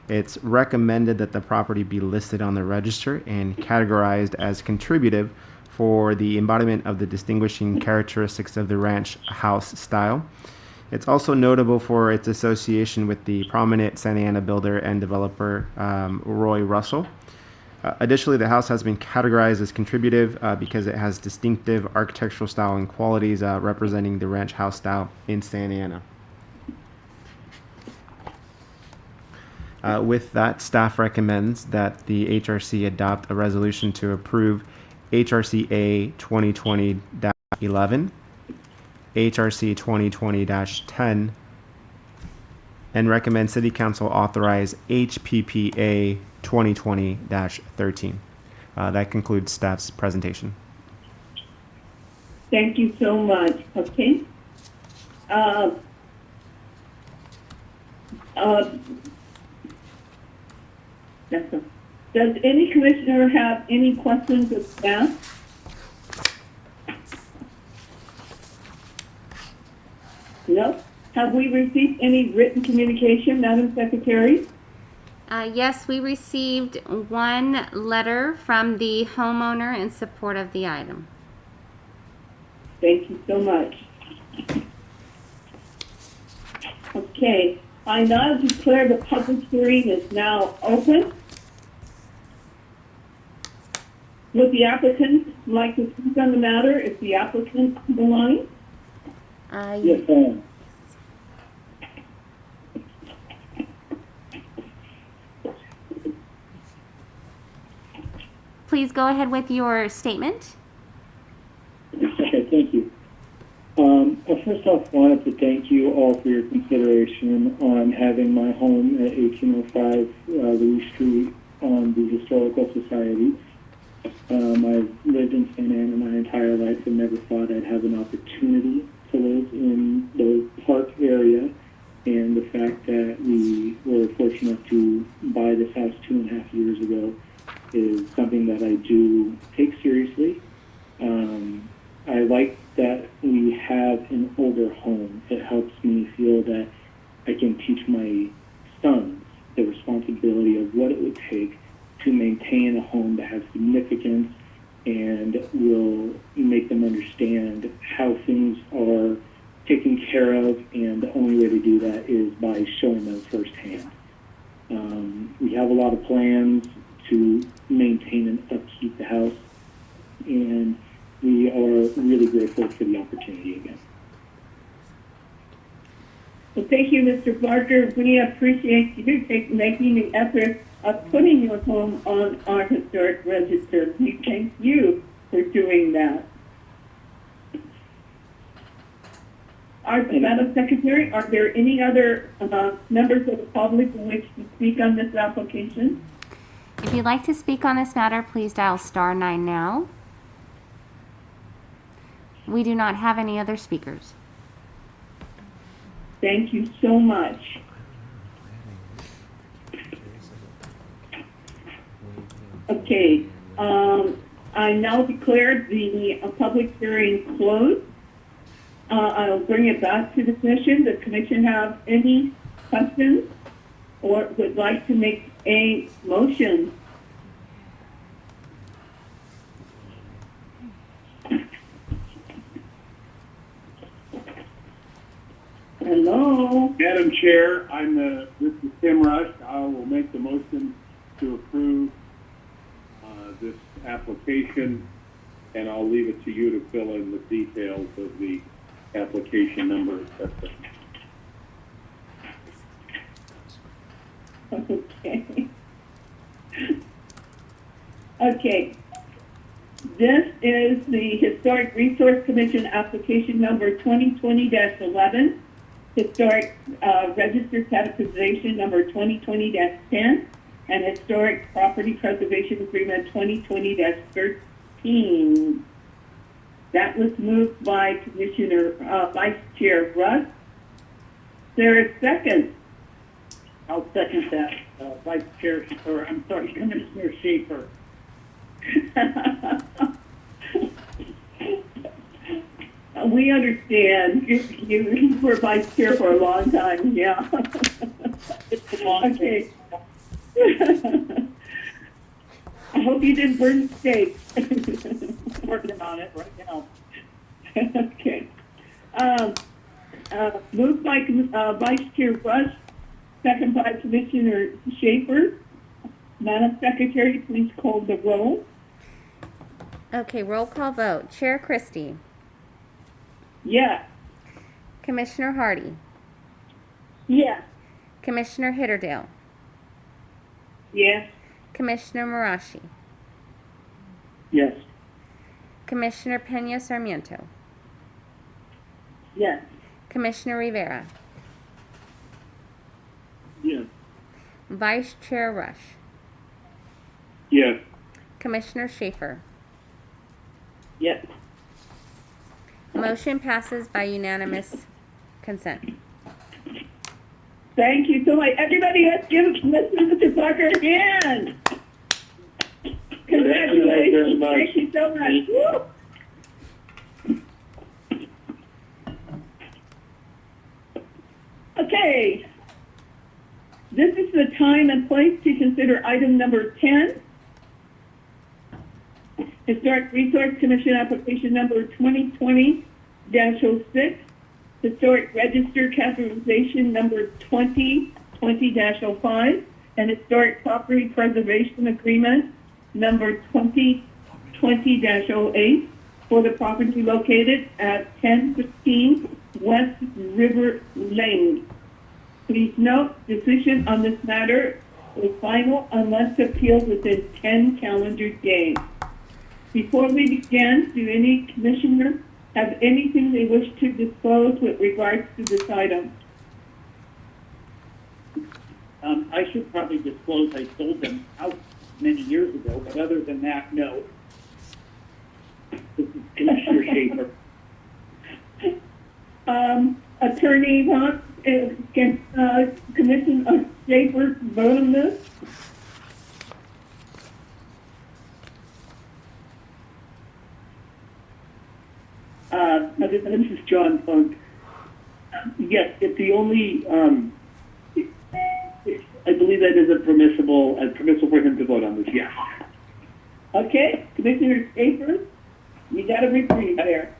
It's recommended that the property be listed on the register and categorized as contributive for the embodiment of the distinguishing characteristics of the ranch house style. It's also notable for its association with the prominent Santa Ana builder and developer Roy Russell. Additionally, the house has been categorized as contributive because it has distinctive architectural style and qualities representing the ranch house style in Santa Ana. With that, staff recommends that the HRC adopt a resolution to approve HRCA 2020-11, HRC 2020-10, and recommend City Council authorize HPPA 2020-13. That concludes staff's presentation. Thank you so much. Okay. Does any commissioner have any questions of staff? No? Have we received any written communication, Madam Secretary? Yes, we received one letter from the homeowner in support of the item. Thank you so much. Okay, I now declare the public hearing is now open. Would the applicant like to speak on the matter if the applicant on the line? Yes, I am. Please go ahead with your statement. Okay, thank you. I first off wanted to thank you all for your consideration on having my home at 1805 Louis Street on the Historical Society. I've lived in Santa Ana my entire life and never thought I'd have an opportunity to live in the park area. And the fact that we were fortunate to buy this house 2.5 years ago is something that I do take seriously. I like that we have an older home. It helps me feel that I can teach my sons the responsibility of what it would take to maintain a home that has significance and will make them understand how things are taken care of, and the only way to do that is by showing them firsthand. We have a lot of plans to maintain and upkeep the house, and we are really grateful for the opportunity again. Well, thank you, Mr. Barker. We appreciate you making the effort of putting your home on our historic register. We thank you for doing that. Madam Secretary, are there any other members of the public who wish to speak on this application? If you'd like to speak on this matter, please dial *9 now. We do not have any other speakers. Thank you so much. Okay, I now declare the public hearing closed. I'll bring it back to the commission. Does the commission have any questions or would like to make a motion? Hello? Madam Chair, this is Tim Rush. I will make the motion to approve this application, and I'll leave it to you to fill in the details of the application number, etc. Okay. Okay. This is the Historic Resource Commission application number 2020-11, Historic Register Categorization number 2020-10, and Historic Property Preservation Agreement 2020-13. That was moved by Commissioner Vice Chair Russ. There is second. I'll second that, Vice Chair, or I'm sorry, Commissioner Schaefer. We understand. You were vice chair for a long time, yeah. It's a long Okay. I hope you didn't burn the steak. working on it right now. Okay. Moved by Vice Chair Rush, second by Commissioner Schaefer. Madam Secretary, please call the roll. Okay, roll call vote. Chair Christie. Yes. Commissioner Hardy. Yes. Commissioner Hitterdale. Yes. Commissioner Marashi. Yes. Commissioner Pena Sarmiento. Yes. Commissioner Rivera. Yes. Vice Chair Rush. Yes. Commissioner Schaefer. Yes. Motion passes by unanimous consent. Thank you so much. Everybody, let's give Mr. Parker a hand. Congratulations. Thank you so much. Woo. Okay. This is the time and place to consider item number 10. Historic Resource Commission application number 2020-06. Historic Register Categorization number 2020-05. And Historic Property Preservation Agreement number 2020-08 for the property located at 1015 West River Lane. Please note, decision on this matter is final unless appealed within 10 calendar days. Before we begin, do any commissioner have anything they wish to disclose with regards to this item? I should probably disclose I sold them out many years ago, but other than that, no. This is Commissioner Schaefer. Attorney Hunt, can Commissioner Schaefer vote on this? This is John Funk. Yes, it's the only, I believe that is permissible for him to vote on this, yes. Okay, Commissioner Schaefer, you got a reprieve there.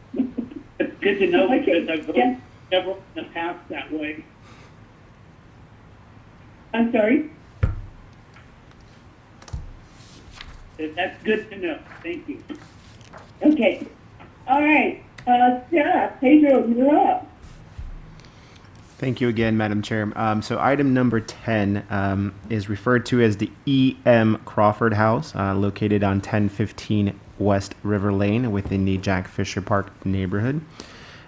It's good to know Okay, because I've voted yeah. several in the past that way. I'm sorry? That's good to know. Thank you. Okay. All right. Sarah, Pedro, you're up. Thank you again, Madam Chair. So item number 10 is referred to as the E.M. Crawford House, located on 1015 West River Lane within the Jack Fisher Park neighborhood.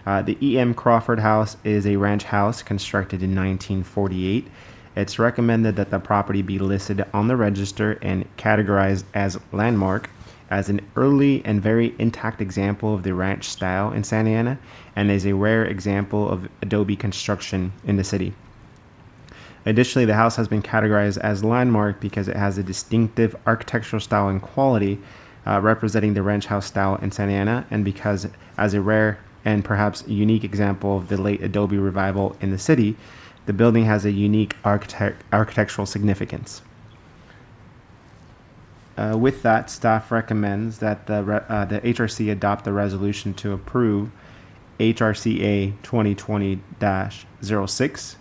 The E.M. Crawford House is a ranch house constructed in 1948. It's recommended that the property be listed on the register and categorized as landmark, as an early and very intact example of the ranch style in Santa Ana, and is a rare example of adobe construction in the city. Additionally, the house has been categorized as landmark because it has a distinctive architectural style and quality representing the ranch house style in Santa Ana, and because as a rare and perhaps unique example of the late adobe revival in the city, the building has a unique architectural significance. With that, staff recommends that the HRC adopt the resolution to approve HRCA 2020-06,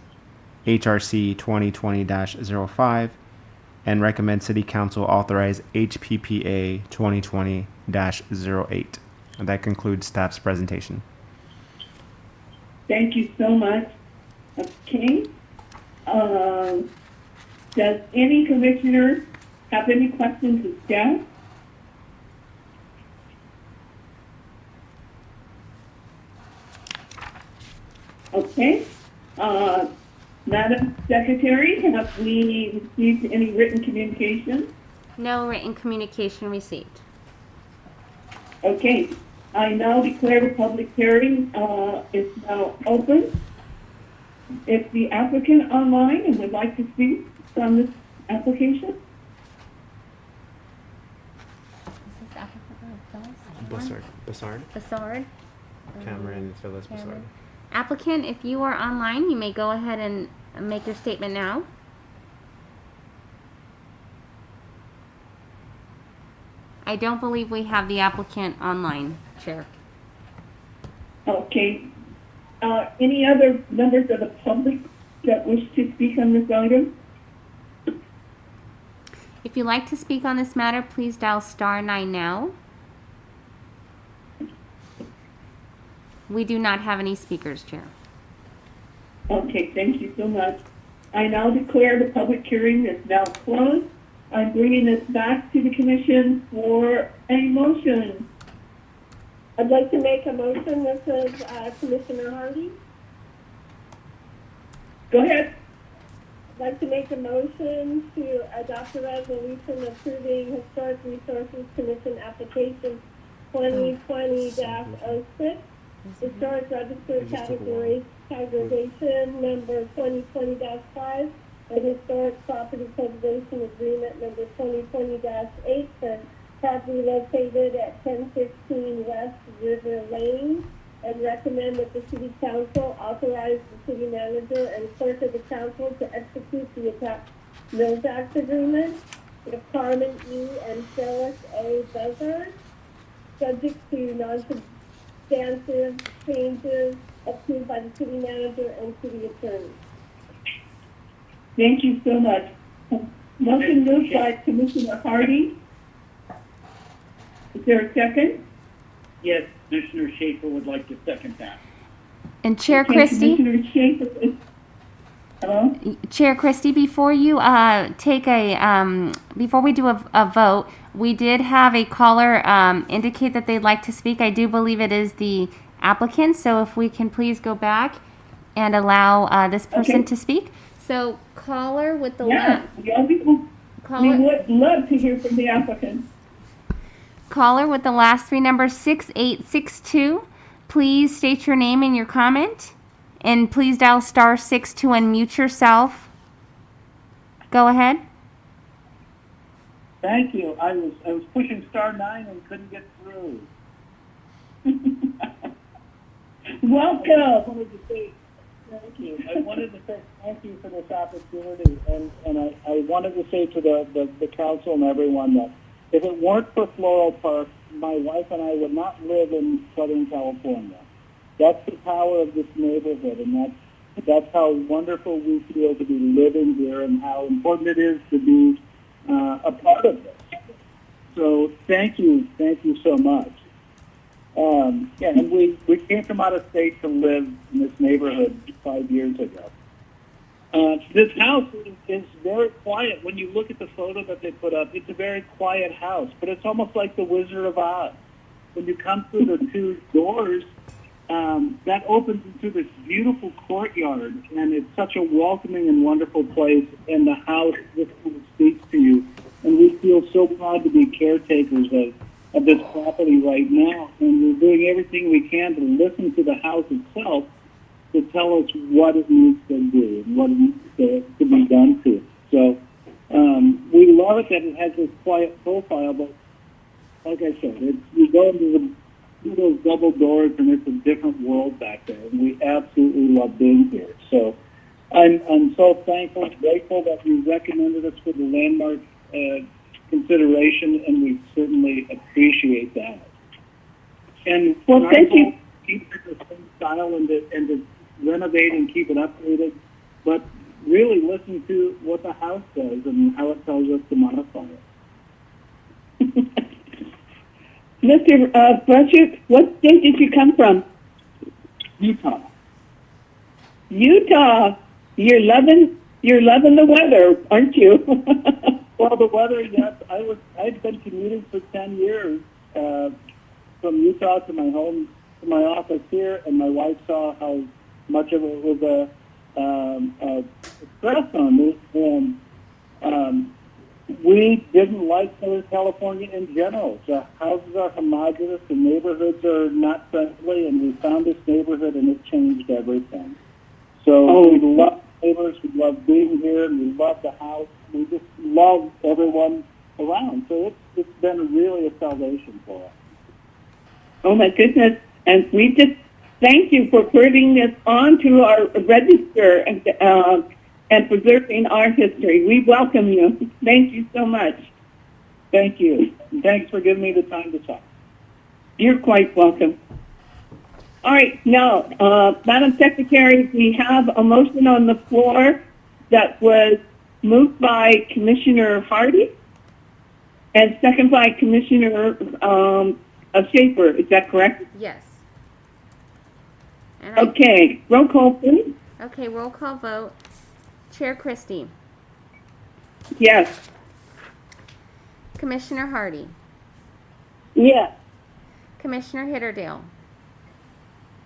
HRC 2020-05, and recommend City Council authorize HPPA 2020-08. And that concludes staff's presentation. Thank you so much. Okay. Does any commissioner have any questions of staff? Okay. Madam Secretary, have we received any written communication? No written communication received. Okay. I now declare the public hearing is now open. If the applicant online and would like to speak on this application? Is this applicant Bassard? Bassard? Cameron Phyllis Bassard. Cameron. Applicant, if you are online, you may go ahead and make your statement now. I don't believe we have the applicant online, Chair. Okay. Any other members of the public that wish to speak on this item? If you'd like to speak on this matter, please dial *9 now. We do not have any speakers, Chair. Okay, thank you so much. I now declare the public hearing is now closed. I'm bringing this back to the commission for a motion. I'd like to make a motion. This is Commissioner Hardy. Go ahead. I'd like to make a motion to adopt a resolution approving Historic Resources Commission application 2020-06. Historic Register Categorization number 2020-5 and Historic Property Preservation Agreement number 2020-8 for property located at 1015 West River Lane, and recommend that the City Council authorize the City Manager and Clerk of the Council to execute the attached Mills Act agreement with Carmen E. and Phyllis A. Buzzard, subject to non-substantive changes approved by the City Manager and City Attorney. Thank you so much. Motion moved by Commissioner Hardy. Is there a second? Yes, Commissioner Schaefer would like to second that. And Chair Okay, Christie? Commissioner Schaefer. Hello? Chair Christie, before you take a, before we do a vote, we did have a caller indicate that they'd like to speak. I do believe it is the applicant, so if we can please go back and allow this person to speak. So caller with the we would love to hear from the applicant. Caller with the last three numbers 6862. Please state your name and your comment. And please dial *6 to unmute yourself. Go ahead. Thank you. I was pushing *9 and couldn't get through. Welcome. Thank you. I wanted to say thank you for this opportunity, and I wanted to say to the council and everyone that if it weren't for Floral Park, my wife and I would not live in Southern California. That's the power of this neighborhood, and that's how wonderful we feel to be living here and how important it is to be a part of this. So thank you so much. And we came from out of state to live in this neighborhood 5 years ago. This house is very quiet. When you look at the photo that they put up, it's a very quiet house, but it's almost like the Wizard of Oz. When you come through the two doors, that opens into this beautiful courtyard, and it's such a welcoming and wonderful place, and the house just kind of speaks to you. And we feel so proud to be caretakers of this property right now, and we're doing everything we can to listen to the house itself to tell us what it needs to do and what needs to be done to it. So we love it that it has this quiet profile, but like I said, you go into those double doors and it's a different world back there, and we absolutely love being here. So I'm so thankful, grateful that you recommended us for the landmark consideration, and we certainly appreciate that. And well, thank you. Keep it the same style and to renovate and keep it updated. But really listen to what the House says and how it tells us to modify it. Mr. Brushuk, what state did you come from? Utah. Utah. You're loving the weather, aren't you? Well, the weather, yes. I've been commuting for 10 years from Utah to my home, to my office here, and my wife saw how much of it was a stress on me, and we didn't like Southern California in general. The houses are homogeneous, the neighborhoods are not friendly, and we found this neighborhood, and it changed everything. So we love neighbors, we love being here, and we love the house. We just love everyone around. So it's been really a salvation for us. Oh my goodness! And we just thank you for putting this onto our register and preserving our history. We welcome you. Thank you so much. Thank you. And thanks for giving me the time to talk. You're quite welcome. All right, now, Madam Secretary, we have a motion on the floor that was moved by Commissioner Hardy and second by Commissioner Schaefer. Is that correct? Yes. Okay, roll call, please. Okay, roll call vote. Chair Christie. Yes. Commissioner Hardy. Yes. Commissioner Hitterdale.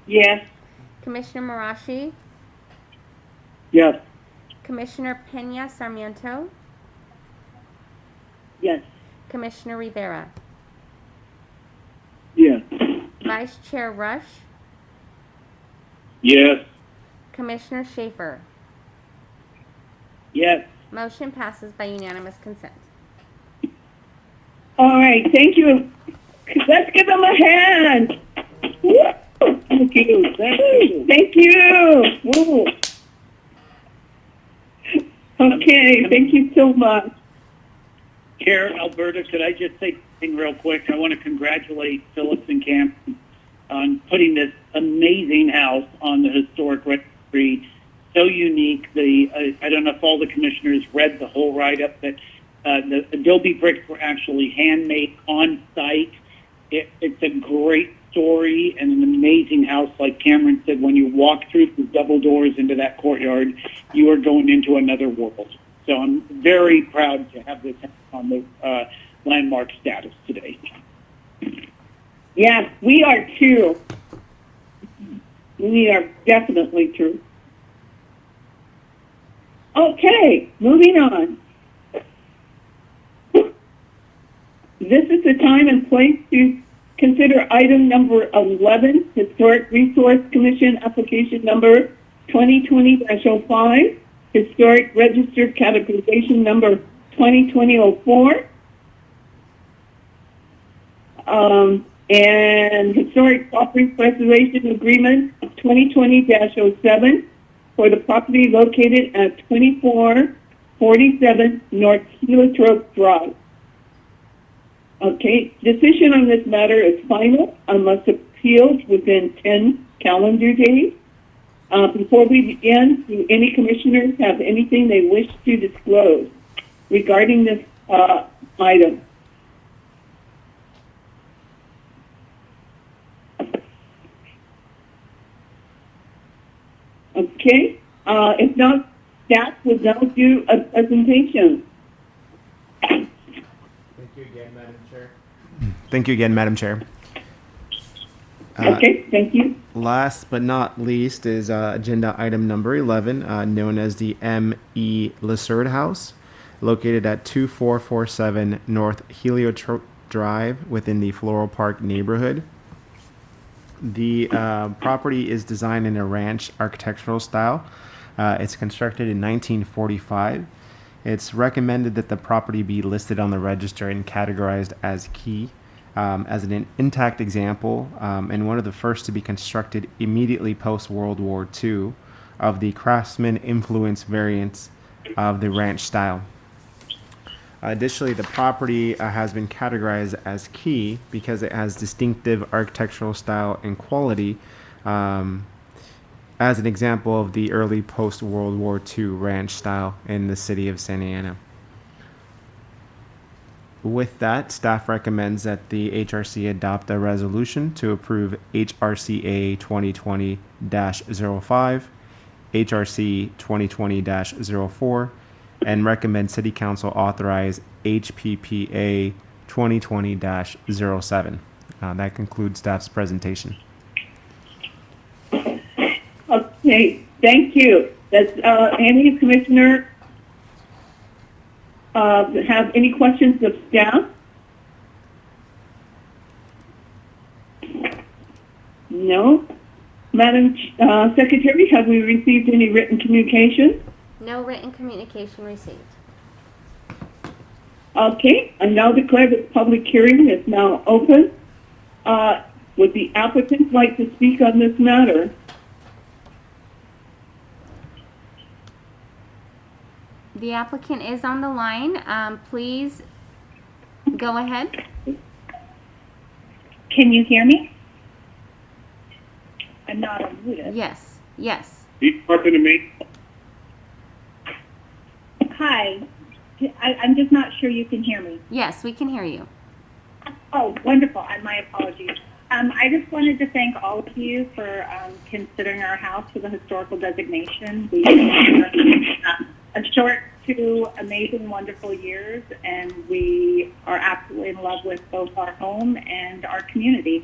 Yes. Commissioner Marashi. Yes. Commissioner Pena Sarmiento. Yes. Commissioner Rivera. Yes. Vice Chair Rush. Yes. Commissioner Schaefer. Yes. Motion passes by unanimous consent. All right, thank you. Let's give them a hand. Woo! Thank you. Thank you. Thank you. Woo. Okay, thank you so much. Chair Alberta, could I just say something real quick? I want to congratulate Phillips and Camp on putting this amazing house on the historic registry. So unique. I don't know if all the commissioners read the whole write-up, but the adobe bricks were actually handmade on site. It's a great story and an amazing house. Like Cameron said, when you walk through the double doors into that courtyard, you are going into another world. So I'm very proud to have this on the landmark status today. Yes, we are too. We are definitely too. Okay, moving on. This is the time and place to consider item number 11, Historic Resource Commission application number 2020-05, Historic Registered Categorization number 2020-04, and Historic Property Preservation Agreement 2020-07 for the property located at 2447 North Heliotrope Drive. Okay, decision on this matter is final unless appealed within 10 calendar days. Before we begin, do any commissioners have anything they wish to disclose regarding this item? Okay, if not, staff would now do a presentation. Thank you again, Madam Chair. Thank you again, Madam Chair. Okay, thank you. Last but not least is agenda item number 11, known as the M.E. Lessard House, located at 2447 North Heliotrope Drive within the Floral Park neighborhood. The property is designed in a ranch architectural style. It's constructed in 1945. It's recommended that the property be listed on the register and categorized as key. As an intact example, and one of the first to be constructed immediately post-World War II of the craftsman influence variants of the ranch style. Additionally, the property has been categorized as key because it has distinctive architectural style and quality, as an example of the early post-World War II ranch style in the city of Santa Ana. With that, staff recommends that the HRC adopt a resolution to approve HRCA 2020-05, HRC 2020-04, and recommend City Council authorize HPPA 2020-07. That concludes staff's presentation. Okay, thank you. Does any commissioner have any questions of staff? No. Madam Secretary, have we received any written communication? No written communication received. Okay, I now declare the public hearing is now open. Would the applicant like to speak on this matter? The applicant is on the line. Please go ahead. Can you hear me? I'm not unmuted. Yes, yes. You talking to me? Hi. I'm just not sure you can hear me. Yes, we can hear you. Oh, wonderful. My apologies. I just wanted to thank all of you for considering our house for the historical designation. We a short 2 amazing, wonderful years, and we are absolutely in love with both our home and our community.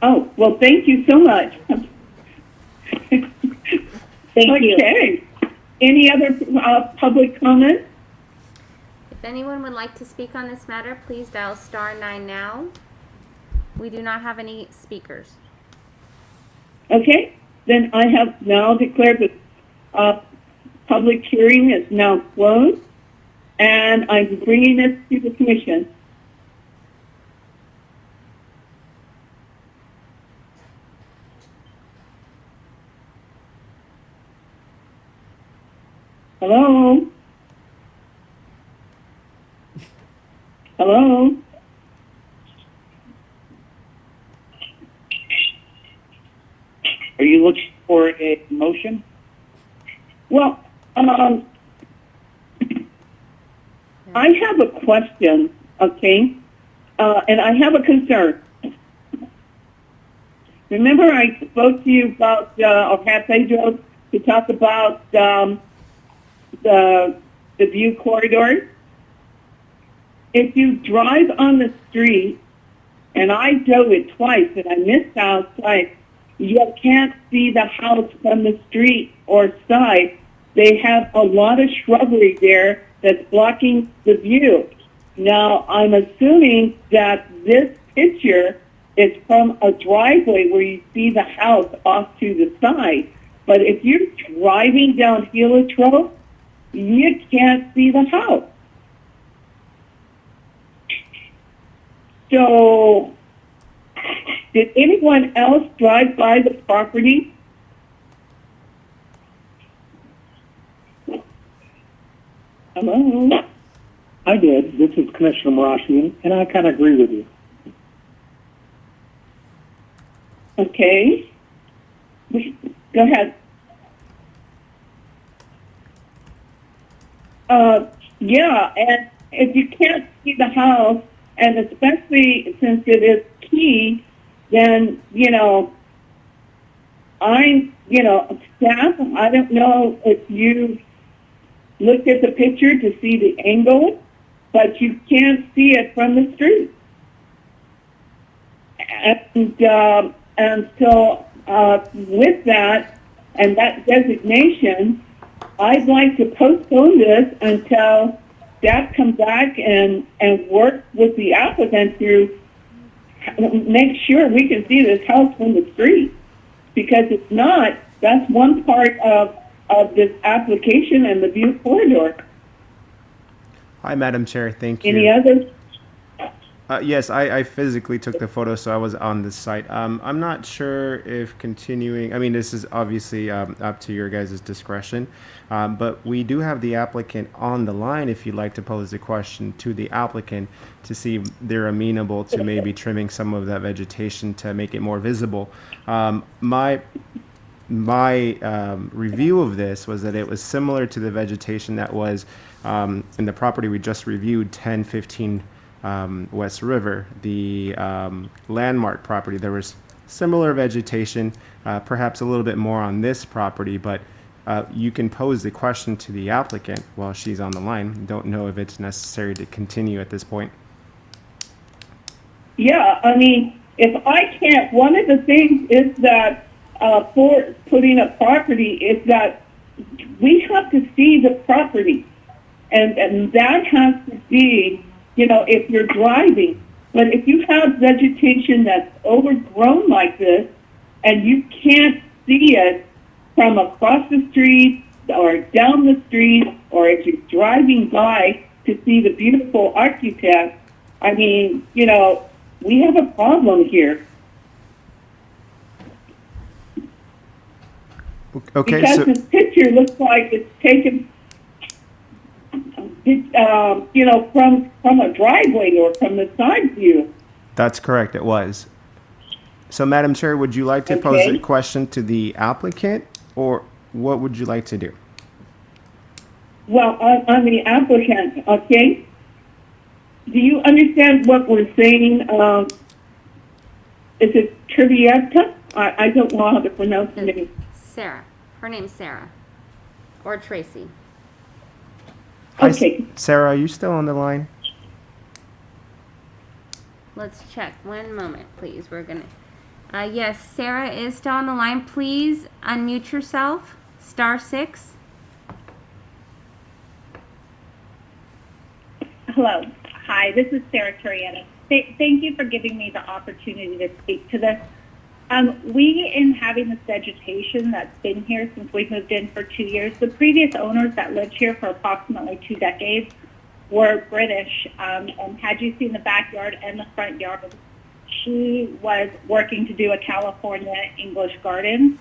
Oh, well, thank you so much. Thank you. Okay. Any other public comment? If anyone would like to speak on this matter, please dial *9 now. We do not have any speakers. Okay, then I have now declared the public hearing is now closed, and I'm bringing this to the commission. Hello? Hello? Are you looking for a motion? Well, I have a question, okay, and I have a concern. Remember I spoke to you about, or had Pedro to talk about the view corridor? If you drive on the street, and I drove it twice, and I missed out twice, you can't see the house from the street or side. They have a lot of shrubbery there that's blocking the view. Now, I'm assuming that this picture is from a driveway where you see the house off to the side. But if you're driving down Helix Road, you can't see the house. So, did anyone else drive by the property? Hello? I did. This is Commissioner Marashi, and I kind of agree with you. Okay. Go ahead. Yeah, and if you can't see the house, and especially since it is key, then, staff, I don't know if you looked at the picture to see the angle, but you can't see it from the street. And so with that and that designation, I'd like to postpone this until staff come back and work with the applicant to make sure we can see this house from the street. Because if not, that's one part of this application and the view corridor. Hi, Madam Chair. Thank you. Any others? Yes, I physically took the photo, so I was on the site. I'm not sure if continuing, I mean, this is obviously up to your guys' discretion, but we do have the applicant on the line if you'd like to pose a question to the applicant to see if they're amenable to maybe trimming some of that vegetation to make it more visible. My review of this was that it was similar to the vegetation that was in the property we just reviewed, 1015 West River, the landmark property. There was similar vegetation, perhaps a little bit more on this property, but you can pose the question to the applicant while she's on the line. Don't know if it's necessary to continue at this point. Yeah, I mean, if I can't, one of the things is that for putting a property is that we have to see the property, and that has to be, you know, if you're driving. But if you have vegetation that's overgrown like this, and you can't see it from across the street or down the street, or if you're driving by to see the beautiful architect, I mean, you know, we have a problem here. Okay, because so this picture looks like it's taken, you know, from a driveway or from the side view. that's correct, it was. So, Madam Chair, would you like to pose a question to the applicant, or what would you like to do? Well, on the applicant, okay? Do you understand what we're saying? Is it Trivietta? I don't know how to pronounce the name. Sarah. Her name's Sarah. Or Tracy. Okay. Sarah, are you still on the line? Let's check. One moment, please. We're gonna. Yes, Sarah is still on the line. Please unmute yourself. *6. Hello. Hi, this is Sarah Turrieta. Thank you for giving me the opportunity to speak to this. We, in having this vegetation that's been here since we moved in for 2 years, the previous owners that lived here for approximately 2 decades were British. And had you seen the backyard and the front yard, she was working to do a California English garden.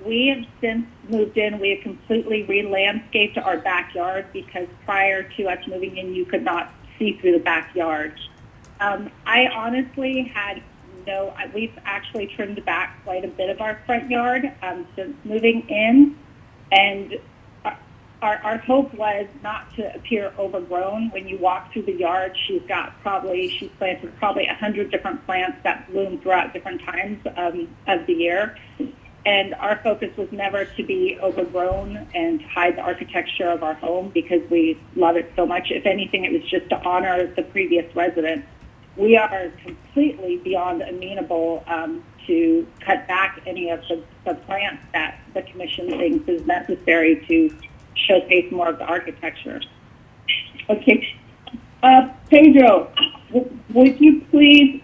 We have since moved in. We have completely re-landscaped our backyard because prior to us moving in, you could not see through the backyard. I honestly had we've actually trimmed back quite a bit of our front yard since moving in, and our hope was not to appear overgrown. When you walk through the yard, she's planted probably 100 different plants that bloom throughout different times of the year. And our focus was never to be overgrown and hide the architecture of our home because we love it so much. If anything, it was just to honor the previous residents. We are completely beyond amenable to cut back any of the plants that the commission thinks is necessary to showcase more of the architecture. Okay. Pedro, would you please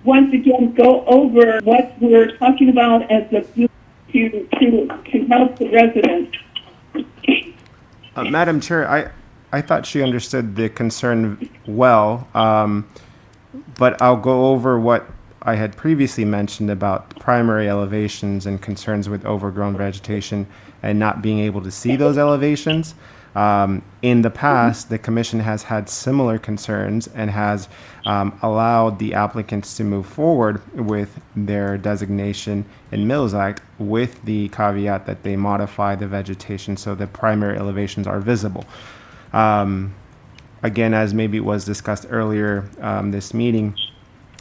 once again go over what we're talking about as a to help the residents? Madam Chair, I thought she understood the concern well, but I'll go over what I had previously mentioned about primary elevations and concerns with overgrown vegetation and not being able to see those elevations. In the past, the Commission has had similar concerns and has allowed the applicants to move forward with their designation in Mills Act with the caveat that they modify the vegetation so the primary elevations are visible. Again, as maybe was discussed earlier this meeting,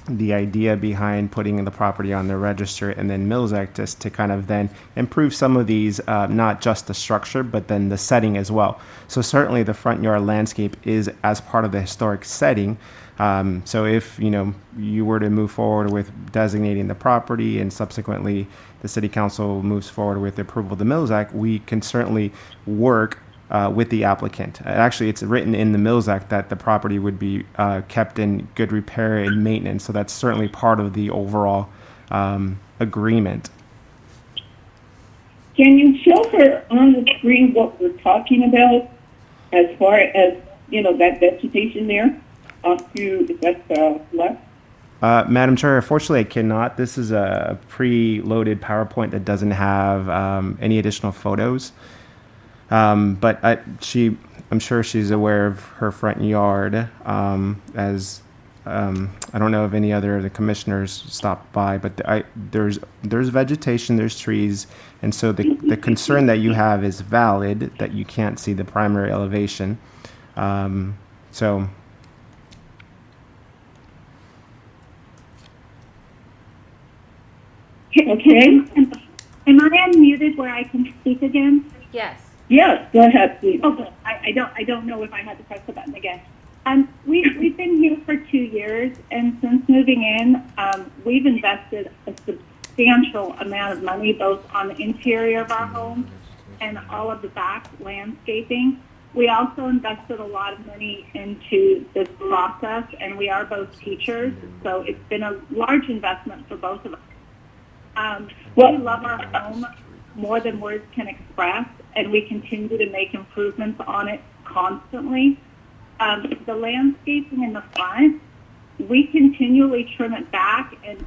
the idea behind putting the property on the register and then Mills Act is to kind of then improve some of these, not just the structure, but then the setting as well. So certainly the front yard landscape is as part of the historic setting. So if you were to move forward with designating the property and subsequently the City Council moves forward with the approval of the Mills Act, we can certainly work with the applicant. Actually, it's written in the Mills Act that the property would be kept in good repair and maintenance, so that's certainly part of the overall agreement. Can you show her on the screen what we're talking about as far as, that vegetation there? up to, that's, left? Madam Chair, unfortunately, I cannot. This is a pre-loaded PowerPoint that doesn't have any additional photos. But I'm sure she's aware of her front yard. As I don't know if any other of the commissioners stopped by, but there's vegetation, there's trees, and so the concern that you have is valid, that you can't see the primary elevation. So. Okay. Am I unmuted where I can speak again? Yes. Yes, go ahead, please. Okay. I don't know if I had to press the button again. We've been here for 2 years, and since moving in, we've invested a substantial amount of money both on the interior of our home and all of the back landscaping. We also invested a lot of money into this process, and we are both teachers, so it's been a large investment for both of us. We love our home more than words can express, and we continue to make improvements on it constantly. The landscaping in the front, we continually trim it back, and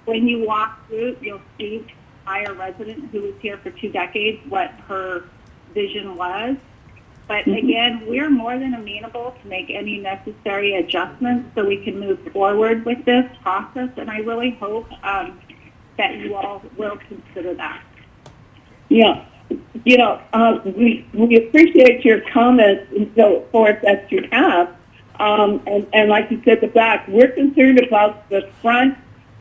when you walk through, you'll see by a resident who was here for 2 decades what her vision was. But again, we're more than amenable to make any necessary adjustments so we can move forward with this process, and I really hope that you all will consider that. Yeah. You know, we appreciate your comments and so forth that you have. And like you said, the back, we're concerned about the front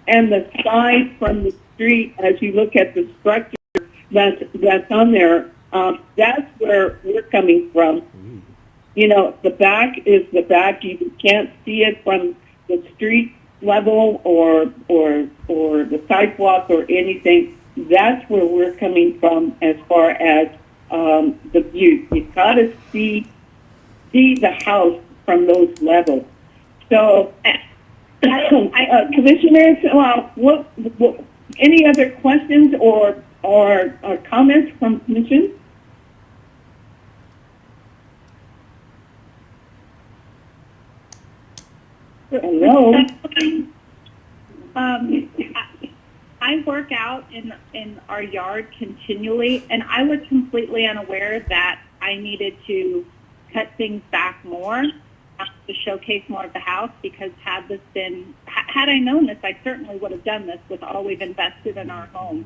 and the side from the street as you look at the structure that's on there. That's where we're coming from. You know, the back is the back. You can't see it from the street level or the sidewalk or anything. That's where we're coming from as far as the view. You've got to see the house from those levels. So, commissioners, what any other questions or comments from commission? Hello. I work out in our yard continually, and I was completely unaware that I needed to cut things back more to showcase more of the house, because had I known this, I certainly would have done this with all we've invested in our home.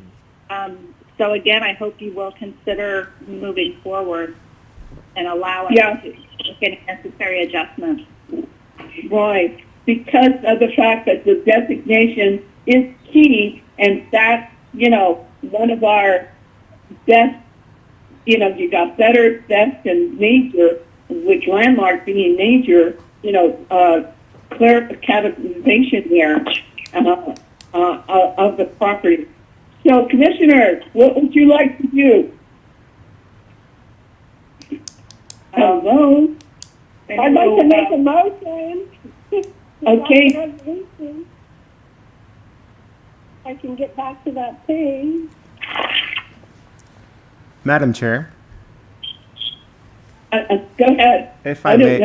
So again, I hope you will consider moving forward and allow us to make any necessary adjustments. Right, because of the fact that the designation is key, and that's, you know, one of our best, you know, you got better, best, and major, which landmark being major, you know, categorization there of the property. So, Commissioner, what would you like to do? Hello? I'd like to make a motion. Okay. I can get back to that page. Madam Chair. Go ahead. If I may,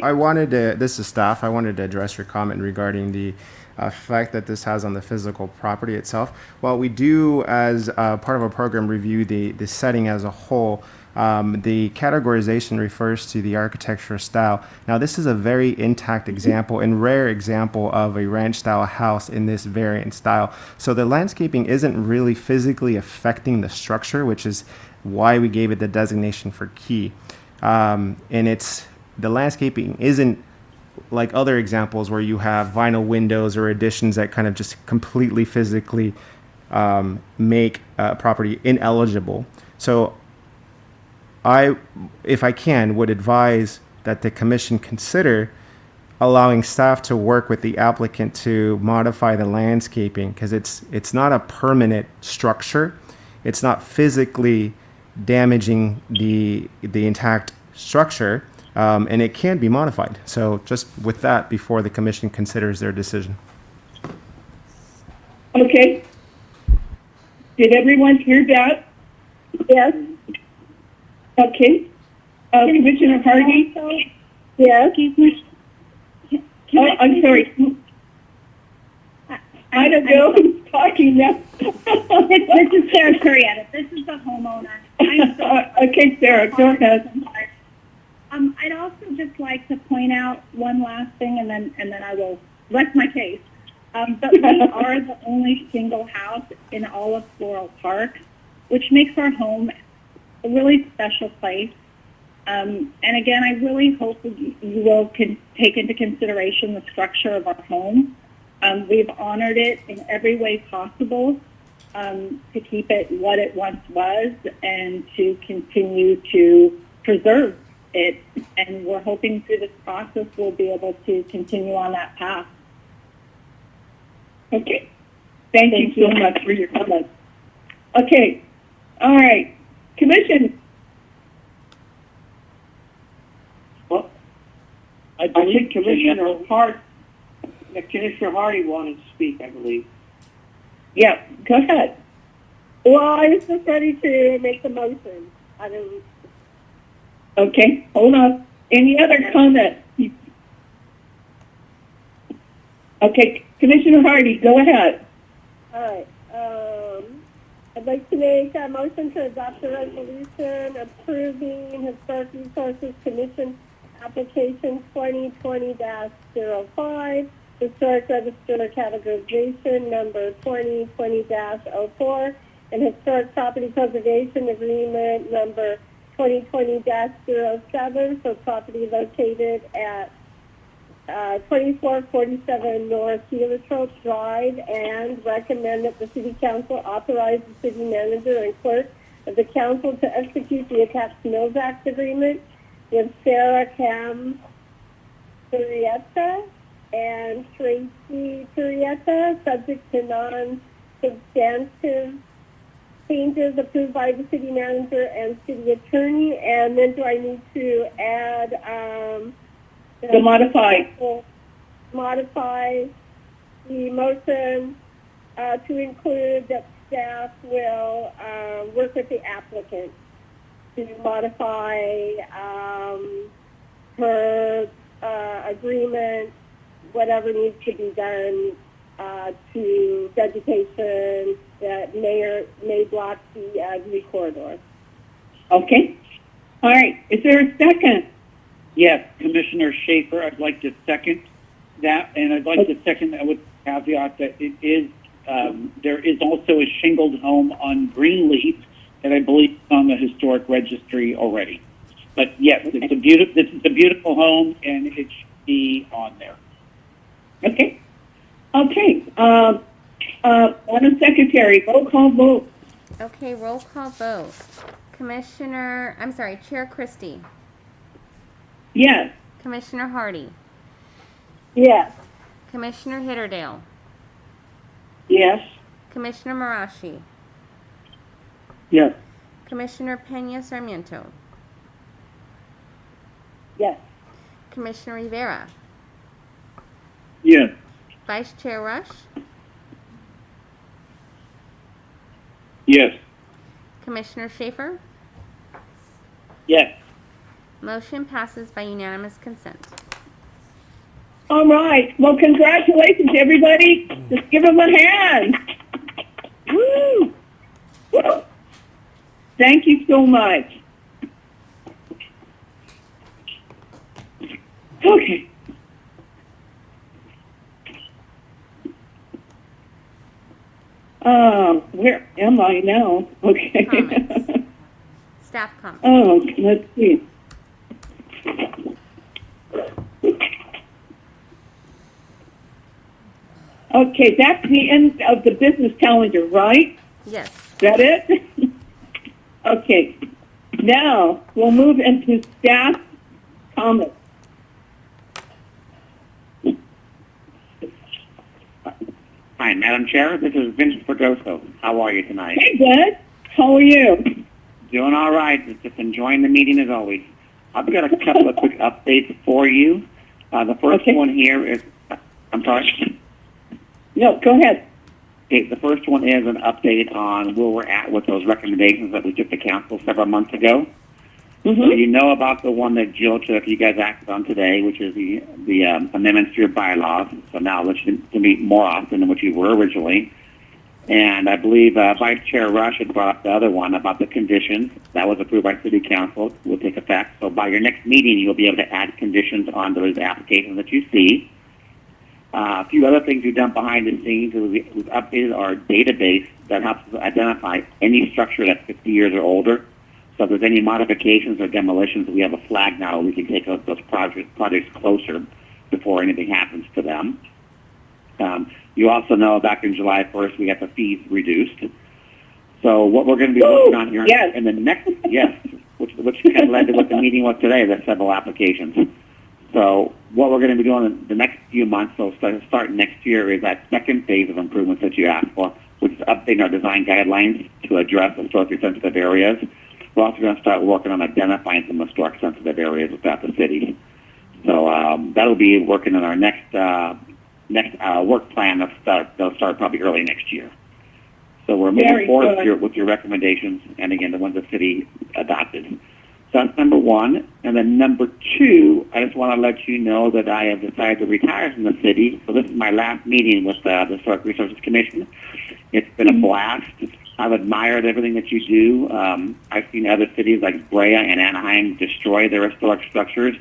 I wanted to, this is staff, I wanted to address your comment regarding the effect that this has on the physical property itself. While we do, as part of our program, review the setting as a whole, the categorization refers to the architectural style. Now, this is a very intact example and rare example of a ranch-style house in this variant style. So the landscaping isn't really physically affecting the structure, which is why we gave it the designation for key. And the landscaping isn't like other examples where you have vinyl windows or additions that kind of just completely physically make a property ineligible. So if I can, would advise that the commission consider allowing staff to work with the applicant to modify the landscaping, because it's not a permanent structure. It's not physically damaging the intact structure, and it can be modified. So just with that, before the commission considers their decision. Okay. Did everyone hear that? Yes. Okay. Commissioner Hardy? Yes. Oh, I'm sorry. I don't know who's talking now. This is Sarah Curietta. This is the homeowner. Okay, Sarah, go ahead. I'd also just like to point out one last thing, and then I will rest my case. But we are the only single house in all of Floral Park, which makes our home a really special place. And again, I really hope you will take into consideration the structure of our home. We've honored it in every way possible to keep it what it once was and to continue to preserve it. And we're hoping through this process we'll be able to continue on that path. Okay. Thank you so much for your comments. Okay. All right. Commission. Well, I think Commissioner Hardy wanted to speak, I believe. Yeah, go ahead. Well, I was just ready to make the motion. I don't. Okay, hold on. Any other comments? Okay, Commissioner Hardy, go ahead. All right. I'd like to make a motion to adopt a resolution approving Historic Resources Commission application 2020-05, Historic Register categorization number 2020-04, and Historic Property Preservation Agreement number 2020-07 for property located at 2447 North Heliotrope Drive, and recommend that the City Council authorize the City Manager and Clerk of the Council to execute the attached Mills Act agreement with Sarah Cam Turieta and Tracy Turieta, subject to non-substantive changes approved by the City Manager and City Attorney. And then do I need to add to modify the motion to include that staff will work with the applicant to modify her agreement, whatever needs to be done to vegetation that may block the view corridor. Okay. All right. Is there a second? Yes, Commissioner Schaefer, I'd like to second that, and I'd like to second that with the caveat that it is, there is also a shingled home on Greenleaf that I believe is on the historic registry already. But yes, this is a beautiful home, and it should be on there. Okay. Okay. Madam Secretary, roll call vote. Okay, roll call vote. Chair Christie. Yes. Commissioner Hardy. Yes. Commissioner Hitterdale. Yes. Commissioner Marashi. Yes. Commissioner Pena Sarmiento. Yes. Commissioner Rivera. Yes. Vice Chair Rush. Yes. Commissioner Schaefer. Yes. Motion passes by unanimous consent. All right. Well, congratulations, everybody. Just give them a hand. Woo! Woo! Thank you so much. Okay. Where am I now? Okay. Comments. Staff comments. Oh, let's see. Okay, that's the end of the business calendar, right? Yes. Is that it? Okay. Now, we'll move into staff comments. Hi, Madam Chair. This is Vince Perdoso. How are you tonight? Hey, good. How are you? Doing all right. Just enjoying the meeting as always. I've got a couple of quick updates for you. The first one here is, I'm sorry. No, go ahead. Okay, the first one is an update on where we're at with those recommendations that we took to council several months ago. So you know about the one that Jill took, you guys acted on today, which is the amendments to your bylaws. So now let's to meet more often than what you were originally. And I believe Vice Chair Rush had brought up the other one about the conditions. That was approved by City Council, will take effect. So by your next meeting, you'll be able to add conditions onto those applications that you see. A few other things we've done behind the scenes is we've updated our database that helps us identify any structure that's 50 years or older. So if there's any modifications or demolitions, we have a flag now. We can take those projects closer before anything happens to them. You also know back in July 1st, we got the fees reduced. So what we're going to be working on here in the next, which kind of led to what the meeting was today, the several applications. So what we're going to be doing in the next few months, so start next year, is that second phase of improvements that you asked for, which is updating our design guidelines to address historically sensitive areas. We're also going to start working on identifying some historic sensitive areas throughout the city. So that'll be working on our next work plan that'll start probably early next year. So we're moving forward with your recommendations, and again, the ones the city adopted. So that's number one. And then number two, I just want to let you know that I have decided to retire from the city. So this is my last meeting with the Historic Resources Commission. It's been a blast. I've admired everything that you do. I've seen other cities like Brea and Anaheim destroy their historic structures,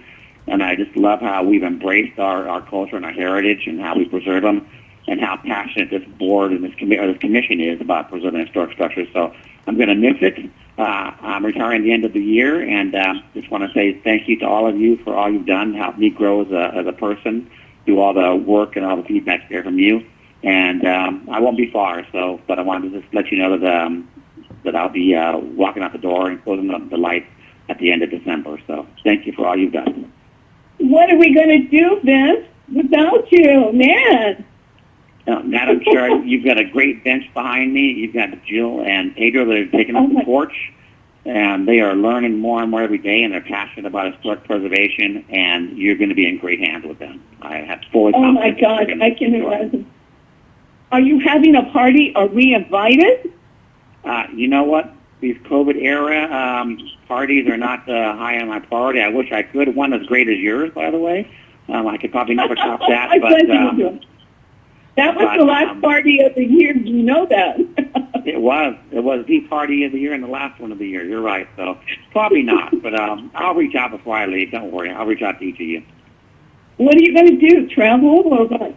and I just love how we've embraced our culture and our heritage and how we preserve them, and how passionate this board and this commission is about preserving historic structures. So I'm going to miss it. I'm retiring at the end of the year, and just want to say thank you to all of you for all you've done, helped me grow as a person, do all the work and all the feedback there from you. And I won't be far, but I wanted to just let you know that I'll be walking out the door and closing up the lights at the end of December. So thank you for all you've done. What are we going to do, Vince, without you, man? Madam Chair, you've got a great bench behind me. You've got Jill and Pedro that are taking up the torch, and they are learning more and more every day, and they're passionate about historic preservation, and you're going to be in great hands with them. I have full confidence. Oh, my God, I can imagine. Are you having a party? Are we invited? You know what? These COVID era parties are not high on my priority. I wish I could. One as great as yours, by the way. I could probably never top that. That was the last party of the year. You know that. It was the party of the year and the last one of the year. You're right. So probably not. But I'll reach out before I leave. Don't worry. I'll reach out to each of you. What are you going to do? Travel or what?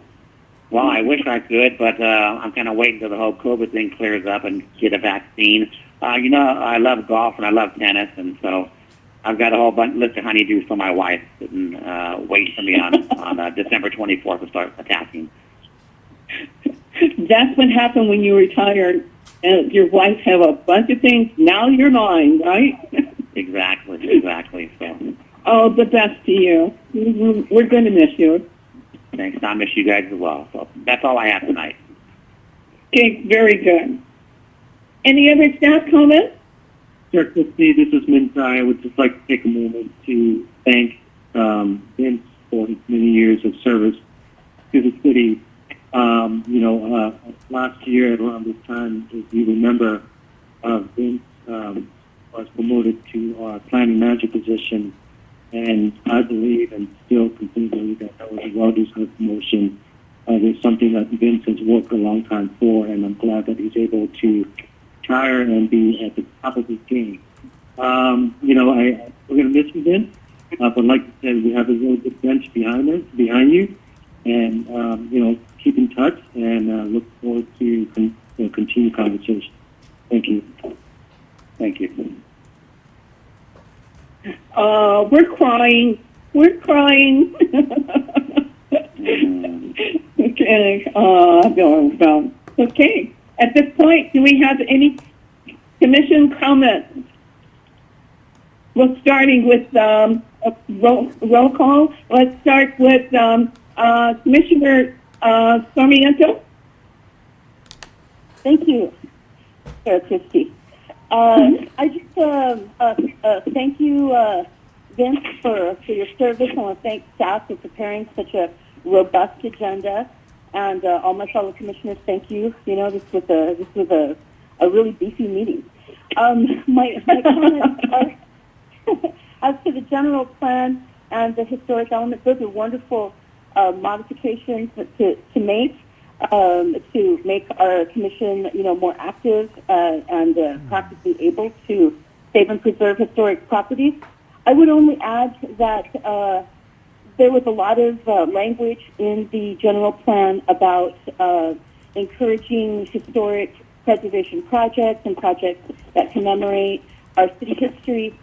Well, I wish I could, but I'm kind of waiting until the whole COVID thing clears up and get a vaccine. I love golf and I love tennis, and so I've got a whole list of honeydews for my wife sitting waiting for me on December 24th to start attacking. That's what happened when you retired, and your wife have a bunch of things. Now you're mine, right? Exactly. So. Oh, the best to you. We're going to miss you. Thanks. I miss you guys as well. So that's all I have tonight. Okay, very good. Any other staff comments? Sure, Christy, this is Minta. I would just like to take a moment to thank Vince for his many years of service to the city. Last year around this time, if you remember, Vince was promoted to our planning manager position, and I believe and still continue to believe that was a well-deserved promotion. It's something that Vince has worked a long time for, and I'm glad that he's able to retire and be at the top of his game. We're going to miss you, Vince, but like I said, we have a really good bench behind you, and keep in touch and look forward to continue conversation. Thank you. Thank you. We're crying. Okay. Okay. At this point, do we have any commission comments? We're starting with roll call. Let's start with Commissioner Sarmiento. Thank you, Sarah Christie. I just thank you, Vince, for your service. I want to thank staff for preparing such a robust agenda, and all my fellow commissioners. Thank you. This was a really beefy meeting. My comments are to the general plan and the historic elements, those are wonderful modifications to make our commission, more active and practically able to save and preserve historic properties. I would only add that there was a lot of language in the general plan about encouraging historic preservation projects and projects that commemorate our city history,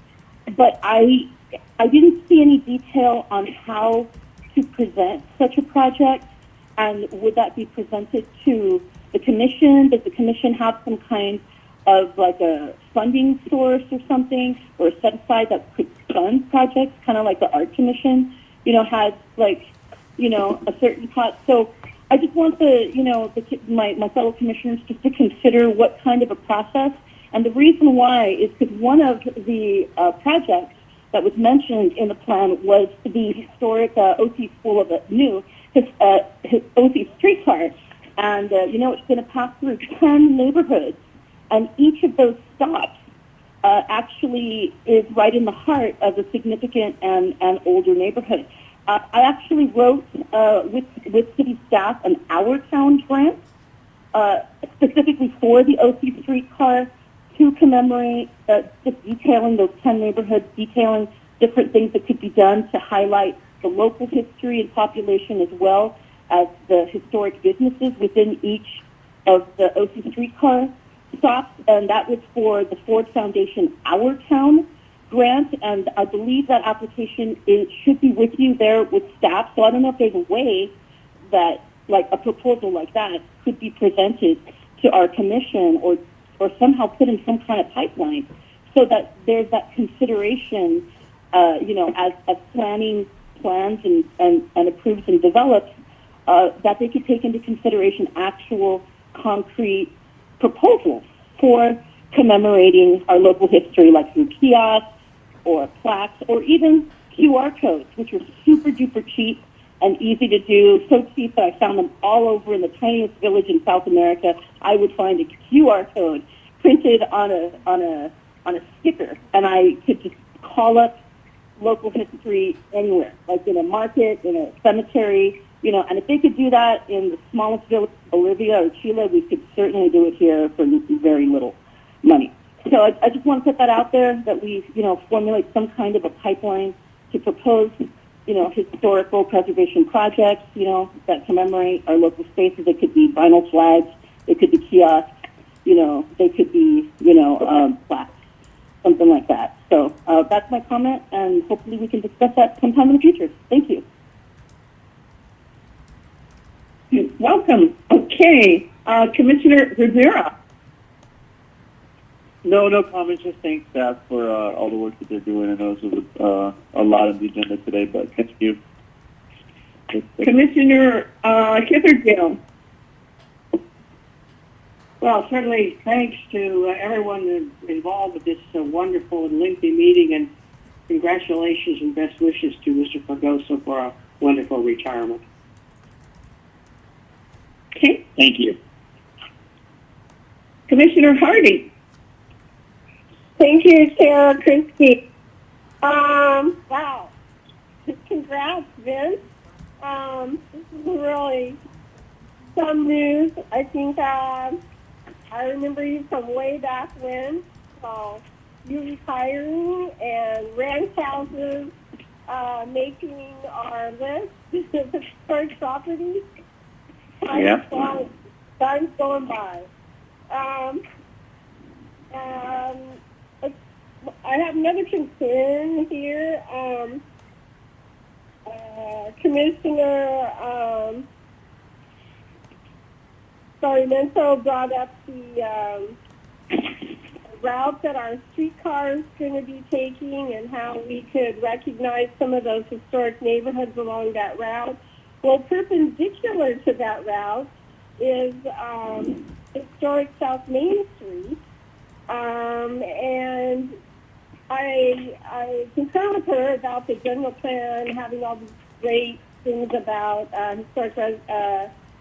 but I didn't see any detail on how to present such a project, and would that be presented to the commission? Does the commission have some kind of like a funding source or something, or set aside that could fund projects, kind of like the art commission, has a certain pot? So I just want my fellow commissioners just to consider what kind of a process. And the reason why is because one of the projects that was mentioned in the plan was the historic OC School of the New, OC streetcar. And, it's going to pass through 10 neighborhoods. And each of those stops actually is right in the heart of a significant and older neighborhood. I actually wrote with city staff an Our Town grant specifically for the OC streetcar to commemorate, just detailing those 10 neighborhoods, detailing different things that could be done to highlight the local history and population as well as the historic businesses within each of the OC streetcar stops. And that was for the Ford Foundation Our Town grant, and I believe that application should be with you there with staff. So I don't know if there's a way that, like, a proposal like that could be presented to our commission or somehow put in some kind of pipeline so that there's that consideration, as planning plans and approves and develops, that they could take into consideration actual concrete proposals for commemorating our local history, like through kiosks or plaques or even QR codes, which are super duper cheap and easy to do, so cheap that I found them all over in the tiniest village in South America. I would find a QR code printed on a sticker, and I could just call up local history anywhere, like in a market, in a cemetery, and if they could do that in the smallest village, Bolivia or Chile, we could certainly do it here for very little money. So I just want to put that out there, that we, formulate some kind of a pipeline to propose, historical preservation projects, that commemorate our local spaces. It could be vinyl flags, it could be kiosks, they could be, plaques, something like that. So that's my comment, and hopefully we can discuss that sometime in the future. Thank you. You're welcome. Okay, Commissioner Rivera. No comments. Just thank staff for all the work that they're doing. I know this was a lot on the agenda today, but thank you. Commissioner Hibberdale. Well, certainly thanks to everyone involved with this wonderful and lengthy meeting, and congratulations and best wishes to Mr. Fragoso for a wonderful retirement. Okay. Thank you. Commissioner Hardy. Thank you, Sarah Krinsky. Wow. Congrats, Vince. This is really some news. I think I remember you from way back when. So you retiring and ranch houses making our list of historic properties. Yeah. Time's going by. I have another concern here. Commissioner Sarmiento brought up the route that our streetcar is going to be taking and how we could recognize some of those historic neighborhoods along that route. Well, perpendicular to that route is historic South Main Street, and I concur with her about the general plan having all these great things about historic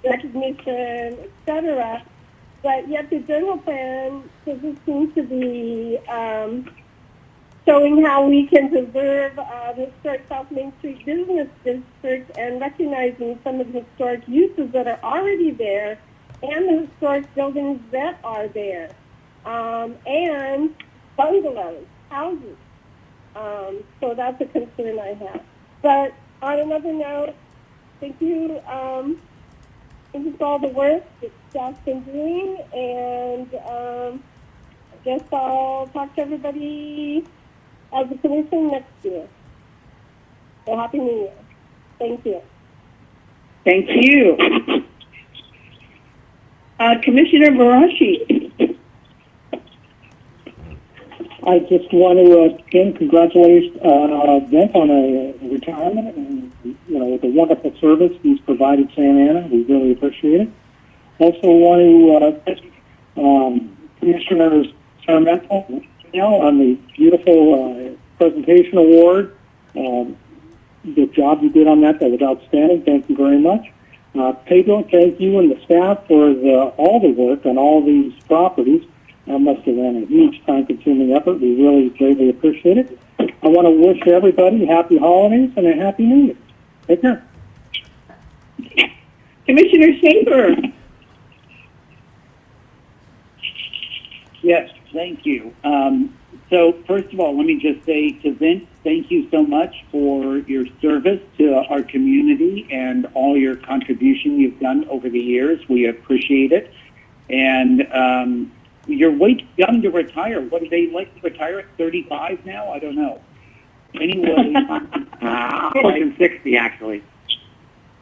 recognition, etc. But yet the general plan doesn't seem to be showing how we can preserve the historic South Main Street Business District and recognizing some of the historic uses that are already there and the historic buildings that are there, and bungalows, houses. So that's a concern I have. But on another note, thank you. Thank you for all the work that staff's been doing, and I guess I'll talk to everybody as a commission next year. So Happy New Year. Thank you. Thank you. Commissioner Barashi. I just want to again congratulate Vince on a retirement, and with the wonderful service he's provided Santa Ana. We really appreciate it. Also want to thank Commissioners Sarmiento on the beautiful presentation award. The job you did on that was outstanding. Thank you very much. Pedro, thank you and the staff for all the work on all these properties. That must have been a huge time-consuming effort. We really greatly appreciate it. I want to wish everybody happy holidays and a happy New Year. Take care. Commissioner Shaver. Yes, thank you. So first of all, let me just say to Vince, thank you so much for your service to our community and all your contribution you've done over the years. We appreciate it. And you're way too young to retire. What do they like to retire at 35 now? I don't know. Anyway, Pushing 60 actually.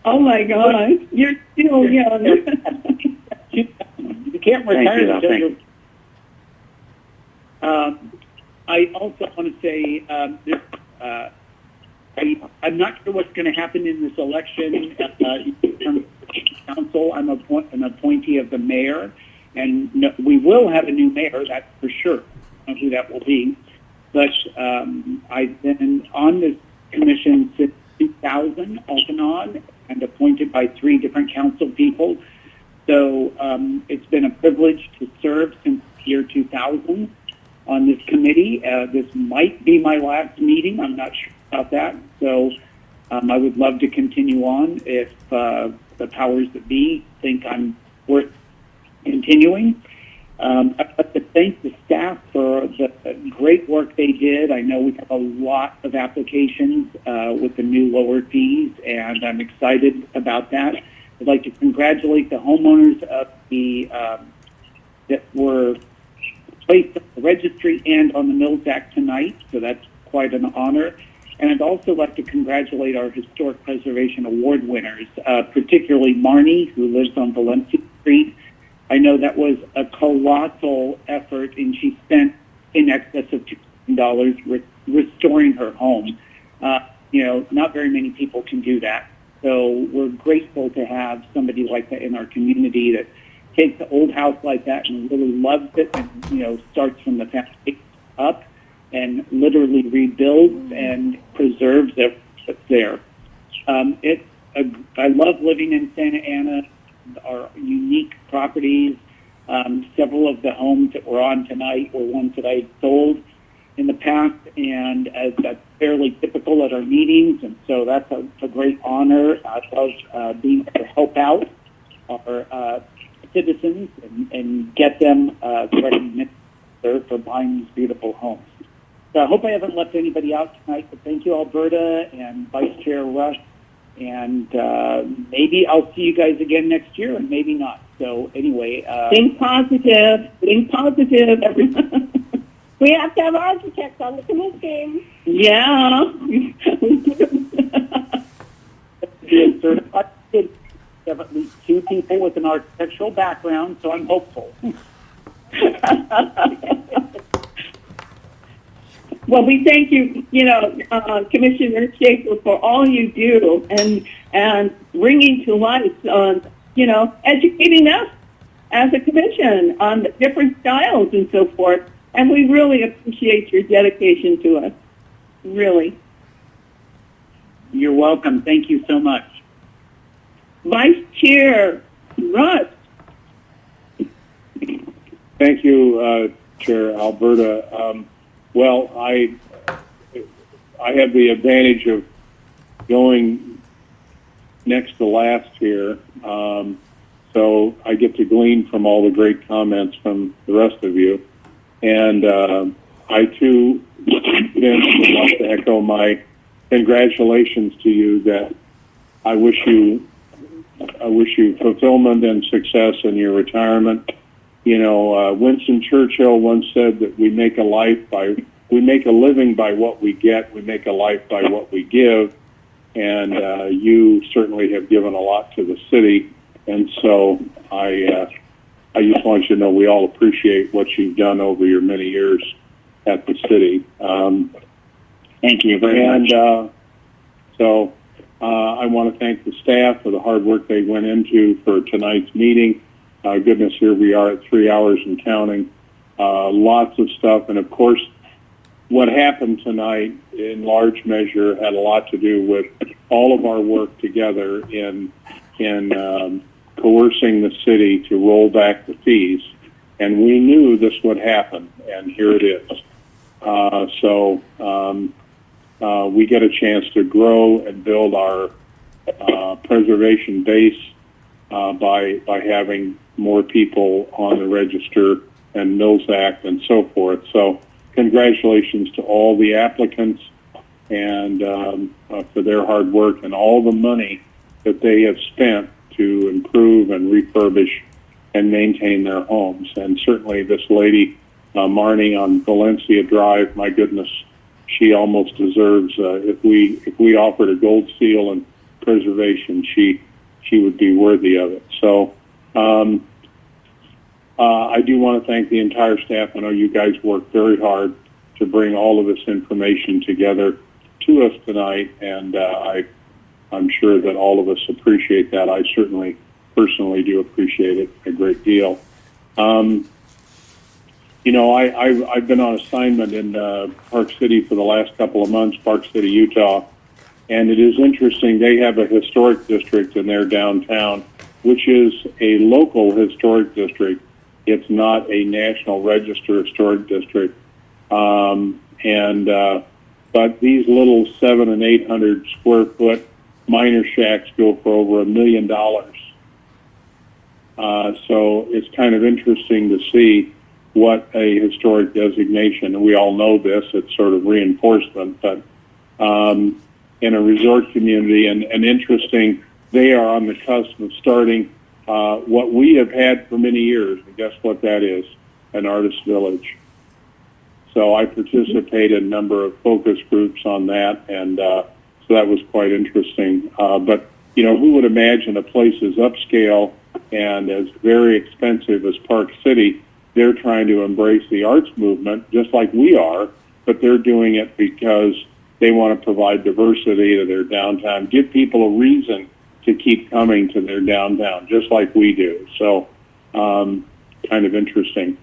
Oh my God, you're still young. You can't retire until you're. I also want to say I'm not sure what's going to happen in this election. In terms of council, I'm an appointee of the mayor, and we will have a new mayor, that's for sure. I don't know who that will be. But I've been on this commission since 2000, off and on, and appointed by 3 different council people. So it's been a privilege to serve since the year 2000 on this committee. This might be my last meeting. I'm not sure about that. So I would love to continue on if the powers that be think I'm worth continuing. I'd like to thank the staff for the great work they did. I know we have a lot of applications with the new lower fees, and I'm excited about that. I'd like to congratulate the homeowners of the that were placed on the registry and on the Mills Act tonight, so that's quite an honor. And I'd also like to congratulate our Historic Preservation Award winners, particularly Marnie, who lives on Valencia Street. I know that was a colossal effort, and she spent in excess of $2,000 restoring her home. Not very many people can do that. So we're grateful to have somebody like that in our community that takes an old house like that and really loves it and, starts from the foundation up and literally rebuilds and preserves what's there. I love living in Santa Ana, our unique properties. Several of the homes that we're on tonight were ones that I sold in the past, and that's fairly typical at our meetings, and so that's a great honor. I love being able to help out our citizens and get them the recognition for buying these beautiful homes. So I hope I haven't left anybody out tonight, but thank you, Alberta and Vice Chair Rush, and maybe I'll see you guys again next year, and maybe not. So anyway, Think positive. Think positive. We have to have architects on the commission. Yeah. be certified. We have at least 2 people with an architectural background, so I'm hopeful. Well, we thank you, Commissioner Schaefer, for all you do and bringing to life, educating us as a commission on the different styles and so forth. And we really appreciate your dedication to us. Really. You're welcome. Thank you so much. Vice Chair Russ. Thank you, Chair Alberta. Well, I I have the advantage of going next to last here, so I get to glean from all the great comments from the rest of you. And I too, Vince, would like to echo my congratulations to you. That I wish you fulfillment and success in your retirement. You know, Winston Churchill once said that we make a living by what we get, we make a life by what we give, and you certainly have given a lot to the city, and so I just want you to know we all appreciate what you've done over your many years at the city. Thank you very much. So I want to thank the staff for the hard work they went into for tonight's meeting. Goodness, here we are at 3 hours and counting. Lots of stuff, and of course, what happened tonight in large measure had a lot to do with all of our work together in coercing the city to roll back the fees. And we knew this would happen, and here it is. We get a chance to grow and build our preservation base by having more people on the register and Mills Act and so forth. So congratulations to all the applicants and for their hard work and all the money that they have spent to improve and refurbish and maintain their homes. And certainly this lady, Marnie on Valencia Drive, my goodness, she almost deserves, if we offered a gold seal in preservation, she would be worthy of it. So I do want to thank the entire staff. I know you guys worked very hard to bring all of this information together to us tonight, and I'm sure that all of us appreciate that. I certainly personally do appreciate it a great deal. You know, I've been on assignment in Park City for the last couple of months, Park City, Utah, and it is interesting. They have a historic district in their downtown, which is a local historic district. It's not a National Register historic district. But these little 700 and 800 square foot minor shacks go for over $1 million. So it's kind of interesting to see what a historic designation, and we all know this, it's sort of reinforcement, but in a resort community, and interesting, they are on the cusp of starting what we have had for many years, and guess what that is? An artist village. So I participated in a number of focus groups on that, and so that was quite interesting. But, you know, who would imagine a place as upscale and as very expensive as Park City, they're trying to embrace the arts movement just like we are, but they're doing it because they want to provide diversity to their downtown, give people a reason to keep coming to their downtown, just like we do. So kind of interesting.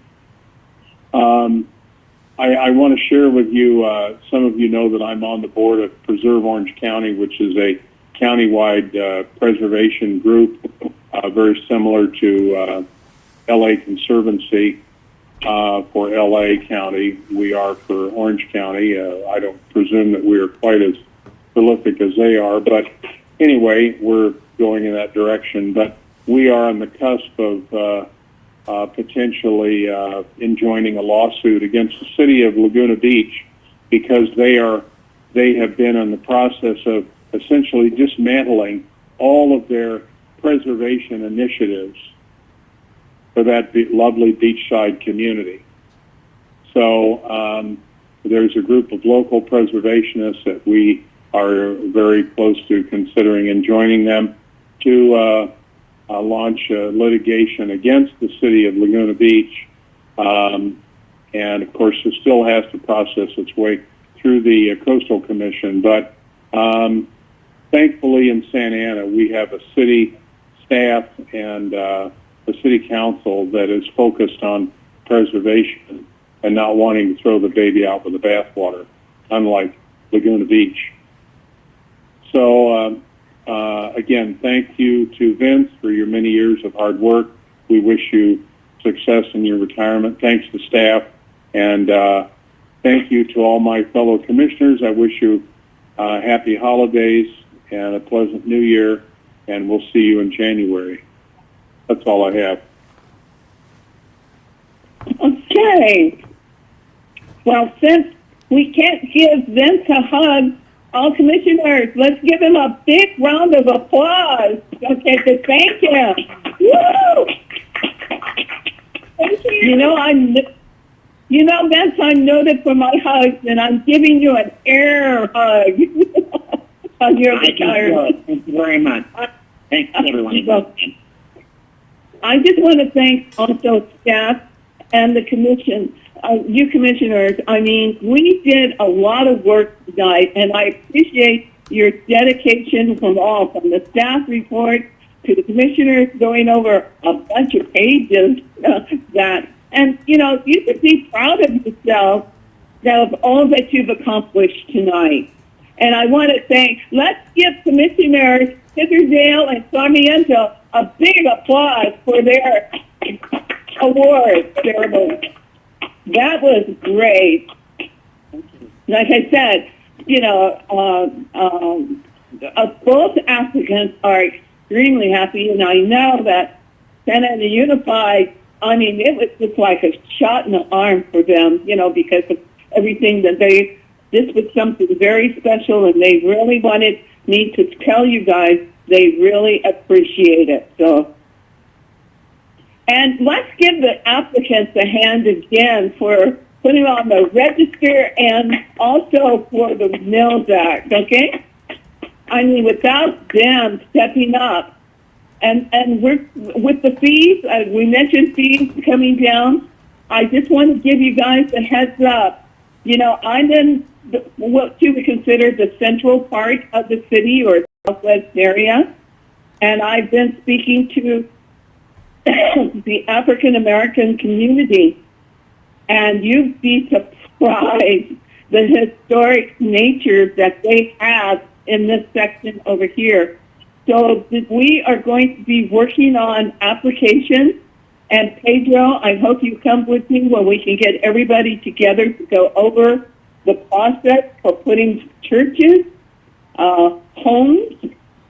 I want to share with you, some of you know that I'm on the board of Preserve Orange County, which is a countywide preservation group, very similar to LA Conservancy for LA County. We are for Orange County. I don't presume that we are quite as prolific as they are, but anyway, we're going in that direction. But we are on the cusp of potentially enjoining a lawsuit against the city of Laguna Beach because they have been in the process of essentially dismantling all of their preservation initiatives for that lovely beachside community. So there's a group of local preservationists that we are very close to considering and joining them to launch litigation against the city of Laguna Beach. And of course, it still has to process its way through the Coastal Commission. But thankfully in Santa Ana, we have a city staff and a city council that is focused on preservation and not wanting to throw the baby out with the bathwater, unlike Laguna Beach. So again, thank you to Vince for your many years of hard work. We wish you success in your retirement. Thanks to staff. And thank you to all my fellow commissioners. I wish you happy holidays and a pleasant new year, and we'll see you in January. That's all I have. Okay. Well, since we can't give Vince a hug, all commissioners, let's give him a big round of applause. Okay, to thank him. Woo! Thank you. Vince, I'm noted for my hugs, and I'm giving you an air hug on your retirement. Thank you very much. Thanks, everyone. I just want to thank also staff and the commission, you commissioners. I mean, we did a lot of work tonight, and I appreciate your dedication from the staff report to the commissioners going over a bunch of pages and you should be proud of yourself of all that you've accomplished tonight. And I want to let's give Commissioners Hitterdale and Sarmiento a big applause for their award ceremony. That was great. Like I said, both applicants are extremely happy, and I know that Santa Ana Unified, I mean, it was just like a shot in the arm for them, because of everything that this was something very special, and they really wanted me to tell you guys they really appreciate it. So, and let's give the applicants a hand again for putting on the register and also for the Mills Act, okay? I mean, without them stepping up, and we're with the fees, we mentioned fees coming down. I just want to give you guys a heads up. I'm in what you would consider the central part of the city or southwest area, and I've been speaking to the African American community, and you'd be surprised the historic nature that they have in this section over here. So we are going to be working on applications, and Pedro, I hope you come with me when we can get everybody together to go over the process for putting churches, homes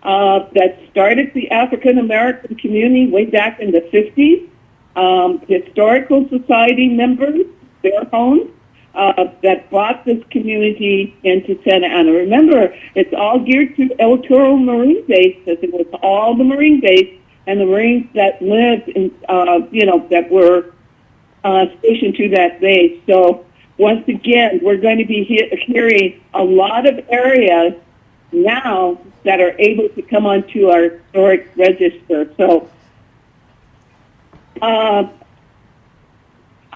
that started the African American community way back in the 50s, historical society members, their homes, that brought this community into Santa Ana. Remember, it's all geared to El Toro Marine Base, because it was all the Marine Base and the Marines that lived in, that were stationed to that base. So once again, we're going to be hearing a lot of areas now that are able to come onto our historic register. So I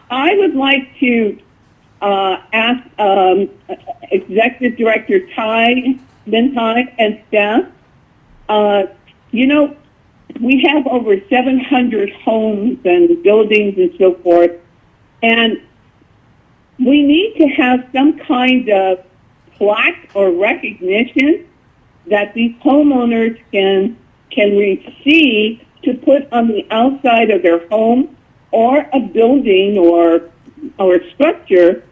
would like to ask Executive Director Ben Ty and staff, we have over 700 homes and buildings and so forth, and we need to have some kind of plaque or recognition that these homeowners can receive to put on the outside of their home or a building or structure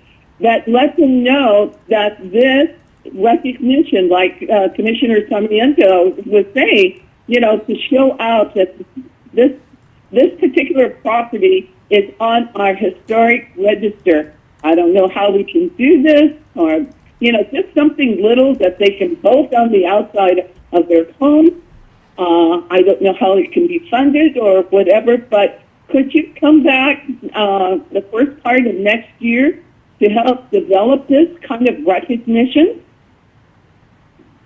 that lets them know that this recognition, like Commissioner Sarmiento was saying, to show out that this particular property is on our historic register. I don't know how we can do this, or just something little that they can bolt on the outside of their home. I don't know how it can be funded or whatever, but could you come back the first part of next year to help develop this kind of recognition?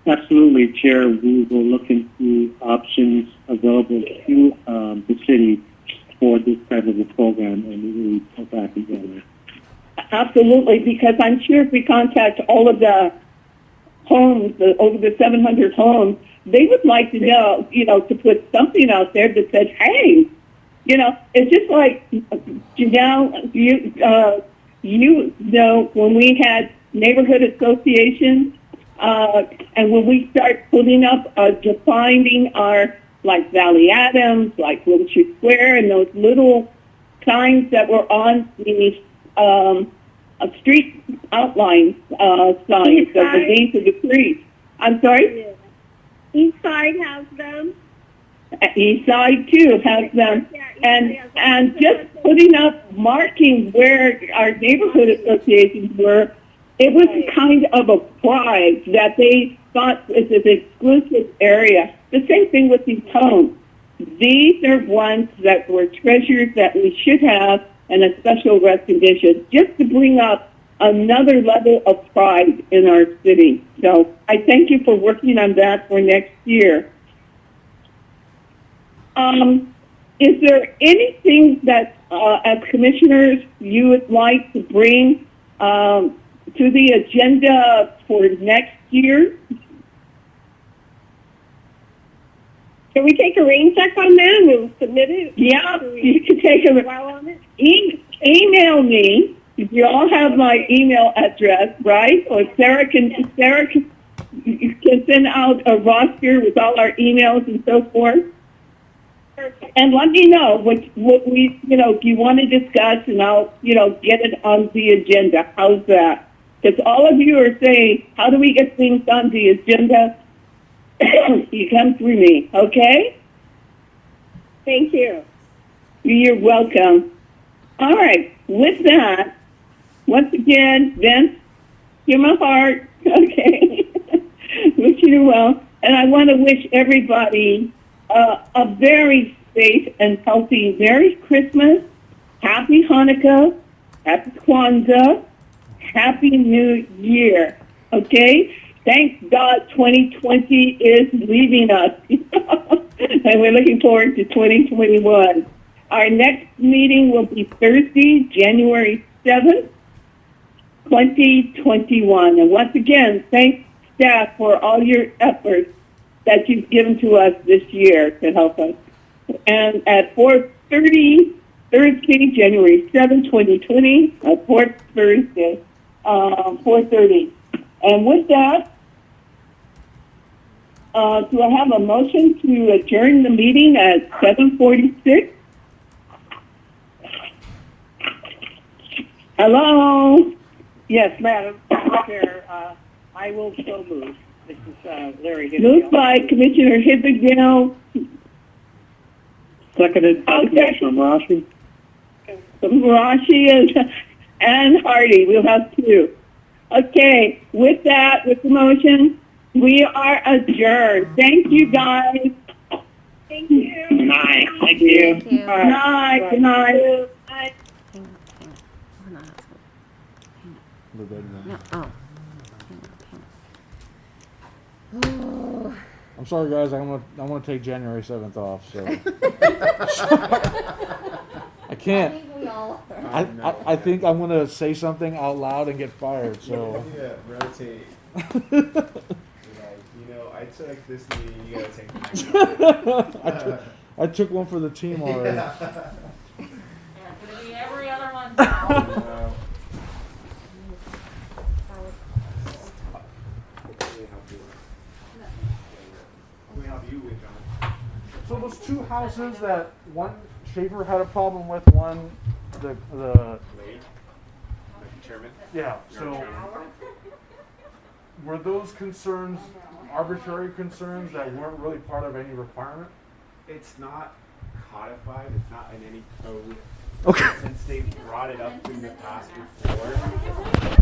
Absolutely, Chair. We will look into options available to the city for this type of a program, and we will go back together. Absolutely, because I'm sure if we contact all of the homes, over the 700 homes, they would like to know, to put something out there that says, hey, it's just like, Janelle, when we had neighborhood associations, and when we start putting up, defining our, like Valley Adams, like Wilshire Square, and those little signs that were on the street outline signs of the names of the streets. I'm sorry? Each side has them. East side too has them. And just putting up markings where our neighborhood associations were, it was kind of a pride that they thought it was an exclusive area. The same thing with these homes. These are ones that were treasures that we should have and a special recognition, just to bring up another level of pride in our city. So I thank you for working on that for next year. Is there anything that, as commissioners, you would like to bring to the agenda for next year? Can we take a rain check on that and we'll submit it? Yeah, you can take a on it. email me. You all have my email address, right? Or Sarah can you can send out a roster with all our emails and so forth. And let me know what we, you want to discuss, and I'll, get it on the agenda. How's that? Because all of you are saying, how do we get things on the agenda? You come through me, okay? Thank you. You're welcome. All right. With that, once again, Vince, you're my heart, okay? Wish you well. And I want to wish everybody a very safe and healthy Merry Christmas, Happy Hanukkah, Happy Kwanzaa, Happy New Year, okay? Thank God 2020 is leaving us, and we're looking forward to 2021. Our next meeting will be Thursday, January 7th, 2021. And once again, thank staff for all your efforts that you've given to us this year to help us. And at 4:30, Thursday, January 7th, 2020, fourth Thursday, 4:30. And with that, do I have a motion to adjourn the meeting at 7:46? Hello? Yes, Madam Chair, I will so move. This is Larry Hinsdale. Moved by Commissioner Hibberdale. Seconded by Commissioner Marashi. Marashi and Hardy. We'll have two. Okay, with that, with the motion, we are adjourned. Thank you, guys. Thank you. Good night. Thank you. Thank you. Good night. Good night. Bye. No. Oh. Oh. I'm sorry, guys. I'm gonna take January 7th off. So I can't. I think I'm gonna say something out loud and get fired. So Yeah, rotate. I took this meeting. You gotta take the next one. I took one for the team already. Yeah, it's gonna be every other one now. So those two houses that one Schaefer had a problem with, one the Chairman? yeah. So were those concerns arbitrary concerns that weren't really part of any requirement? It's not codified. It's not in any code. Okay. Since they brought it up in the past before,